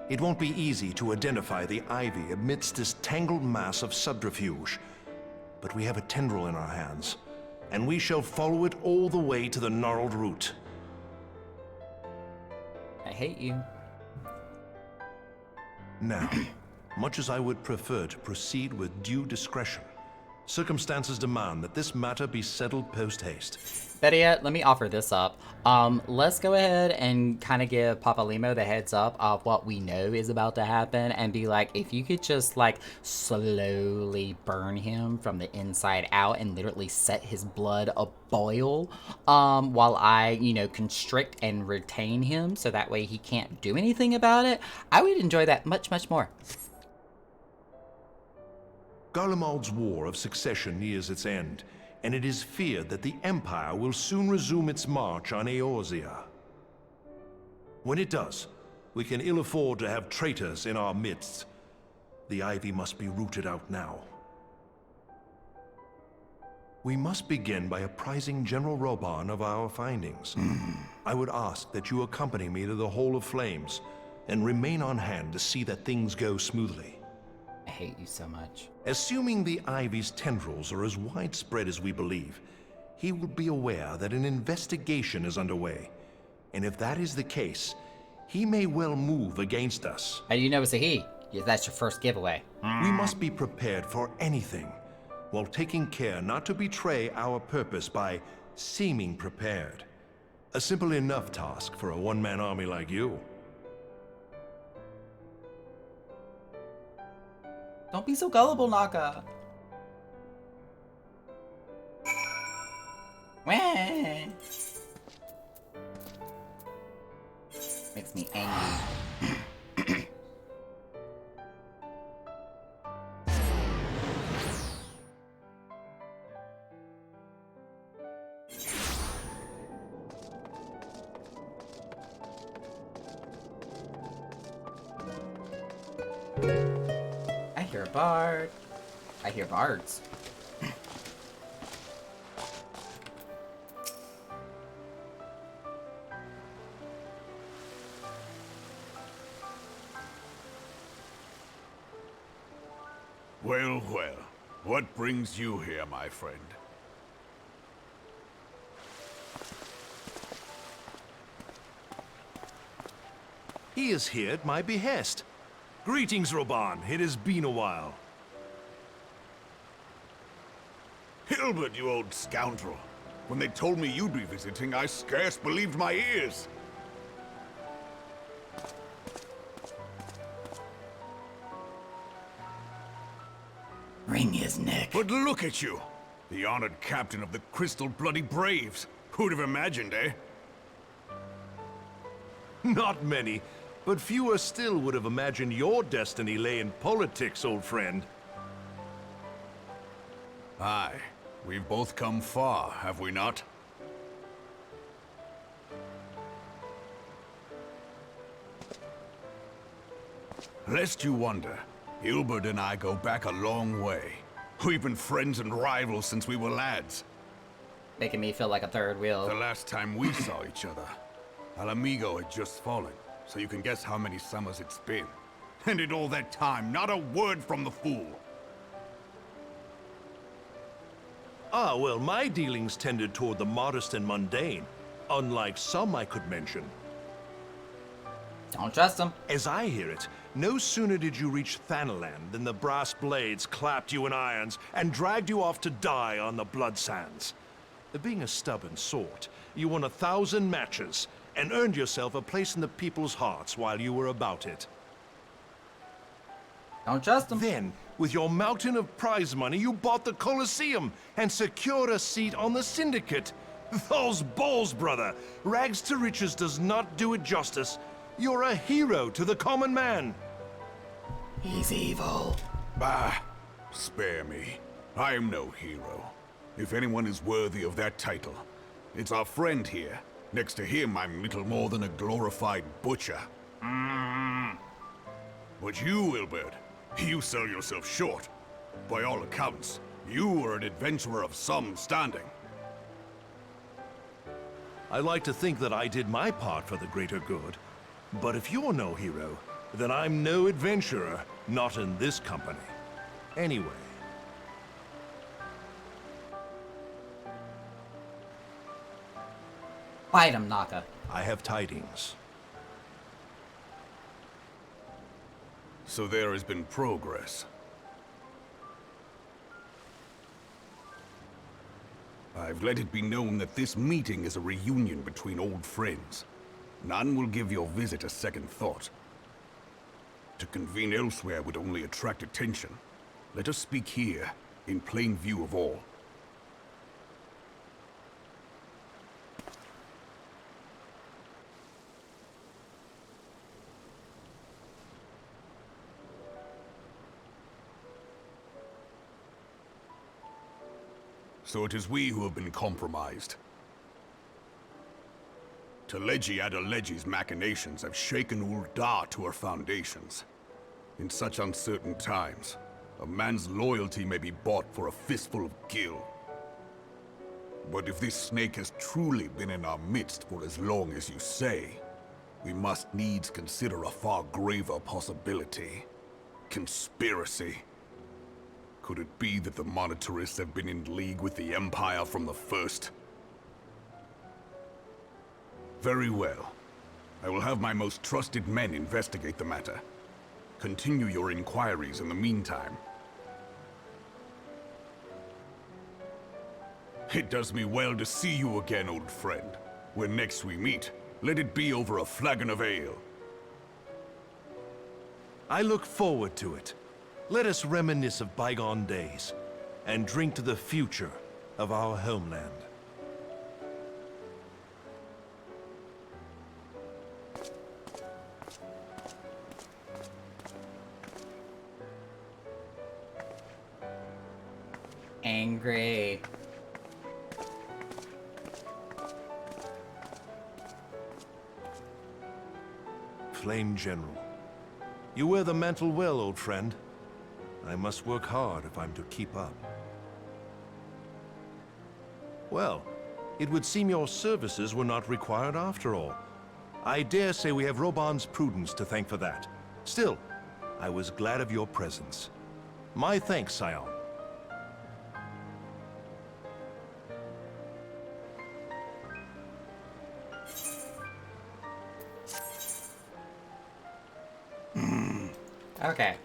It won't be easy to identify the Ivy amidst this tangled mass of subterfuge, but we have a tendril in our hands, and we shall follow it all the way to the gnarled root. I hate you. Now, much as I would prefer to proceed with due discretion, circumstances demand that this matter be settled post-haste. Better yet, let me offer this up. Let's go ahead and kind of give Papa Limo the heads up of what we know is about to happen and be like, if you could just like slowly burn him from the inside out and literally set his blood a-boil while I, you know, constrict and retain him so that way he can't do anything about it, I would enjoy that much, much more. Garlemald's War of Succession nears its end, and it is feared that the Empire will soon resume its march on Eorzea. When it does, we can ill afford to have traitors in our midst. The Ivy must be rooted out now. We must begin by apprising General Roban of our findings. I would ask that you accompany me to the Hall of Flames, and remain on hand to see that things go smoothly. hate you so much. Assuming the Ivy's tendrils are as widespread as we believe, he will be aware that an investigation is underway. And if that is the case, he may well move against us. How do you know it's a he? Yeah, that's your first giveaway. We must be prepared for anything, while taking care not to betray our purpose by seeming prepared. A simple enough task for a one-man army like you. Don't be so gullible, Naka. Wah. Makes me angry. I hear a bard. I hear bards. Well, well. What brings you here, my friend? He is here at my behest. Greetings, Roban. It has been a while. Hilbert, you old scoundrel. When they told me you'd be visiting, I scarce believed my ears. Wring his neck. But look at you! The honored captain of the Crystal Bloody Braves. Who'd have imagined, eh? Not many, but fewer still would have imagined your destiny lay in politics, old friend. Aye. We've both come far, have we not? Lest you wonder, Hilbert and I go back a long way. We've been friends and rivals since we were lads. Making me feel like a third wheel. The last time we saw each other, Alamigo had just fallen, so you can guess how many summers it's been. And in all that time, not a word from the fool. Ah, well, my dealings tended toward the modest and mundane, unlike some I could mention. Don't trust him. As I hear it, no sooner did you reach Thanalan than the brass blades clapped you in irons and dragged you off to die on the blood sands. Being a stubborn sort, you won 1,000 matches and earned yourself a place in the people's hearts while you were about it. Don't trust him. Then, with your mountain of prize money, you bought the Colosseum and secured a seat on the Syndicate. Those balls, brother! Rags to riches does not do it justice. You're a hero to the common man. He's evil. Bah, spare me. I am no hero. If anyone is worthy of that title, it's our friend here. Next to him, I'm little more than a glorified butcher. But you, Hilbert, you sell yourself short. By all accounts, you are an adventurer of some standing. I like to think that I did my part for the greater good. But if you're no hero, then I'm no adventurer, not in this company. Anyway. Fight him, Naka. I have tidings. So there has been progress. I've let it be known that this meeting is a reunion between old friends. None will give your visit a second thought. To convene elsewhere would only attract attention. Let us speak here, in plain view of all. So it is we who have been compromised. Teleji Adeleji's machinations have shaken Ul'dah to her foundations. In such uncertain times, a man's loyalty may be bought for a fistful of gil. But if this snake has truly been in our midst for as long as you say, we must needs consider a far graver possibility. Conspiracy. Could it be that the Monitorists have been in league with the Empire from the first? Very well. I will have my most trusted men investigate the matter. Continue your inquiries in the meantime. It does me well to see you again, old friend. When next we meet, let it be over a flagon of ale. I look forward to it. Let us reminisce of bygone days, and drink to the future of our homeland. Angry. Flame General. You wear the mantle well, old friend. I must work hard if I'm to keep up. Well, it would seem your services were not required after all. I dare say we have Roban's prudence to thank for that. Still, I was glad of your presence. My thanks, Scion. Okay.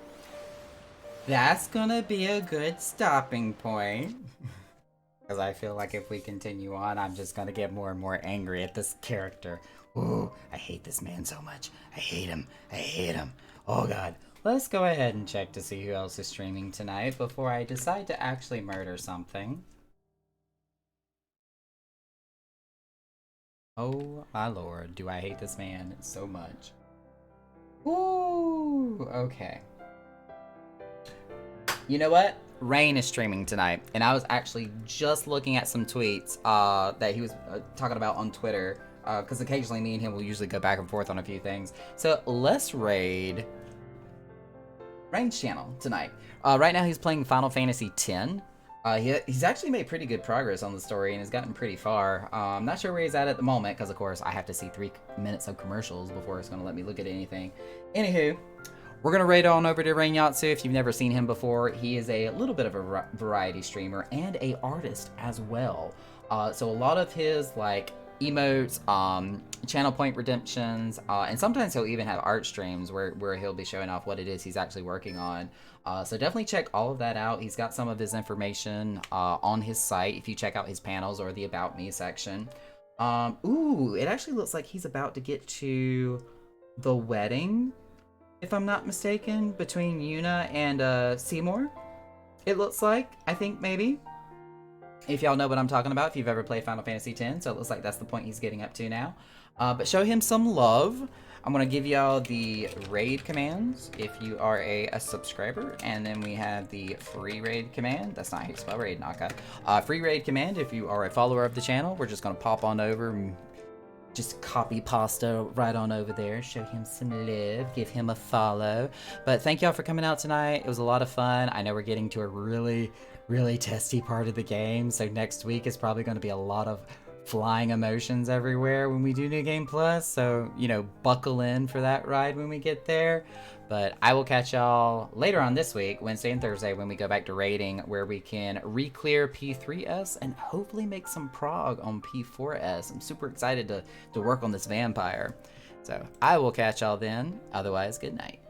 That's gonna be a good stopping point. Because I feel like if we continue on, I'm just gonna get more and more angry at this character. Ooh, I hate this man so much. I hate him. I hate him. Oh god. Let's go ahead and check to see who else is streaming tonight before I decide to actually murder something. Oh my lord, do I hate this man so much. Ooh, okay. You know what? Rain is streaming tonight, and I was actually just looking at some tweets that he was talking about on Twitter, because occasionally me and him will usually go back and forth on a few things. So let's raid Rain's channel tonight. Right now he's playing Final Fantasy X. He's actually made pretty good progress on the story and has gotten pretty far. I'm not sure where he's at the moment, because of course I have to see 3 minutes of commercials before it's going to let me look at anything. Anywho, we're going to raid on over to Rain Yatsu. If you've never seen him before, he is a little bit of a variety streamer and a artist as well. So a lot of his like emotes, channel point redemptions, and sometimes he'll even have art streams where he'll be showing off what it is he's actually working on. So definitely check all of that out. He's got some of his information on his site if you check out his panels or the About Me section. Ooh, it actually looks like he's about to get to the wedding, if I'm not mistaken, between Yuna and Seymour. It looks like, I think maybe. If y'all know what I'm talking about, if you've ever played Final Fantasy X, so it looks like that's the point he's getting up to now. But show him some love. I'm going to give y'all the raid commands if you are a subscriber, and then we have the free raid command. That's not how you spell raid, Naka. Free raid command if you are a follower of the channel. We're just going to pop on over and just copy pasta right on over there. Show him some love. Give him a follow. But thank y'all for coming out tonight. It was a lot of fun. I know we're getting to a really testy part of the game, so next week is probably going to be a lot of flying emotions everywhere when we do New Game Plus, so you know, buckle in for that ride when we get there. But I will catch y'all later on this week, Wednesday and Thursday, when we go back to raiding, where we can re-clear P3S and hopefully make some prog on P4S. I'm super excited to work on this vampire. So I will catch y'all then. Otherwise, good night.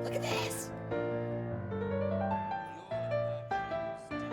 Look at this!